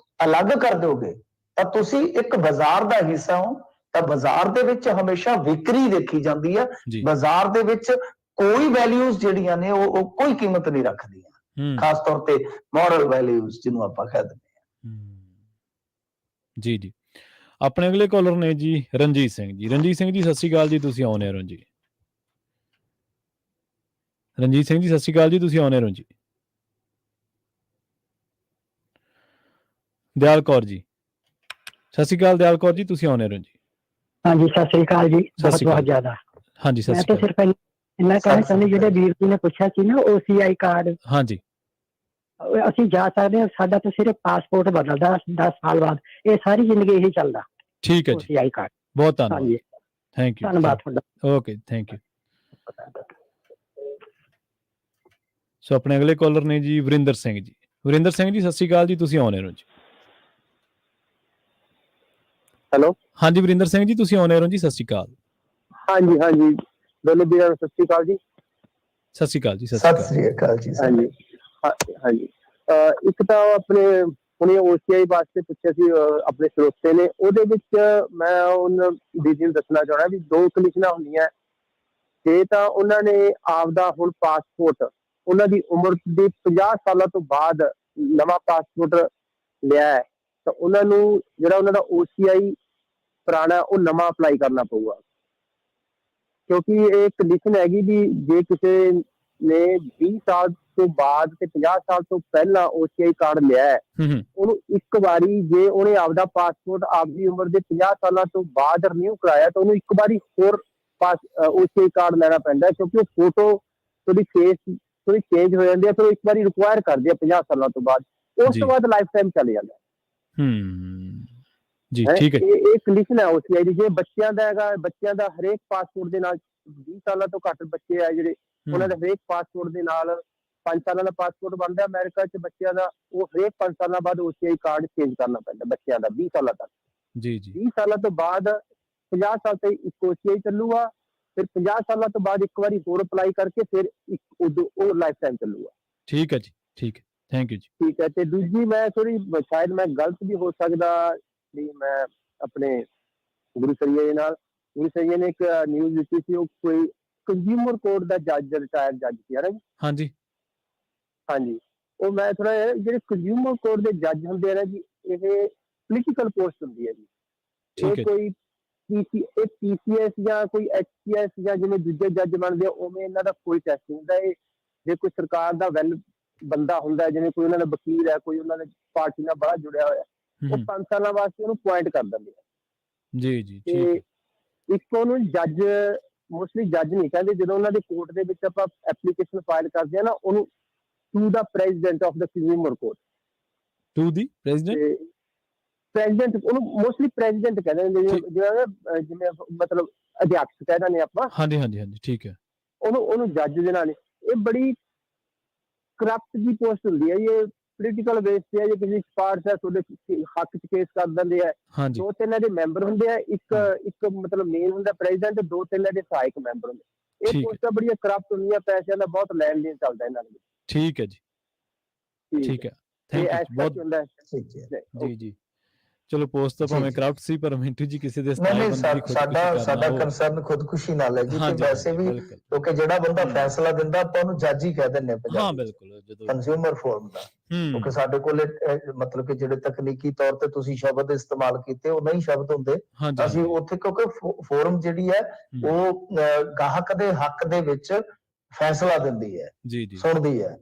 ਅਲੱਗ ਕਰ ਦਿਓਗੇ, ਤਾਂ ਤੁਸੀਂ ਇੱਕ ਬਾਜ਼ਾਰ ਦਾ ਹਿੱਸਾ ਹੋ। ਤਾਂ ਬਾਜ਼ਾਰ ਦੇ ਵਿੱਚ ਹਮੇਸ਼ਾ ਵਿਕਰੀ ਦੇਖੀ ਜਾਂਦੀ ਹੈ। ਬਾਜ਼ਾਰ ਦੇ ਵਿੱਚ ਕੋਈ ਵੈਲਿਊਜ਼ ਜਿਹੜੀਆਂ ਨੇ ਉਹ ਕੋਈ ਕੀਮਤ ਨਹੀਂ ਰੱਖਦੀਆਂ, ਖਾਸ ਤੌਰ ਤੇ ਮੋਰਲ ਵੈਲਿਊਜ਼ ਜਿਹਨੂੰ ਆਪਾਂ ਕਹਿ ਦਿੰਦੇ ਹਾਂ। ਜੀ ਜੀ। ਆਪਣੇ ਅਗਲੇ ਕਾਲਰ ਨੇ ਜੀ ਰਣਜੀਤ ਸਿੰਘ ਜੀ। ਰਣਜੀਤ ਸਿੰਘ ਜੀ ਸਤਿ ਸ਼੍ਰੀ ਅਕਾਲ ਜੀ, ਤੁਸੀਂ ਆਉਣੇ ਹੋ ਜੀ। ਰਣਜੀਤ ਸਿੰਘ ਜੀ ਸਤਿ ਸ਼੍ਰੀ ਅਕਾਲ ਜੀ, ਤੁਸੀਂ ਆਉਣੇ ਹੋ ਜੀ। ਦਿਆਲ ਕੌਰ ਜੀ, ਸਤਿ ਸ਼੍ਰੀ ਅਕਾਲ ਦਿਆਲ ਕੌਰ ਜੀ, ਤੁਸੀਂ ਆਉਣੇ ਰਹੋ ਜੀ। ਹਾਂਜੀ ਸਤਿ ਸ੍ਰੀ ਅਕਾਲ ਜੀ, ਸਤਿ ਬਹੁਤ ਸ਼੍ਰੀ ਅਕਾਲ ਬਹੁਤ ਜ਼ਿਆਦਾ। ਹਾਂਜੀ, ਸਤਿ ਮੈਂ ਸ਼੍ਰੀ ਤਾਂ ਅਕਾਲ। ਸਿਰਫ ਇੰਨਾ ਕਹਿਣਾ ਚਾਹੁੰਦੀ, ਜਿਹੜੇ ਵੀਰ ਜੀ ਨੇ ਪੁੱਛਿਆ ਸੀ ਨਾ OCI ਕਾਰਡ, ਹਾਂਜੀ ਅਸੀਂ ਜਾ ਸਕਦੇ ਹਾਂ, ਸਾਡਾ ਤਾਂ ਸਿਰਫ ਪਾਸਪੋਰਟ ਬਦਲਦਾ 10 ਸਾਲ ਬਾਅਦ, ਇਹ ਸਾਰੀ ਜ਼ਿੰਦਗੀ ਇਹੀ ਚੱਲਦਾ। ਠੀਕ ਹੈ ਜੀ, OCI ਕਾਰਡ। ਬਹੁਤ ਧੰਨਵਾਦ, ਹਾਂਜੀ ਥੈਂਕ ਯੂ, ਧੰਨਵਾਦ ਤੁਹਾਡਾ। Okay thank you. ਸੋ ਆਪਣੇ ਅਗਲੇ ਕਾਲਰ ਨੇ ਜੀ ਵਰਿੰਦਰ ਸਿੰਘ ਜੀ। ਵਰਿੰਦਰ ਸਿੰਘ ਜੀ, ਸਤਿ ਸ਼੍ਰੀ ਅਕਾਲ ਜੀ, ਤੁਸੀਂ ਆਉਣੇ ਰਹੋ ਜੀ। ਹੈਲੋ, ਹਾਂਜੀ ਵਰਿੰਦਰ ਸਿੰਘ ਜੀ, ਤੁਸੀਂ ਆਉਣੇ ਰਹੋ ਜੀ, ਸਤਿ ਸ਼੍ਰੀ ਅਕਾਲ। ਹਾਂਜੀ ਹਾਂਜੀ, ਦੋਨੋਂ ਵੀਰਾਂ ਨੂੰ ਸਤਿ ਸ਼੍ਰੀ ਅਕਾਲ ਜੀ। ਸਤਿ ਸ਼੍ਰੀ ਅਕਾਲ ਜੀ, ਸਤਿ ਸਤਿ ਸ਼੍ਰੀ ਸ੍ਰੀ ਅਕਾਲ ਜੀ। ਹਾਂਜੀ ਹਾਂਜੀ, ਇੱਕ ਤਾਂ ਆਪਣੇ ਹੁਣੇ OCI ਵਾਸਤੇ ਪੁੱਛਿਆ ਸੀ ਆਪਣੇ ਸਰੋਤੇ ਨੇ, ਉਹਦੇ ਵਿੱਚ ਮੈਂ ਉਹਨਾਂ ਦੀਦੀ ਨੂੰ ਦੱਸਣਾ ਚਾਹੁੰਦਾ ਵੀ 2 ਕੰਡੀਸ਼ਨਾਂ ਹੁੰਦੀਆਂ। ਜੇ ਤਾਂ ਉਹਨਾਂ ਨੇ ਆਪਦਾ ਹੁਣ ਪਾਸਪੋਰਟ ਉਹਨਾਂ ਦੀ ਉਮਰ ਦੇ 50 ਸਾਲਾਂ ਤੋਂ ਬਾਅਦ ਨਵਾਂ ਪਾਸਪੋਰਟ ਲਿਆ ਹੈ, ਤਾਂ ਉਹਨਾਂ ਨੂੰ ਜਿਹੜਾ ਉਹਨਾਂ ਦਾ OCI ਪੁਰਾਣਾ ਉਹ ਨਵਾਂ ਅਪਲਾਈ ਕਰਨਾ ਪਊਗਾ, ਕਿਉਂਕਿ ਇਹ ਕੰਡੀਸ਼ਨ ਹੈਗੀ ਵੀ ਜੇ ਕਿਸੇ ਨੇ 20 ਸਾਲ ਤੋਂ ਬਾਅਦ ਤੇ 50 ਸਾਲ ਤੋਂ ਪਹਿਲਾਂ OCI ਕਾਰਡ ਲਿਆ ਹੈ, ਉਹਨੂੰ ਇੱਕ ਵਾਰੀ ਜੇ ਉਹਨੇ ਆਪਦਾ ਪਾਸਪੋਰਟ ਆਪਦੀ ਉਮਰ ਦੇ 50 ਸਾਲਾਂ ਤੋਂ ਬਾਅਦ ਰਿਨਿਊ ਕਰਾਇਆ, ਤਾਂ ਉਹਨੂੰ ਇੱਕ ਵਾਰੀ ਹੋਰ OCI ਕਾਰਡ ਲੈਣਾ ਪੈਂਦਾ, ਕਿਉਂਕਿ ਉਹ ਫੋਟੋ ਥੋੜੀ ਫੇਸ ਥੋੜੀ ਚੇਂਜ ਹੋ ਜਾਂਦੀ ਹੈ, ਫਿਰ ਉਹ ਇੱਕ ਵਾਰੀ ਰਿਕੁਆਇਰ ਕਰਦੇ ਆ 50 ਸਾਲਾਂ ਤੋਂ ਬਾਅਦ, ਉਸ ਤੋਂ ਬਾਅਦ ਲਾਈਫ ਟਾਈਮ ਚੱਲ ਜਾਂਦਾ ਜੀ। ਠੀਕ ਹੈ, ਇਹ ਕੰਡੀਸ਼ਨ ਹੈ OCI ਦੀ। ਜੇ ਬੱਚਿਆਂ ਦਾ ਹੈਗਾ, ਬੱਚਿਆਂ ਦਾ ਹਰੇਕ ਪਾਸਪੋਰਟ ਦੇ ਨਾਲ 20 ਸਾਲਾਂ ਤੋਂ ਘੱਟ ਬੱਚੇ ਆ ਜਿਹੜੇ, ਉਹਨਾਂ ਦੇ ਹਰੇਕ ਪਾਸਪੋਰਟ ਦੇ ਨਾਲ 5 ਸਾਲਾਂ ਦਾ ਪਾਸਪੋਰਟ ਬਣਦਾ ਅਮਰੀਕਾ 'ਚ ਬੱਚਿਆਂ ਦਾ, ਉਹ ਹਰੇਕ 5 ਸਾਲਾਂ ਬਾਅਦ OCI ਕਾਰਡ ਚੇਂਜ ਕਰਨਾ ਪੈਂਦਾ ਬੱਚਿਆਂ ਦਾ 20 ਸਾਲਾਂ ਤੱਕ। ਜੀ ਜੀ। 20 ਸਾਲਾਂ ਤੋਂ ਬਾਅਦ 50 ਸਾਲ ਤੇ ਇੱਕ OCI ਚੱਲੂਗਾ, ਫਿਰ 50 ਸਾਲਾਂ ਤੋਂ ਬਾਅਦ ਇੱਕ ਵਾਰੀ ਹੋਰ ਅਪਲਾਈ ਕਰਕੇ ਫਿਰ ਉਹ ਲਾਈਫ ਟਾਈਮ ਚੱਲੂਗਾ। ਠੀਕ ਹੈ ਜੀ, ਠੀਕ ਹੈ, ਥੈਂਕ ਯੂ ਜੀ। ਠੀਕ ਹੈ, ਤੇ ਦੂਜੀ ਮੈਂ ਥੋੜੀ ਸ਼ਾਇਦ ਮੈਂ ਗਲਤ ਵੀ ਹੋ ਸਕਦਾ ਵੀ, ਮੈਂ ਆਪਣੇ ਗੁਰੂ ਸਰੀਏ ਨਾਲ, ਗੁਰੂ ਸਰੀਏ ਨੇ ਇੱਕ ਨਿਊਜ਼ ਦਿੱਤੀ ਸੀ, ਉਹ ਕੋਈ ਕੰਜ਼ਿਊਮਰ ਕੋਰਟ ਦਾ ਜੱਜ, ਰਿਟਾਇਰਡ ਜੱਜ ਸੀ ਨਾ ਜੀ। ਹਾਂਜੀ ਹਾਂਜੀ, ਉਹ ਮੈਂ ਥੋੜਾ ਜਿਹੜੇ ਕੰਜ਼ਿਊਮਰ ਕੋਰਟ ਦੇ ਜੱਜ ਹੁੰਦੇ ਆ ਨਾ ਜੀ, ਇਹ ਪੋਲੀਟੀਕਲ ਪੋਸਟ ਹੁੰਦੀ ਹੈ ਜੀ। ਇਹ ਕੋਈ PCS ਜਾਂ ਕੋਈ HCS ਜਾਂ ਜਿਵੇਂ ਦੂਜੇ ਜੱਜ ਬਣਦੇ ਆ, ਉਵੇਂ ਇਹਨਾਂ ਦਾ ਕੋਈ ਟੈਸਟ ਨਹੀਂ ਹੁੰਦਾ। ਇਹ ਜੇ ਕੋਈ ਸਰਕਾਰ ਦਾ ਵੈਲ ਬੰਦਾ ਹੁੰਦਾ, ਜਿਵੇਂ ਕੋਈ ਉਹਨਾਂ ਦਾ ਵਕੀਲ ਹੈ, ਕੋਈ ਉਹਨਾਂ ਦੇ ਪਾਰਟੀ ਨਾਲ ਬੜਾ ਜੁੜਿਆ ਹੋਇਆ, ਉਹ 5 ਸਾਲਾਂ ਵਾਸਤੇ ਉਹਨੂੰ ਪੁਆਇੰਟ ਕਰ ਦਿੰਦੇ ਆ ਜੀ ਜੀ। ਤੇ ਇੱਕ ਉਹਨੂੰ ਜੱਜ, ਮੋਸਟਲੀ ਜੱਜ ਨਹੀਂ ਕਹਿੰਦੇ, ਜਦੋਂ ਉਹਨਾਂ ਦੇ ਕੋਰਟ ਦੇ ਵਿੱਚ ਆਪਾਂ ਐਪਲੀਕੇਸ਼ਨ ਫਾਈਲ ਕਰਦੇ ਆ ਨਾ, ਉਹਨੂੰ to the president of the consumer court, to the president ਉਹਨੂੰ ਮੋਸਟਲੀ ਪ੍ਰੈਜ਼ੀਡੈਂਟ ਕਹਿੰਦੇ ਨੇ, ਜਿਵੇਂ ਮਤਲਬ ਅਧਿਆਪਕ ਕਹਿ ਦਿੰਦੇ ਆਪਾਂ। ਹਾਂਜੀ ਹਾਂਜੀ ਹਾਂਜੀ, ਠੀਕ ਹੈ। ਉਹਨੂੰ ਜੱਜ ਦੇ ਨਾਲ, ਇਹ ਬੜੀ ਕਰਪਟ ਦੀ ਪੋਸਟ ਹੁੰਦੀ ਹੈ। ਇਹ ਪੋਲੀਟੀਕਲ ਬੇਸ ਤੇ ਹੈ, ਜੇ ਕਿਸੇ ਸਪਾਰਟਸ ਹੈ ਤੁਹਾਡੇ ਹੱਕ 'ਚ ਕੇਸ ਕਰ ਦਿੰਦੇ ਆ। 2-3 ਇਹਦੇ ਮੈਂਬਰ ਹੁੰਦੇ ਆ, ਇੱਕ ਮਤਲਬ ਮੇਨ ਹੁੰਦਾ ਪ੍ਰੈਜ਼ੀਡੈਂਟ, 2-3 ਇਹਦੇ ਸਹਾਇਕ ਮੈਂਬਰ ਹੁੰਦੇ। ਇਹ ਪੋਸਟਾਂ ਬੜੀਆਂ ਕਰਪਟ ਹੁੰਦੀਆਂ, ਪੈਸਿਆਂ ਦਾ ਬਹੁਤ ਲੈਣ ਦੇਣ ਚੱਲਦਾ ਇਹਨਾਂ ਦੇ। ਠੀਕ ਹੈ ਜੀ, ਠੀਕ ਹੈ, ਥੈਂਕ ਯੂ ਬਹੁਤ ਜੀ ਜੀ। ਚਲੋ ਪੋਸਟ ਤਾਂ ਭਾਵੇਂ ਕਰਪਟ ਸੀ, ਪਰ ਮਿੰਟੂ ਜੀ ਕਿਸੇ ਦੇ ਸਾਡਾ ਕੰਸਰਨ ਖੁਦਕੁਸ਼ੀ ਨਾਲ ਹੈ ਜੀ। ਤੇ ਵੈਸੇ ਵੀ ਕਿਉਂਕਿ ਜਿਹੜਾ ਬੰਦਾ ਫੈਸਲਾ ਦਿੰਦਾ, ਆਪਾਂ ਉਹਨੂੰ ਜੱਜ ਹੀ ਕਹਿ ਦਿੰਦੇ ਆ ਪੰਜਾਬੀ। ਹਾਂ ਬਿਲਕੁਲ, ਜਦੋਂ ਕੰਜ਼ਿਊਮਰ ਫੋਰਮ ਦਾ, ਕਿਉਂਕਿ ਸਾਡੇ ਕੋਲ ਮਤਲਬ ਕਿ ਜਿਹੜੇ ਤਕਨੀਕੀ ਤੌਰ ਤੇ ਤੁਸੀਂ ਸ਼ਬਦ ਇਸਤੇਮਾਲ ਕੀਤੇ, ਉਹ ਨਹੀਂ ਸ਼ਬਦ ਹੁੰਦੇ। ਅਸੀਂ ਉੱਥੇ ਕਿਉਂਕਿ ਫੋਰਮ ਜਿਹੜੀ ਹੈ ਉਹ ਗਾਹਕ ਦੇ ਹੱਕ ਦੇ ਵਿੱਚ ਫੈਸਲਾ ਦਿੰਦੀ ਹੈ, ਸੁਣਦੀ ਹੈ,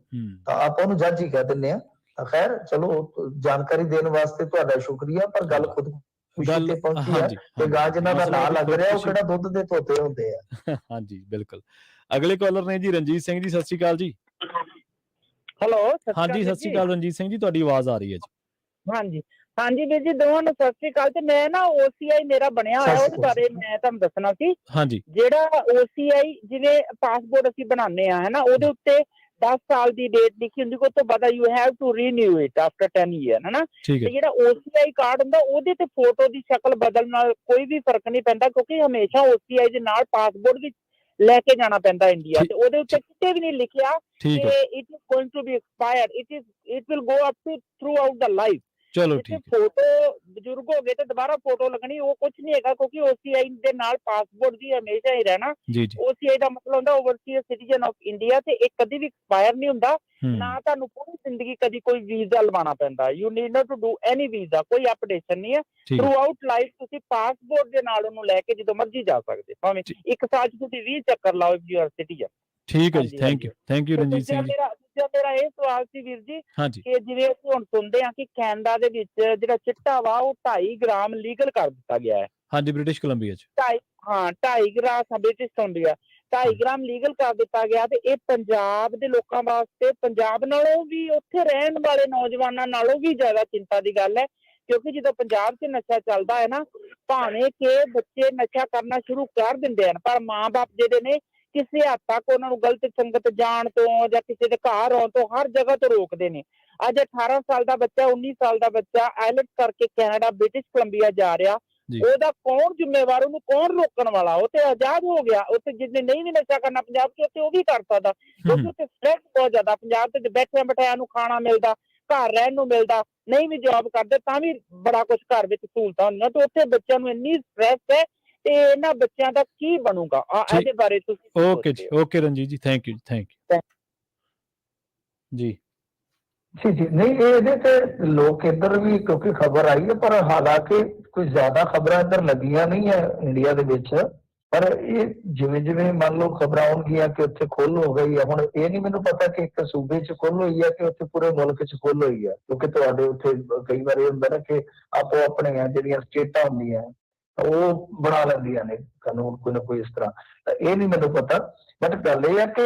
ਤਾਂ ਆਪਾਂ ਉਹਨੂੰ ਜੱਜ ਹੀ ਕਹਿ ਦਿੰਦੇ ਆ। ਖੈਰ ਚਲੋ, ਜਾਣਕਾਰੀ ਦੇਣ ਵਾਸਤੇ ਤੁਹਾਡਾ ਸ਼ੁਕਰੀਆ, ਪਰ ਗੱਲ ਖੁਦ ਖੁਸ਼ੀ ਤੇ ਪਹੁੰਚੀ ਹੈ ਤੇ ਗਾਂ ਜਿਨ੍ਹਾਂ ਦਾ ਨਾਂ ਲੱਗ ਰਿਹਾ, ਉਹ ਕਿਹੜਾ ਦੁੱਧ ਦੇ ਧੋਤੇ ਹੁੰਦੇ ਆ। ਹਾਂਜੀ ਬਿਲਕੁਲ। ਅਗਲੇ ਕਾਲਰ ਨੇ ਜੀ ਰਣਜੀਤ ਸਿੰਘ ਜੀ, ਸਤਿ ਸ਼੍ਰੀ ਅਕਾਲ ਜੀ। ਹੈਲੋ, ਹਾਂਜੀ ਸਤਿ ਸ਼੍ਰੀ ਅਕਾਲ ਰਣਜੀਤ ਸਿੰਘ ਜੀ, ਤੁਹਾਡੀ ਆਵਾਜ਼ ਆ ਰਹੀ ਹੈ ਜੀ। ਹਾਂਜੀ ਹਾਂਜੀ ਵੀਰ ਜੀ, ਦੋਵਾਂ ਨੂੰ ਸਤਿ ਸ਼੍ਰੀ ਅਕਾਲ। ਤੇ ਮੈਂ ਨਾ OCI ਮੇਰਾ ਬਣਿਆ ਹੋਇਆ, ਉਹਦੇ ਬਾਰੇ ਮੈਂ ਤੁਹਾਨੂੰ ਦੱਸਣਾ ਸੀ। ਹਾਂਜੀ, ਜਿਹੜਾ OCI ਜਿਵੇਂ ਪਾਸਪੋਰਟ ਅਸੀਂ ਬਣਾਉਂਦੇ ਆ, ਹਨਾ, ਉਹਦੇ ਉੱਤੇ 10 ਸਾਲ ਦੀ ਡੇਟ ਲਿਖੀ ਹੁੰਦੀ, ਉਸ ਤੋਂ ਬਾਅਦ you have to renew it after 10 year, ਹਨਾ। ਤੇ ਜਿਹੜਾ OCI ਕਾਰਡ ਹੁੰਦਾ, ਉਹਦੇ ਤੇ ਫੋਟੋ ਦੀ ਸ਼ਕਲ ਬਦਲਣ ਨਾਲ ਕੋਈ ਵੀ ਫਰਕ ਨਹੀਂ ਪੈਂਦਾ, ਕਿਉਂਕਿ ਹਮੇਸ਼ਾ OCI ਦੇ ਨਾਲ ਪਾਸਪੋਰਟ ਵੀ ਲੈ ਕੇ ਜਾਣਾ ਪੈਂਦਾ ਇੰਡੀਆ, ਤੇ ਉਹਦੇ ਉੱਤੇ ਕਿਤੇ ਵੀ ਨਹੀਂ ਲਿਖਿਆ ਕਿ it is going to be expired, it will go up to throughout the life. ਚਲੋ ਠੀਕ ਹੈ। ਫੋਟੋ ਬਜ਼ੁਰਗ ਹੋ ਗਏ ਤੇ ਦੁਬਾਰਾ ਫੋਟੋ ਲੱਗਣੀ, ਉਹ ਕੁਝ ਨਹੀਂ ਹੈਗਾ, ਕਿਉਂਕਿ OCI ਦੇ ਨਾਲ ਪਾਸਪੋਰਟ ਵੀ ਹਮੇਸ਼ਾ ਹੀ ਰਹਿਣਾ। OCI ਦਾ ਮਤਲਬ ਹੁੰਦਾ ਓਵਰਸੀਜ਼ ਸਿਟੀਜ਼ਨ ਆਫ ਇੰਡੀਆ, ਤੇ ਇਹ ਕਦੀ ਵੀ ਐਕਸਪਾਇਰ ਨਹੀਂ ਹੁੰਦਾ। ਨਾ ਤੁਹਾਨੂੰ ਪੂਰੀ ਜ਼ਿੰਦਗੀ ਕਦੀ ਕੋਈ ਵੀਜ਼ਾ ਲਵਾਉਣਾ ਪੈਂਦਾ, you need not to do any visa, ਕੋਈ ਅਪਡੇਸ਼ਨ ਨਹੀਂ ਹੈ। ਥਰੂ ਆਊਟ ਲਾਈਫ ਤੁਸੀਂ ਪਾਸਪੋਰਟ ਦੇ ਨਾਲ ਉਹਨੂੰ ਲੈ ਕੇ ਜਦੋਂ ਮਰਜ਼ੀ ਜਾ ਸਕਦੇ, ਭਾਵੇਂ 1 ਸਾਲ 'ਚ ਤੁਸੀਂ 20 ਚੱਕਰ ਲਾਓ, ਇਫ ਯੂ ਆਰ ਸਿਟੀਜ਼ਨ। ਠੀਕ ਹੈ ਜੀ, ਥੈਂਕ ਯੂ ਰਣਜੀਤ ਸਿੰਘ ਜੀ। ਦੂਜਾ ਮੇਰਾ ਇਹ ਸਵਾਲ ਸੀ ਵੀਰ ਜੀ ਹਾਂਜੀ ਕਿ ਜਿਵੇਂ ਅਸੀਂ ਹੁਣ ਸੁਣਦੇ ਹਾਂ ਕਿ ਕੈਨੇਡਾ ਦੇ ਵਿੱਚ ਜਿਹੜਾ ਚਿੱਟਾ ਵਾ ਉਹ 2.5 ਗ੍ਰਾਮ ਲੀਗਲ ਕਰ ਦਿੱਤਾ ਗਿਆ ਹੈ। ਹਾਂਜੀ ਬ੍ਰਿਟਿਸ਼ ਕੋਲੰਬੀਆ 'ਚ 2.5 gram British Columbia 2.5 gram legal ਕਰ ਦਿੱਤਾ ਗਿਆ ਤੇ ਇਹ ਪੰਜਾਬ ਦੇ ਲੋਕਾਂ ਵਾਸਤੇ, ਪੰਜਾਬ ਨਾਲੋਂ ਵੀ ਉੱਥੇ ਰਹਿਣ ਵਾਲੇ ਨੌਜਵਾਨਾਂ ਨਾਲੋਂ ਵੀ ਜ਼ਿਆਦਾ ਚਿੰਤਾ ਦੀ ਗੱਲ ਹੈ, ਕਿਉਂਕਿ ਜਦੋਂ ਪੰਜਾਬ 'ਚ ਨਸ਼ਾ ਚੱਲਦਾ ਹੈ ਨਾ, ਭਾਵੇਂ ਕਿ ਬੱਚੇ ਨਸ਼ਾ ਕਰਨਾ ਸ਼ੁਰੂ ਕਰ ਦਿੰਦੇ ਹਨ, ਪਰ ਮਾਂ-ਬਾਪ ਜਿਹੜੇ ਨੇ ਕਿਸੇ ਹੱਦ ਤੱਕ ਉਹਨਾਂ ਨੂੰ ਗਲਤ ਸੰਗਤ ਜਾਣ ਤੋਂ ਜਾਂ ਕਿਸੇ ਦੇ ਘਰ ਆਉਣ ਤੋਂ ਹਰ ਜਗ੍ਹਾ ਤੋਂ ਰੋਕਦੇ ਨੇ। ਅੱਜ 18 ਸਾਲ ਦਾ ਬੱਚਾ, 19 ਸਾਲ ਦਾ ਬੱਚਾ ਆਈਲੈਟਸ ਕਰਕੇ ਕੈਨੇਡਾ, ਬ੍ਰਿਟਿਸ਼ ਕੋਲੰਬੀਆ ਜਾ ਰਿਹਾ, ਉਹਦਾ ਕੌਣ ਜ਼ਿੰਮੇਵਾਰ, ਉਹਨੂੰ ਕੌਣ ਰੋਕਣ ਵਾਲਾ? ਉਹ ਤੇ ਆਜ਼ਾਦ ਹੋ ਗਿਆ। ਉੱਥੇ ਜਿਹਨੇ ਨਹੀਂ ਵੀ ਨਸ਼ਾ ਕਰਨਾ ਪੰਜਾਬ 'ਚ, ਉੱਥੇ ਉਹ ਵੀ ਕਰ ਸਕਦਾ, ਕਿਉਂਕਿ ਉੱਥੇ ਸਟ੍ਰੈਸ ਬਹੁਤ ਜ਼ਿਆਦਾ। ਪੰਜਾਬ 'ਚ ਬੈਠਿਆਂ ਬਿਠਾਇਆਂ ਨੂੰ ਖਾਣਾ ਮਿਲਦਾ, ਘਰ ਰਹਿਣ ਨੂੰ ਮਿਲਦਾ, ਨਹੀਂ ਵੀ ਜੌਬ ਕਰਦੇ ਤਾਂ ਵੀ ਬੜਾ ਕੁਛ ਘਰ ਵਿੱਚ ਸਹੂਲਤਾਂ ਹੁੰਦੀਆਂ, ਤੇ ਉੱਥੇ ਬੱਚਿਆਂ ਨੂੰ ਇੰਨੀ ਸਟ੍ਰੈਸ ਹੈ, ਤੇ ਇਹਨਾਂ ਬੱਚਿਆਂ ਦਾ ਕੀ ਬਣੂਗਾ? ਇਹਦੇ ਬਾਰੇ ਤੁਸੀਂ ਓਕੇ ਜੀ, ਓਕੇ ਰਣਜੀਤ ਜੀ, ਥੈਂਕ ਯੂ ਜੀ। ਜੀ ਨਹੀਂ, ਇਹਦੇ ਤੇ ਲੋਕ ਇੱਧਰ ਵੀ ਕਿਉਂਕਿ ਖਬਰ ਆਈ ਹੈ, ਪਰ ਹਾਲਾਂਕਿ ਕੋਈ ਜ਼ਿਆਦਾ ਖਬਰਾਂ ਇੱਧਰ ਲੱਗੀਆਂ ਨਹੀਂ ਹੈ ਇੰਡੀਆ ਦੇ ਵਿੱਚ, ਪਰ ਇਹ ਜਿਵੇਂ ਜਿਵੇਂ ਮੰਨ ਲਓ ਖਬਰਾਂ ਆਉਣਗੀਆਂ ਕਿ ਉੱਥੇ ਖੁੱਲ ਹੋ ਗਈ ਹੈ। ਹੁਣ ਇਹ ਨਹੀਂ ਮੈਨੂੰ ਪਤਾ ਕਿ ਇੱਕ ਸੂਬੇ 'ਚ ਖੁੱਲ ਹੋਈ ਹੈ ਕਿ ਉੱਥੇ ਪੂਰੇ ਮੁਲਕ 'ਚ ਖੁੱਲ ਹੋਈ ਹੈ, ਕਿਉਂਕਿ ਤੁਹਾਡੇ ਉੱਥੇ ਕਈ ਵਾਰ ਇਹ ਹੁੰਦਾ ਨਾ ਕਿ ਆਪੋ ਆਪਣੀਆਂ ਜਿਹੜੀਆਂ ਸਟੇਟਾਂ ਹੁੰਦੀਆਂ ਉਹ ਬਣਾ ਲੈਂਦੀਆਂ ਨੇ ਕਾਨੂੰਨ ਕੋਈ ਨਾ ਕੋਈ ਇਸ ਤਰ੍ਹਾਂ, ਤਾਂ ਇਹ ਨਹੀਂ ਮੈਨੂੰ ਪਤਾ। ਬਟ ਗੱਲ ਇਹ ਹੈ ਕਿ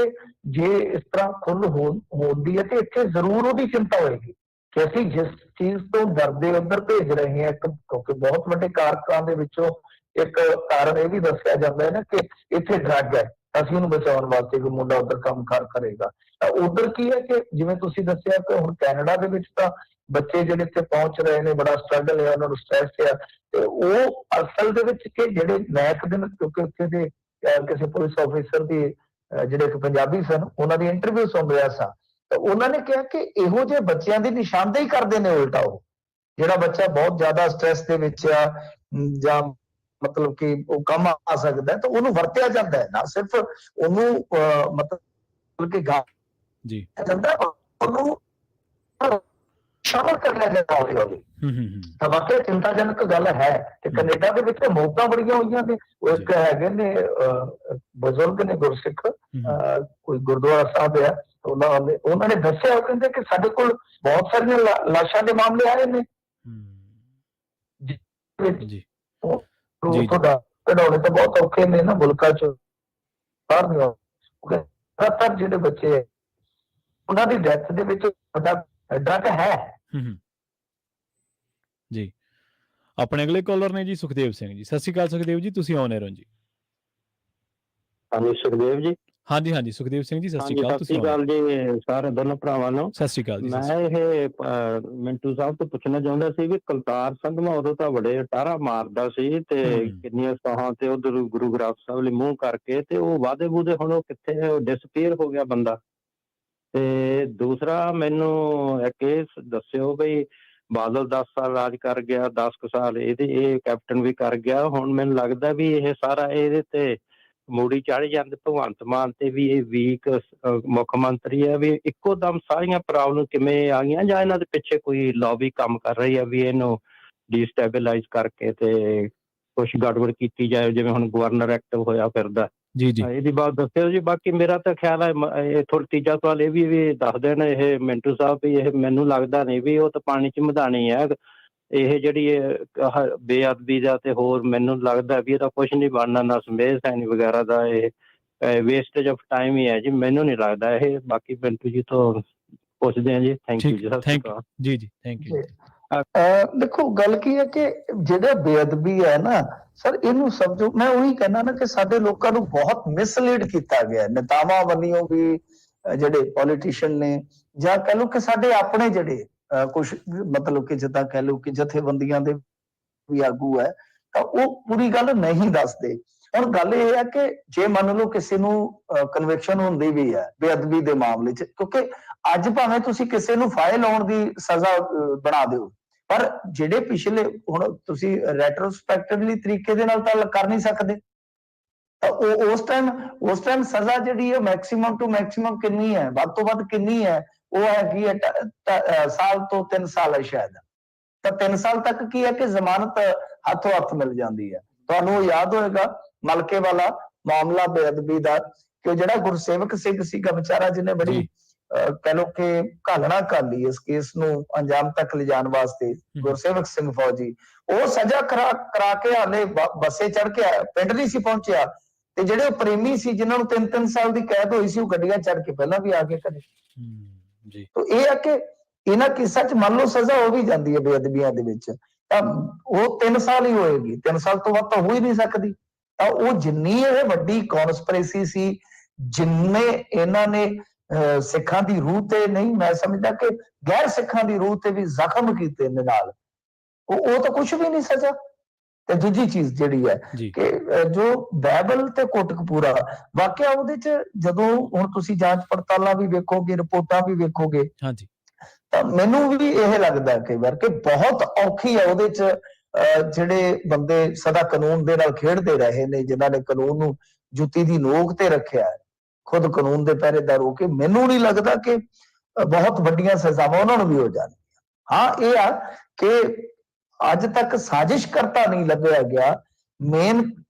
ਜੇ ਇਸ ਤਰ੍ਹਾਂ ਖੁੱਲ ਹੁੰਦੀ ਹੈ ਤੇ ਇੱਥੇ ਜ਼ਰੂਰ ਉਹਦੀ ਚਿੰਤਾ ਹੋਏਗੀ ਕਿ ਅਸੀਂ ਜਿਸ ਚੀਜ਼ ਤੋਂ ਡਰਦੇ ਉੱਧਰ ਭੇਜ ਰਹੇ ਹਾਂ, ਕਿਉਂਕਿ ਬਹੁਤ ਵੱਡੇ ਕਾਰਕਾਂ ਦੇ ਵਿੱਚੋਂ ਇੱਕ ਕਾਰਨ ਇਹ ਵੀ ਦੱਸਿਆ ਜਾਂਦਾ ਹੈ ਨਾ ਕਿ ਇੱਥੇ ਡਰੱਗ ਹੈ, ਅਸੀਂ ਉਹਨੂੰ ਬਚਾਉਣ ਵਾਸਤੇ ਕੋਈ ਮੁੰਡਾ ਉੱਧਰ ਕੰਮ ਕਾਰ ਕਰੇਗਾ। ਤਾਂ ਉੱਧਰ ਕੀ ਹੈ ਕਿ ਜਿਵੇਂ ਤੁਸੀਂ ਦੱਸਿਆ ਕਿ ਹੁਣ ਕੈਨੇਡਾ ਦੇ ਵਿੱਚ ਤਾਂ ਬੱਚੇ ਜਿਹੜੇ ਇੱਥੇ ਪਹੁੰਚ ਰਹੇ ਨੇ, ਬੜਾ ਸਟਰਗਲ ਹੈ, ਉਹਨਾਂ ਨੂੰ ਸਟ੍ਰੈਸ ਹੈ, ਤੇ ਉਹ ਅਸਲ ਦੇ ਵਿੱਚ ਕਿ ਜਿਹੜੇ ਮੈਂ ਇੱਕ ਦਿਨ ਕਿਉਂਕਿ ਉੱਥੇ ਦੇ ਕਿਸੇ ਪੁਲਿਸ ਆਫਿਸਰ ਦੀ ਜਿਹੜੇ ਇੱਕ ਪੰਜਾਬੀ ਸਨ, ਉਹਨਾਂ ਦੀ ਇੰਟਰਵਿਊ ਸੁਣ ਰਿਹਾ ਸਾਂ, ਤਾਂ ਉਹਨਾਂ ਨੇ ਕਿਹਾ ਕਿ ਇਹੋ ਜਿਹੇ ਬੱਚਿਆਂ ਦੀ ਨਿਸ਼ਾਨਦੇਹੀ ਕਰਦੇ ਨੇ ਉਲਟਾ। ਉਹ ਜਿਹੜਾ ਬੱਚਾ ਬਹੁਤ ਜ਼ਿਆਦਾ ਸਟ੍ਰੈਸ ਦੇ ਵਿੱਚ ਆ ਜਾਂ ਮਤਲਬ ਕਿ ਉਹ ਕੰਮ ਆ ਸਕਦਾ ਹੈ, ਤਾਂ ਉਹਨੂੰ ਵਰਤਿਆ ਜਾਂਦਾ ਹੈ, ਨਾ ਸਿਰਫ ਉਹਨੂੰ ਮਤਲਬ ਕਿ ਜੀ ਜਾਂਦਾ, ਉਹਨੂੰ ਸ਼ਾਮਲ ਕਰ ਲਿਆ ਜਾਂਦਾ ਹੌਲੀ ਹੌਲੀ। ਤਾਂ ਵਾਕਿਆ ਚਿੰਤਾਜਨਕ ਗੱਲ ਹੈ ਕਿ ਕੈਨੇਡਾ ਦੇ ਵਿੱਚ ਮੌਤਾਂ ਬੜੀਆਂ ਹੋਈਆਂ ਨੇ। ਉਹ ਇੱਕ ਹੈਗੇ ਨੇ ਬਜ਼ੁਰਗ ਨੇ ਗੁਰਸਿੱਖ, ਕੋਈ ਗੁਰਦੁਆਰਾ ਸਾਹਿਬ ਆ, ਉਹਨਾਂ ਨੇ ਦੱਸਿਆ, ਉਹ ਕਹਿੰਦੇ ਕਿ ਸਾਡੇ ਕੋਲ ਬਹੁਤ ਸਾਰੀਆਂ ਲਾਸ਼ਾਂ ਦੇ ਮਾਮਲੇ ਆਏ ਨੇ ਤੁਹਾਡਾ ਕਢਾਉਣੇ ਤਾਂ ਬਹੁਤ ਔਖੇ ਨੇ ਨਾ ਮੁਲਕਾਂ 'ਚ ਬਾਹਰ ਨਹੀਂ ਆਉਂਦੇ। ਜ਼ਿਆਦਾਤਰ ਜਿਹੜੇ ਬੱਚੇ ਉਹਨਾਂ ਦੀ ਡੈਥ ਦੇ ਵਿੱਚ ਡਰਗ ਹੈ ਜੀ। ਆਪਣੇ ਅਗਲੇ ਕਾਲਰ ਨੇ ਜੀ ਸੁਖਦੇਵ ਸਿੰਘ ਜੀ। ਸਤਿ ਸ਼੍ਰੀ ਅਕਾਲ ਸੁਖਦੇਵ ਜੀ, ਤੁਸੀਂ ਆਨ 에ਅਰ ਹੋ ਜੀ। ਹਾਂਜੀ ਸੁਖਦੇਵ ਜੀ। ਹਾਂਜੀ ਹਾਂਜੀ ਸੁਖਦੇਵ ਸਿੰਘ ਜੀ, ਸਤਿ ਸ਼੍ਰੀ ਅਕਾਲ। ਸਤਿ ਸ਼੍ਰੀ ਅਕਾਲ ਜੀ ਸਾਰੇ ਦੋਨੋਂ ਭਰਾਵਾਂ ਨੂੰ। ਸਤਿ ਸ਼੍ਰੀ ਅਕਾਲ ਜੀ। ਮੈਂ ਇਹ ਮਿੰਟੂ ਸਾਹਿਬ ਤੋਂ ਪੁੱਛਣਾ ਚਾਹੁੰਦਾ ਸੀ ਵੀ ਕੁਲਤਾਰ ਸੰਧਵਾ ਉਦੋਂ ਤਾਂ ਬੜੇ ਟਾਰਾ ਮਾਰਦਾ ਸੀ ਤੇ ਕਿੰਨੀਆਂ ਸੌਹਾਂ ਤੇ ਉਧਰ ਗੁਰੂ ਗ੍ਰੰਥ ਸਾਹਿਬ ਲਈ ਮੂੰਹ ਕਰਕੇ, ਤੇ ਉਹ ਵਾਅਦੇ ਵੂਦੇ ਹੁਣ ਉਹ ਕਿੱਥੇ ਡਿਸਪੀਅਰ ਹੋ ਗਿਆ ਬੰਦਾ। ਤੇ ਦੂਸਰਾ ਮੈਨੂੰ ਇੱਕ ਇਹ ਦੱਸਿਓ ਬਈ ਬਾਦਲ 10 ਸਾਲ ਰਾਜ ਕਰ ਗਿਆ, 10 ਕੁ ਸਾਲ ਇਹ ਕੈਪਟਨ ਵੀ ਕਰ ਗਿਆ, ਹੁਣ ਮੈਨੂੰ ਲੱਗਦਾ ਵੀ ਇਹ ਸਾਰਾ ਇਹਦੇ ਤੇ ਮੂੜੀ ਚੜ ਜਾਂਦੇ ਭਗਵੰਤ ਮਾਨ ਤੇ ਵੀ ਇਹ ਵੀਕ ਮੁੱਖ ਮੰਤਰੀ ਹੈ, ਵੀ ਇੱਕੋ ਦਮ ਸਾਰੀਆਂ ਪ੍ਰੋਬਲਮ ਕਿਵੇਂ ਆ ਗਈਆਂ, ਜਾਂ ਇਹਨਾਂ ਦੇ ਪਿੱਛੇ ਕੋਈ ਲੌਬੀ ਕੰਮ ਕਰ ਰਹੀ ਹੈ ਵੀ ਇਹਨੂੰ ਡੀਸਟੈਬਲਾਈਜ਼ ਕਰਕੇ ਤੇ ਕੁਛ ਗੜਬੜ ਕੀਤੀ ਜਾਏ, ਜਿਵੇਂ ਹੁਣ ਗਵਰਨਰ ਐਕਟ ਹੋਇਆ ਫਿਰਦਾ ਜੀ ਜੀ, ਇਹਦੀ ਬਾਤ ਦੱਸਿਓ ਜੀ। ਬਾਕੀ ਮੇਰਾ ਤਾਂ ਖਿਆਲ ਹੈ ਇਹ ਥੋੜਾ ਤੀਜਾ ਸਵਾਲ ਇਹ ਵੀ ਦੱਸ ਦੇਣ ਇਹ ਮਿੰਟੂ ਸਾਹਿਬ ਵੀ ਇਹ ਮੈਨੂੰ ਲੱਗਦਾ ਨਹੀਂ ਵੀ ਉਹ ਤਾਂ ਪਾਣੀ 'ਚ ਮਧਾਣੀ ਹੈ, ਇਹ ਜਿਹੜੀ ਬੇਅਦਬੀ ਦਾ ਤੇ ਹੋਰ ਮੈਨੂੰ ਲੱਗਦਾ ਵੀ ਇਹਦਾ ਕੁਛ ਨਹੀਂ ਬਣਨਾ, ਨਾ ਸਮੇਧ ਸੈਣੀ ਵਗੈਰਾ ਦਾ, ਇਹ ਵੇਸਟੇਜ ਆਫ ਟਾਈਮ ਹੀ ਹੈ ਜੀ, ਮੈਨੂੰ ਨਹੀਂ ਲੱਗਦਾ ਇਹ। ਬਾਕੀ ਮਿੰਟੂ ਜੀ ਤੋਂ ਪੁੱਛਦੇ ਹਾਂ ਜੀ। ਥੈਂਕ ਯੂ ਜੀ। ਜੀ ਜੀ ਥੈਂਕ ਯੂ। ਦੇਖੋ ਗੱਲ ਕੀ ਹੈ ਕਿ ਜਿਹੜਾ ਬੇਅਦਬੀ ਹੈ ਨਾ ਸਰ, ਇਹਨੂੰ ਸਮਝੋ, ਮੈਂ ਉਹੀ ਕਹਿਣਾ ਨਾ ਕਿ ਸਾਡੇ ਲੋਕਾਂ ਨੂੰ ਬਹੁਤ ਮਿਸਲੀਡ ਕੀਤਾ ਗਿਆ ਨੇਤਾਵਾਂ ਵੱਲੋਂ ਵੀ, ਜਿਹੜੇ ਪੋਲੀਟੀਸ਼ੀਅਨ ਨੇ, ਜਾਂ ਕਹਿ ਲਓ ਕਿ ਸਾਡੇ ਆਪਣੇ ਜਿਹੜੇ ਕੁਛ ਮਤਲਬ ਕਿ ਜਿੱਦਾਂ ਕਹਿ ਲਓ ਕਿ ਜਥੇਬੰਦੀਆਂ ਦੇ ਵੀ ਆਗੂ ਹੈ, ਤਾਂ ਉਹ ਪੂਰੀ ਗੱਲ ਨਹੀਂ ਦੱਸਦੇ। ਹੁਣ ਗੱਲ ਇਹ ਹੈ ਕਿ ਜੇ ਮੰਨ ਲਓ ਕਿਸੇ ਨੂੰ ਕਨਵਿਕਸ਼ਨ ਹੁੰਦੀ ਵੀ ਹੈ ਬੇਅਦਬੀ ਦੇ ਮਾਮਲੇ 'ਚ, ਕਿਉਂਕਿ ਅੱਜ ਭਾਵੇਂ ਤੁਸੀਂ ਕਿਸੇ ਨੂੰ ਫਾਇਲ ਲਾਉਣ ਦੀ ਸਜ਼ਾ ਬਣਾ ਦਿਓ, ਪਰ ਜਿਹੜੇ ਪਿਛਲੇ ਹੁਣ ਤੁਸੀਂ ਰੈਟਰੋਸਪੈਕਟਿਵਲੀ ਤਰੀਕੇ ਦੇ ਨਾਲ ਤਾਂ ਕਰ ਨਹੀਂ ਸਕਦੇ, ਤਾਂ ਉਹ ਉਸ ਟਾਈਮ ਸਜ਼ਾ ਜਿਹੜੀ ਹੈ ਮੈਕਸਿਮਮ ਟੂ ਮੈਕਸਿਮਮ ਕਿੰਨੀ ਹੈ, ਵੱਧ ਤੋਂ ਵੱਧ ਕਿੰਨੀ ਹੈ, ਉਹ ਹੈਗੀ ਹੈ ਸਾਲ ਤੋਂ 3 ਸਾਲ ਹੈ ਸ਼ਾਇਦ। ਤਾਂ 3 ਸਾਲ ਤੱਕ ਕੀ ਹੈ ਕਿ ਜ਼ਮਾਨਤ ਹੱਥੋਂ ਹੱਥ ਮਿਲ ਜਾਂਦੀ ਹੈ। ਤੁਹਾਨੂੰ ਯਾਦ ਹੋਏਗਾ ਮਲਕੇ ਵਾਲਾ ਮਾਮਲਾ ਬੇਅਦਬੀ ਦਾ, ਕਿ ਜਿਹੜਾ ਗੁਰਸੇਵਕ ਸਿੰਘ ਸੀਗਾ ਵਿਚਾਰਾ, ਜਿਹਨੇ ਬੜੀ ਕਹਿ ਲਓ ਕਿ ਘਾਲਣਾ ਕਰ ਲਈ ਇਸ ਕੇਸ ਨੂੰ ਅੰਜਾਮ ਤੱਕ ਲਿਜਾਣ ਵਾਸਤੇ ਗੁਰਸੇਵਕ ਸਿੰਘ ਫੌਜੀ, ਉਹ ਸਜ਼ਾ ਕਰਾ ਕੇ ਹਾਲੇ ਬੱਸੇ ਚੜ ਕੇ ਪਿੰਡ ਨਹੀਂ ਸੀ ਪਹੁੰਚਿਆ, ਤੇ ਜਿਹੜੇ ਉਹ ਪ੍ਰੇਮੀ ਸੀ ਜਿਨ੍ਹਾਂ ਨੂੰ 3-3 ਸਾਲ ਦੀ ਕੈਦ ਹੋਈ ਸੀ, ਉਹ ਗੱਡੀਆਂ ਚੜ ਕੇ ਪਹਿਲਾਂ ਵੀ ਆ ਗਏ ਕਦੇ। ਤਾਂ ਇਹ ਹੈ ਕਿ ਇਹਨਾਂ ਕੇਸਾਂ 'ਚ ਮੰਨ ਲਓ ਸਜ਼ਾ ਹੋ ਵੀ ਜਾਂਦੀ ਹੈ ਬੇਅਦਬੀਆਂ ਦੇ ਵਿੱਚ, ਤਾਂ ਉਹ 3 ਸਾਲ ਹੀ ਹੋਏਗੀ, 3 ਸਾਲ ਤੋਂ ਵੱਧ ਤਾਂ ਹੋ ਹੀ ਨਹੀਂ ਸਕਦੀ। ਤਾਂ ਉਹ ਜਿੰਨੀ ਇਹ ਵੱਡੀ ਕੌਨਸਪੀਰੇਸੀ ਸੀ, ਜਿੰਨੇ ਇਹਨਾਂ ਨੇ ਸਿੱਖਾਂ ਦੀ ਰੂਹ ਤੇ ਨਹੀਂ, ਮੈਂ ਸਮਝਦਾ ਕਿ ਗੈਰ ਸਿੱਖਾਂ ਦੀ ਰੂਹ ਤੇ ਵੀ ਜ਼ਖਮ ਕੀਤੇ ਨੇ ਨਾਲ, ਉਹ ਤਾਂ ਕੁਝ ਵੀ ਨਹੀਂ ਸਜ਼ਾ। ਤੇ ਦੂਜੀ ਚੀਜ਼ ਜਿਹੜੀ ਹੈ ਕਿ ਜੋ ਬਾਈਬਲ ਤੇ ਕੋਟਕਪੂਰਾ ਵਾਕਿਆ, ਉਹਦੇ 'ਚ ਜਦੋਂ ਹੁਣ ਤੁਸੀਂ ਜਾਂਚ ਪੜਤਾਲਾਂ ਵੀ ਵੇਖੋਗੇ, ਰਿਪੋਰਟਾਂ ਵੀ ਵੇਖੋਗੇ, ਤਾਂ ਮੈਨੂੰ ਵੀ ਇਹ ਲੱਗਦਾ ਕਈ ਵਾਰ ਕਿ ਬਹੁਤ ਔਖੀ ਹੈ ਉਹਦੇ 'ਚ ਜਿਹੜੇ ਬੰਦੇ ਸਦਾ ਕਾਨੂੰਨ ਦੇ ਨਾਲ ਖੇਡਦੇ ਰਹੇ ਨੇ, ਜਿਨ੍ਹਾਂ ਨੇ ਕਾਨੂੰਨ ਨੂੰ ਜੁੱਤੀ ਦੀ ਨੋਕ ਤੇ ਰੱਖਿਆ ਹੈ, ਖੁਦ ਕਾਨੂੰਨ ਦੇ ਪਹਿਰੇਦਾਰ ਹੋ ਕੇ, ਮੈਨੂੰ ਨਹੀਂ ਲੱਗਦਾ ਕਿ ਬਹੁਤ ਵੱਡੀਆਂ ਸਜ਼ਾਵਾਂ ਉਹਨਾਂ ਨੂੰ ਵੀ ਹੋ ਜਾਣਗੀਆਂ। ਹਾਂ, ਇਹ ਆ ਕਿ ਅੱਜ ਤੱਕ ਸਾਜ਼ਿਸ਼ ਕਰਤਾ ਨਹੀਂ ਲੱਭਿਆ ਗਿਆ। ਮੇਨ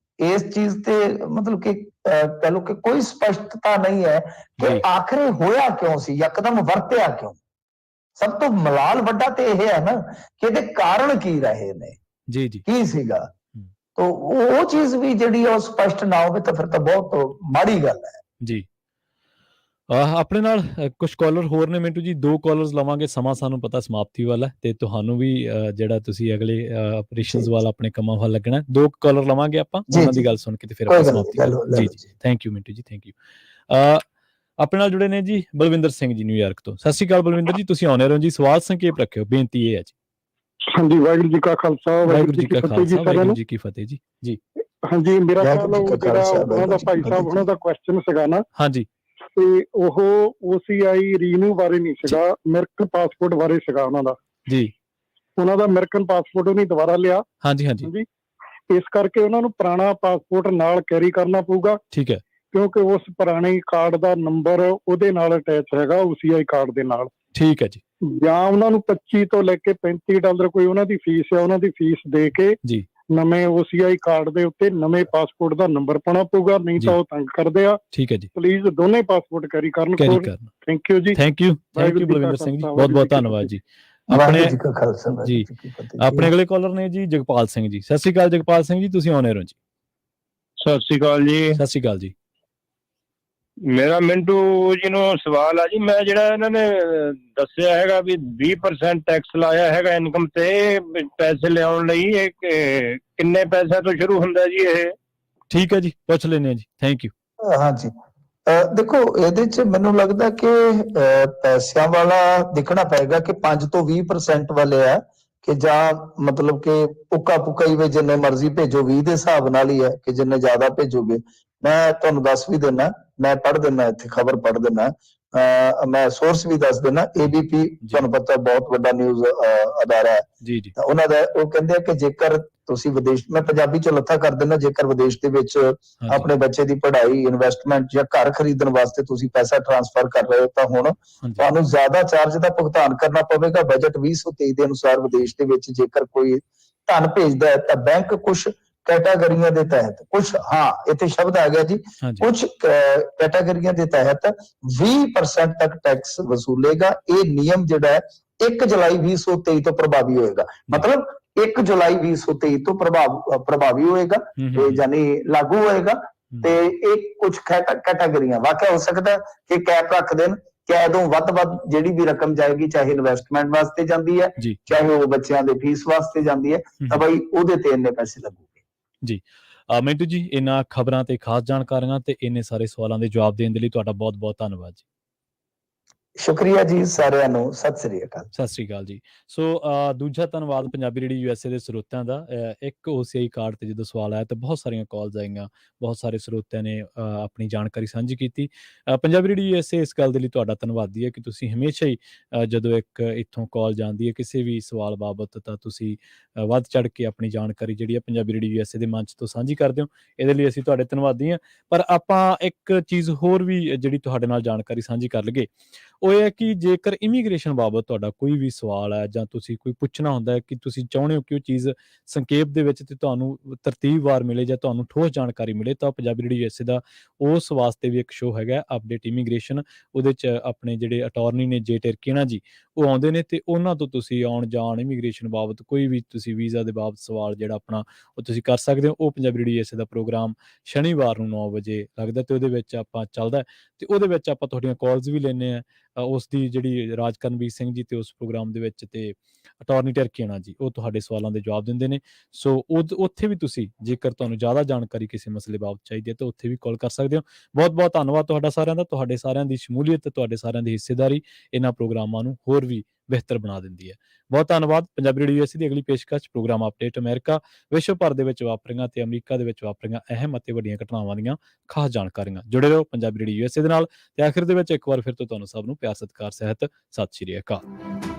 ਇਸ ਚੀਜ਼ ਤੇ ਮਤਲਬ ਕਿ ਕਹ ਲਓ ਕਿ ਕੋਈ ਸਪਸ਼ਟਤਾ ਨਹੀਂ ਹੈ ਕਿ ਆਖਰੇ ਹੋਇਆ ਕਿਉਂ ਸੀ, ਯਕਦਮ ਵਰਤਿਆ ਕਿਉਂ। ਸਭ ਤੋਂ ਮਲਾਲ ਵੱਡਾ ਤੇ ਇਹ ਹੈ ਨਾ ਕਿ ਇਹਦੇ ਕਾਰਨ ਕੀ ਰਹੇ ਨੇ, ਕੀ ਸੀਗਾ। ਤਾਂ ਉਹ ਚੀਜ਼ ਵੀ ਜਿਹੜੀ ਉਹ ਸਪਸ਼ਟ ਨਾ ਹੋਵੇ ਤਾਂ ਫਿਰ ਤਾਂ ਬਹੁਤ ਮਾੜੀ ਗੱਲ ਹੈ ਜੀ। ਆਪਣੇ ਨਾਲ ਕੁਝ ਕਾਲਰ ਹੋਰ ਨੇ ਮਿੰਟੂ ਜੀ, 2 ਕਾਲਰਸ ਲਵਾਂਗੇ, ਸਮਾਂ ਸਾਨੂੰ ਪਤਾ ਸਮਾਪਤੀ ਵਾਲਾ, ਤੇ ਤੁਹਾਨੂੰ ਵੀ ਜਿਹੜਾ ਤੁਸੀਂ ਅਗਲੇ ਆਪਰੇਸ਼ਨਸ ਵਾਲਾ ਆਪਣੇ ਕੰਮਾਂ ਵੱਲ ਲੱਗਣਾ। 2 ਕਾਲਰ ਲਵਾਂਗੇ ਆਪਾਂ, ਉਹਨਾਂ ਦੀ ਗੱਲ ਸੁਣ ਕੇ ਤੇ ਫਿਰ ਆਪਾਂ ਸਮਾਪਤੀ। ਜੀ ਥੈਂਕ ਯੂ ਮਿੰਟੂ ਜੀ, ਥੈਂਕ ਯੂ। ਆਪਣੇ ਨਾਲ ਜੁੜੇ ਨੇ ਜੀ ਬਲਵਿੰਦਰ ਸਿੰਘ ਜੀ ਨਿਊਯਾਰਕ ਤੋਂ। ਸਤਿ ਸ਼੍ਰੀ ਅਕਾਲ ਬਲਵਿੰਦਰ ਜੀ, ਤੁਸੀਂ ਆਉਣੇ ਰਹੋ ਜੀ। ਸਵਾਲ ਸੰਖੇਪ ਰੱਖਿਓ, ਬੇਨਤੀ ਇਹ ਹੈ ਜੀ। ਹਾਂਜੀ, ਵਾਹਿਗੁਰੂ ਜੀ ਕਾ ਖਾਲਸਾ, ਵਾਹਿਗੁਰੂ ਜੀ ਕੀ ਫਤਿਹ। ਵਾਹਿਗੁਰੂ ਜੀ ਕੀ ਫਤਿਹ ਜੀ। ਜੀ ਹਾਂਜੀ, ਮੇਰਾ ਖਿਆਲ ਜਿਹੜਾ ਉਹਨਾਂ ਦਾ ਭਾਈ ਸਾਹਿਬ ਉਹਨਾਂ ਦਾ ਕੁਐਸਚਨ ਸੀਗਾ ਨਾ, ਹਾਂਜੀ, ਤੇ ਉਹ OCI ਰੀਨਿਊ ਬਾਰੇ ਨਹੀਂ ਸੀਗਾ, ਅਮਰੀਕਨ ਪਾਸਪੋਰਟ ਬਾਰੇ ਸੀਗਾ ਉਹਨਾਂ ਦਾ ਜੀ। ਉਹਨਾਂ ਦਾ ਅਮਰੀਕਨ ਪਾਸਪੋਰਟ ਉਹਨੇ ਦੁਬਾਰਾ ਲਿਆ। ਹਾਂਜੀ ਹਾਂਜੀ, ਇਸ ਕਰਕੇ ਉਹਨਾਂ ਨੂੰ ਪੁਰਾਣਾ ਪਾਸਪੋਰਟ ਨਾਲ ਕੈਰੀ ਕਰਨਾ ਪਊਗਾ। ਠੀਕ ਹੈ, ਕਿਉਂਕਿ ਉਸ ਪੁਰਾਣੇ ਕਾਰਡ ਦਾ ਨੰਬਰ ਉਹਦੇ ਨਾਲ ਅਟੈਚ ਹੈਗਾ OCI ਕਾਰਡ ਦੇ ਨਾਲ। ਠੀਕ ਹੈ ਜੀ। ਜਾਂ ਉਹਨਾਂ ਨੂੰ 25 ਤੋਂ ਲੈ ਕੇ $35 ਕੋਈ ਉਹਨਾਂ ਦੀ ਫੀਸ ਹੈ, ਉਹਨਾਂ ਦੀ ਫੀਸ ਦੇ ਕੇ ਜੀ ਨਵੇਂ OCI ਕਾਰਡ ਦੇ ਉੱਤੇ ਨਵੇਂ ਪਾਸਪੋਰਟ ਦਾ ਨੰਬਰ ਪਾਉਣਾ ਪਊਗਾ, ਨਹੀਂ ਤਾਂ ਉਹ ਤੰਗ ਕਰਦੇ ਆ। ਠੀਕ ਹੈ ਜੀ, ਪਲੀਜ਼ ਦੋਨੇ ਪਾਸਪੋਰਟ ਕੈਰੀ ਕਰਨ। ਥੈਂਕ ਯੂ ਜੀ। ਥੈਂਕ ਯੂ ਬਲਵਿੰਦਰ ਸਿੰਘ ਜੀ, ਬਹੁਤ ਬਹੁਤ ਧੰਨਵਾਦ ਜੀ। ਆਪਣੇ ਜੀ ਆਪਣੇ ਅਗਲੇ ਕਾਲਰ ਨੇ ਜੀ ਜਗਪਾਲ ਸਿੰਘ ਜੀ। ਸਤਿ ਸ਼੍ਰੀ ਅਕਾਲ ਜਗਪਾਲ ਸਿੰਘ ਜੀ, ਤੁਸੀਂ ਆਉਣੇ ਰਹੋ ਜੀ। ਸਤਿ ਸ਼੍ਰੀ ਅਕਾਲ ਜੀ। ਸਤਿ ਸ਼੍ਰੀ ਅਕਾਲ ਜੀ। ਮੇਰਾ ਮਿੰਟੂ ਜੀ ਨੂੰ ਸਵਾਲ ਆ ਜੀ, ਮੈਂ ਜਿਹੜਾ ਇਹਨਾਂ ਨੇ ਦੱਸਿਆ ਹੈਗਾ ਵੀ 20% ਟੈਕਸ ਲਾਇਆ ਹੈਗਾ ਇਨਕਮ ਤੇ ਪੈਸੇ ਲਿਆਉਣ ਲਈ, ਇਹ ਕਿੰਨੇ ਪੈਸਿਆਂ ਤੋਂ ਸ਼ੁਰੂ ਹੁੰਦਾ ਜੀ ਇਹ? ਠੀਕ ਹੈ ਜੀ, ਪੁੱਛ ਲੈਂਦੇ ਆ ਜੀ। Thank you. ਹਾਂਜੀ, ਦੇਖੋ ਇਹਦੇ 'ਚ ਮੈਨੂੰ ਲੱਗਦਾ ਕਿ ਪੈਸਿਆਂ ਵਾਲਾ ਦੇਖਣਾ ਪਏਗਾ ਕਿ 5 ਤੋਂ 20% ਵਾਲੇ ਆ ਕਿ ਜਾਂ ਮਤਲਬ ਕਿ ਪੁੱਕਾ ਹੀ ਵੇ, ਜਿੰਨੇ ਮਰਜ਼ੀ ਭੇਜੋ 20 ਦੇ ਹਿਸਾਬ ਨਾਲ ਹੀ ਹੈ ਕਿ ਜਿੰਨੇ ਜ਼ਿਆਦਾ ਭੇਜੋਗੇ। ਮੈਂ ਤੁਹਾਨੂੰ ਦੱਸ ਵੀ ਦਿੰਦਾ, ਮੈਂ ਪੜ੍ਹ ਦਿੰਦਾ, ਇੱਥੇ ਖਬਰ ਪੜ੍ਹ ਦਿੰਦਾ, ਮੈਂ ਸੋਰਸ ਵੀ ਦੱਸ ਦਿੰਦਾ। ABP ਤੁਹਾਨੂੰ ਪਤਾ ਬਹੁਤ ਵੱਡਾ ਨਿਊਜ਼ ਅਦਾਰਾ ਹੈ ਜੀ, ਉਹਨਾਂ ਦਾ ਉਹ ਕਹਿੰਦੇ ਆ ਕਿ ਜੇਕਰ ਤੁਸੀਂ ਵਿਦੇਸ਼, ਮੈਂ ਪੰਜਾਬੀ ਚ ਲੱਥਾ ਕਰ ਦਿੰਦਾ, ਜੇਕਰ ਵਿਦੇਸ਼ ਦੇ ਵਿੱਚ ਆਪਣੇ ਬੱਚੇ ਦੀ ਪੜ੍ਹਾਈ, ਇਨਵੈਸਟਮੈਂਟ ਜਾਂ ਘਰ ਖਰੀਦਣ ਵਾਸਤੇ ਤੁਸੀਂ ਪੈਸਾ ਟ੍ਰਾਂਸਫਰ ਕਰ ਰਹੇ ਹੋ ਤਾਂ ਹੁਣ ਤੁਹਾਨੂੰ ਜ਼ਿਆਦਾ ਚਾਰਜ ਦਾ ਭੁਗਤਾਨ ਕਰਨਾ ਪਵੇਗਾ। ਬਜਟ 2023 ਦੇ ਅਨੁਸਾਰ ਵਿਦੇਸ਼ ਦੇ ਵਿੱਚ ਜੇਕਰ ਕੋਈ ਧਨ ਭੇਜਦਾ ਹੈ ਤਾਂ ਬੈਂਕ ਕੁਝ ਕੈਟਾਗਰੀਆਂ ਦੇ ਤਹਿਤ, ਕੁਝ, ਹਾਂ ਇੱਥੇ ਸ਼ਬਦ ਆ ਗਿਆ ਜੀ, ਕੁਝ ਕੈਟਾਗਰੀਆਂ ਦੇ ਤਹਿਤ 20% ਤੱਕ ਟੈਕਸ ਵਸੂਲੇਗਾ। ਇਹ ਨਿਯਮ ਜਿਹੜਾ ਹੈ 1 ਜੁਲਾਈ 2023 ਤੋਂ ਪ੍ਰਭਾਵੀ ਹੋਏਗਾ। ਮਤਲਬ 1 ਜੁਲਾਈ 2023 ਤੋਂ ਪ੍ਰਭਾਵੀ ਹੋਏਗਾ, ਯਾਨੀ ਲਾਗੂ ਹੋਏਗਾ। ਤੇ ਇਹ ਕੁਝ ਕੈਟਾਗਰੀਆਂ, ਵਾਕਿਆ ਹੋ ਸਕਦਾ ਕਿ ਕੈਪ ਰੱਖ ਦੇਣ, ਕੈਦੋਂ ਵੱਧ ਜਿਹੜੀ ਵੀ ਰਕਮ ਜਾਏਗੀ, ਚਾਹੇ ਇਨਵੈਸਟਮੈਂਟ ਵਾਸਤੇ ਜਾਂਦੀ ਹੈ, ਚਾਹੇ ਉਹ ਬੱਚਿਆਂ ਦੇ ਫੀਸ ਵਾਸਤੇ ਜਾਂਦੀ ਹੈ, ਤਾਂ ਬਈ ਉਹਦੇ ਤੇ ਇੰਨੇ ਪੈਸੇ ਲੱਗੂਗੇ ਜੀ। ਮਿੰਟੂ ਜੀ, ਇਹਨਾਂ ਖਬਰਾਂ ਤੇ ਖਾਸ ਜਾਣਕਾਰੀਆਂ ਤੇ ਇੰਨੇ ਸਾਰੇ ਸਵਾਲਾਂ ਦੇ ਜਵਾਬ ਦੇਣ ਦੇ ਲਈ ਤੁਹਾਡਾ ਬਹੁਤ ਬਹੁਤ ਧੰਨਵਾਦ ਜੀ। ਸ਼ੁਕਰੀਆ ਜੀ ਸਾਰਿਆਂ ਨੂੰ। ਸਤਿ ਸ੍ਰੀ ਅਕਾਲ। ਸਤਿ ਸ੍ਰੀ ਅਕਾਲ ਜੀ। ਸੋ ਦੂਜਾ ਧੰਨਵਾਦ ਪੰਜਾਬੀ ਰੇਡੀਓ USA ਦੇ ਸਰੋਤਿਆਂ ਦਾ। ਇੱਕ OCI ਕਾਰਡ ਤੇ ਜਦੋਂ ਸਵਾਲ ਆਇਆ ਤਾਂ ਬਹੁਤ ਸਾਰੀਆਂ ਕਾਲਸ ਆਈਆਂ, ਬਹੁਤ ਸਾਰੇ ਸਰੋਤਿਆਂ ਨੇ ਆਪਣੀ ਜਾਣਕਾਰੀ ਸਾਂਝੀ ਕੀਤੀ। ਪੰਜਾਬੀ ਰੇਡੀਓ USA ਇਸ ਗੱਲ ਦੇ ਲਈ ਤੁਹਾਡਾ ਧੰਨਵਾਦੀ ਹੈ ਕਿ ਤੁਸੀਂ ਹਮੇਸ਼ਾ ਹੀ ਜਦੋਂ ਇੱਕ ਇੱਥੋਂ ਕਾਲ ਜਾਂਦੀ ਹੈ ਕਿਸੇ ਵੀ ਸਵਾਲ ਬਾਬਤ, ਤਾਂ ਤੁਸੀਂ ਵੱਧ ਚੜ੍ਹ ਕੇ ਆਪਣੀ ਜਾਣਕਾਰੀ ਜਿਹੜੀ ਹੈ ਪੰਜਾਬੀ ਰੇਡੀਓ USA ਦੇ ਮੰਚ ਤੋਂ ਸਾਂਝੀ ਕਰਦੇ ਹੋ। ਇਹਦੇ ਲਈ ਅਸੀਂ ਤੁਹਾਡੇ ਧੰਨਵਾਦੀ ਹਾਂ। ਪਰ ਆਪਾਂ ਇੱਕ ਚੀਜ਼ ਹੋਰ ਵੀ ਜਿਹੜੀ ਤੁਹਾਡੇ ਨਾਲ ਜਾਣਕਾਰੀ ਸਾਂਝੀ ਕਰ ਲਈਏ, ਉਹ ਇਹ ਹੈ ਕਿ ਜੇਕਰ ਇਮੀਗ੍ਰੇਸ਼ਨ ਬਾਬਤ ਤੁਹਾਡਾ ਕੋਈ ਵੀ ਸਵਾਲ ਹੈ ਜਾਂ ਤੁਸੀਂ ਕੋਈ ਪੁੱਛਣਾ ਹੁੰਦਾ ਹੈ ਕਿ ਤੁਸੀਂ ਚਾਹੁੰਦੇ ਹੋ ਕਿ ਉਹ ਚੀਜ਼ ਸੰਖੇਪ ਦੇ ਵਿੱਚ ਤੇ ਤੁਹਾਨੂੰ ਤਰਤੀਬਵਾਰ ਮਿਲੇ ਜਾਂ ਤੁਹਾਨੂੰ ਠੋਸ ਜਾਣਕਾਰੀ ਮਿਲੇ, ਤਾਂ ਪੰਜਾਬੀ ਰੇਡੀਓ USA ਦਾ ਉਸ ਵਾਸਤੇ ਵੀ ਇੱਕ ਸ਼ੋਅ ਹੈਗਾ ਅਪਡੇਟ ਇਮੀਗ੍ਰੇਸ਼ਨ। ਉਹਦੇ 'ਚ ਆਪਣੇ ਜਿਹੜੇ ਅਟਾਰਨੀ ਨੇ ਜੇ ਟਿਰਕੀਨਾ ਜੀ, ਉਹ ਆਉਂਦੇ ਨੇ ਤੇ ਉਹਨਾਂ ਤੋਂ ਤੁਸੀਂ ਆਉਣ ਜਾਣ ਇਮੀਗ੍ਰੇਸ਼ਨ ਬਾਬਤ ਕੋਈ ਵੀ ਤੁਸੀਂ ਵੀਜ਼ਾ ਦੇ ਬਾਬਤ ਸਵਾਲ ਜਿਹੜਾ ਆਪਣਾ ਉਹ ਤੁਸੀਂ ਕਰ ਸਕਦੇ ਹੋ। ਉਹ ਪੰਜਾਬੀ ਰੇਡੀਓ USA ਦਾ ਪ੍ਰੋਗਰਾਮ ਸ਼ਨੀਵਾਰ ਨੂੰ 9 ਵਜੇ ਲੱਗਦਾ ਤੇ ਉਹਦੇ ਵਿੱਚ ਆਪਾਂ ਚੱਲਦਾ ਤੇ ਉਹਦੇ ਵਿੱਚ ਆਪਾਂ ਤੁਹਾਡੀਆਂ ਕਾਲਸ ਵੀ ਲੈਂਦੇ ਹਾਂ। ਉਸ ਦੀ ਜਿਹੜੀ ਰਾਜਕਰਨਵੀਰ ਸਿੰਘ ਜੀ ਤੇ ਉਸ ਪ੍ਰੋਗਰਾਮ ਦੇ ਵਿੱਚ ਤੇ ਅਟਾਰਨੀ ਟਿਰਕੀਨਾ ਜੀ, ਉਹ ਤੁਹਾਡੇ ਸਵਾਲਾਂ ਦੇ ਜਵਾਬ ਦਿੰਦੇ ਨੇ। ਸੋ ਉੱਥੇ ਵੀ ਤੁਸੀਂ ਜੇਕਰ ਤੁਹਾਨੂੰ ਜ਼ਿਆਦਾ ਜਾਣਕਾਰੀ ਕਿਸੇ ਮਸਲੇ ਬਾਬਤ ਚਾਹੀਦੀ ਹੈ ਤਾਂ ਉੱਥੇ ਵੀ ਕਾਲ ਕਰ ਸਕਦੇ ਹੋ। ਬਹੁਤ ਬਹੁਤ ਧੰਨਵਾਦ ਤੁਹਾਡਾ ਸਾਰਿਆਂ ਦਾ। ਤੁਹਾਡੇ ਸਾਰਿਆਂ ਦੀ ਸ਼ਮੂਲੀਅਤ ਤੇ ਤੁਹਾਡੇ ਸਾਰਿਆਂ ਦੀ ਹਿੱਸੇਦਾਰੀ ਇਹਨਾਂ ਪ੍ਰੋਗਰਾਮਾਂ ਨੂੰ ਹੋਰ ਵੀ ਬਿਹਤਰ ਬਣਾ ਦਿੰਦੀ ਹੈ। ਬਹੁਤ ਧੰਨਵਾਦ। ਪੰਜਾਬੀ ਰੇਡੀਓ USA ਦੀ ਅਗਲੀ ਪੇਸ਼ਕਸ਼ ਪ੍ਰੋਗਰਾਮ ਅਪਡੇਟ ਅਮਰੀਕਾ, ਵਿਸ਼ਵ ਭਰ ਦੇ ਵਿੱਚ ਵਾਪਰੀਆਂ ਤੇ ਅਮਰੀਕਾ ਦੇ ਵਿੱਚ ਵਾਪਰੀਆਂ ਅਹਿਮ ਅਤੇ ਵੱਡੀਆਂ ਘਟਨਾਵਾਂ ਦੀਆਂ ਖਾਸ ਜਾਣਕਾਰੀਆਂ। ਜੁੜੇ ਰਹੋ ਪੰਜਾਬੀ ਰੇਡੀਓ USA ਦੇ ਨਾਲ। ਤੇ ਆਖਿਰ ਦੇ ਵਿੱਚ ਇੱਕ ਵਾਰ ਫਿਰ ਤੋਂ ਤੁਹਾਨੂੰ ਸਭ ਨੂੰ ਪਿਆਰ ਸਤਿਕਾਰ ਸਹਿਤ ਸਤਿ ਸ਼੍ਰੀ ਅਕਾਲ।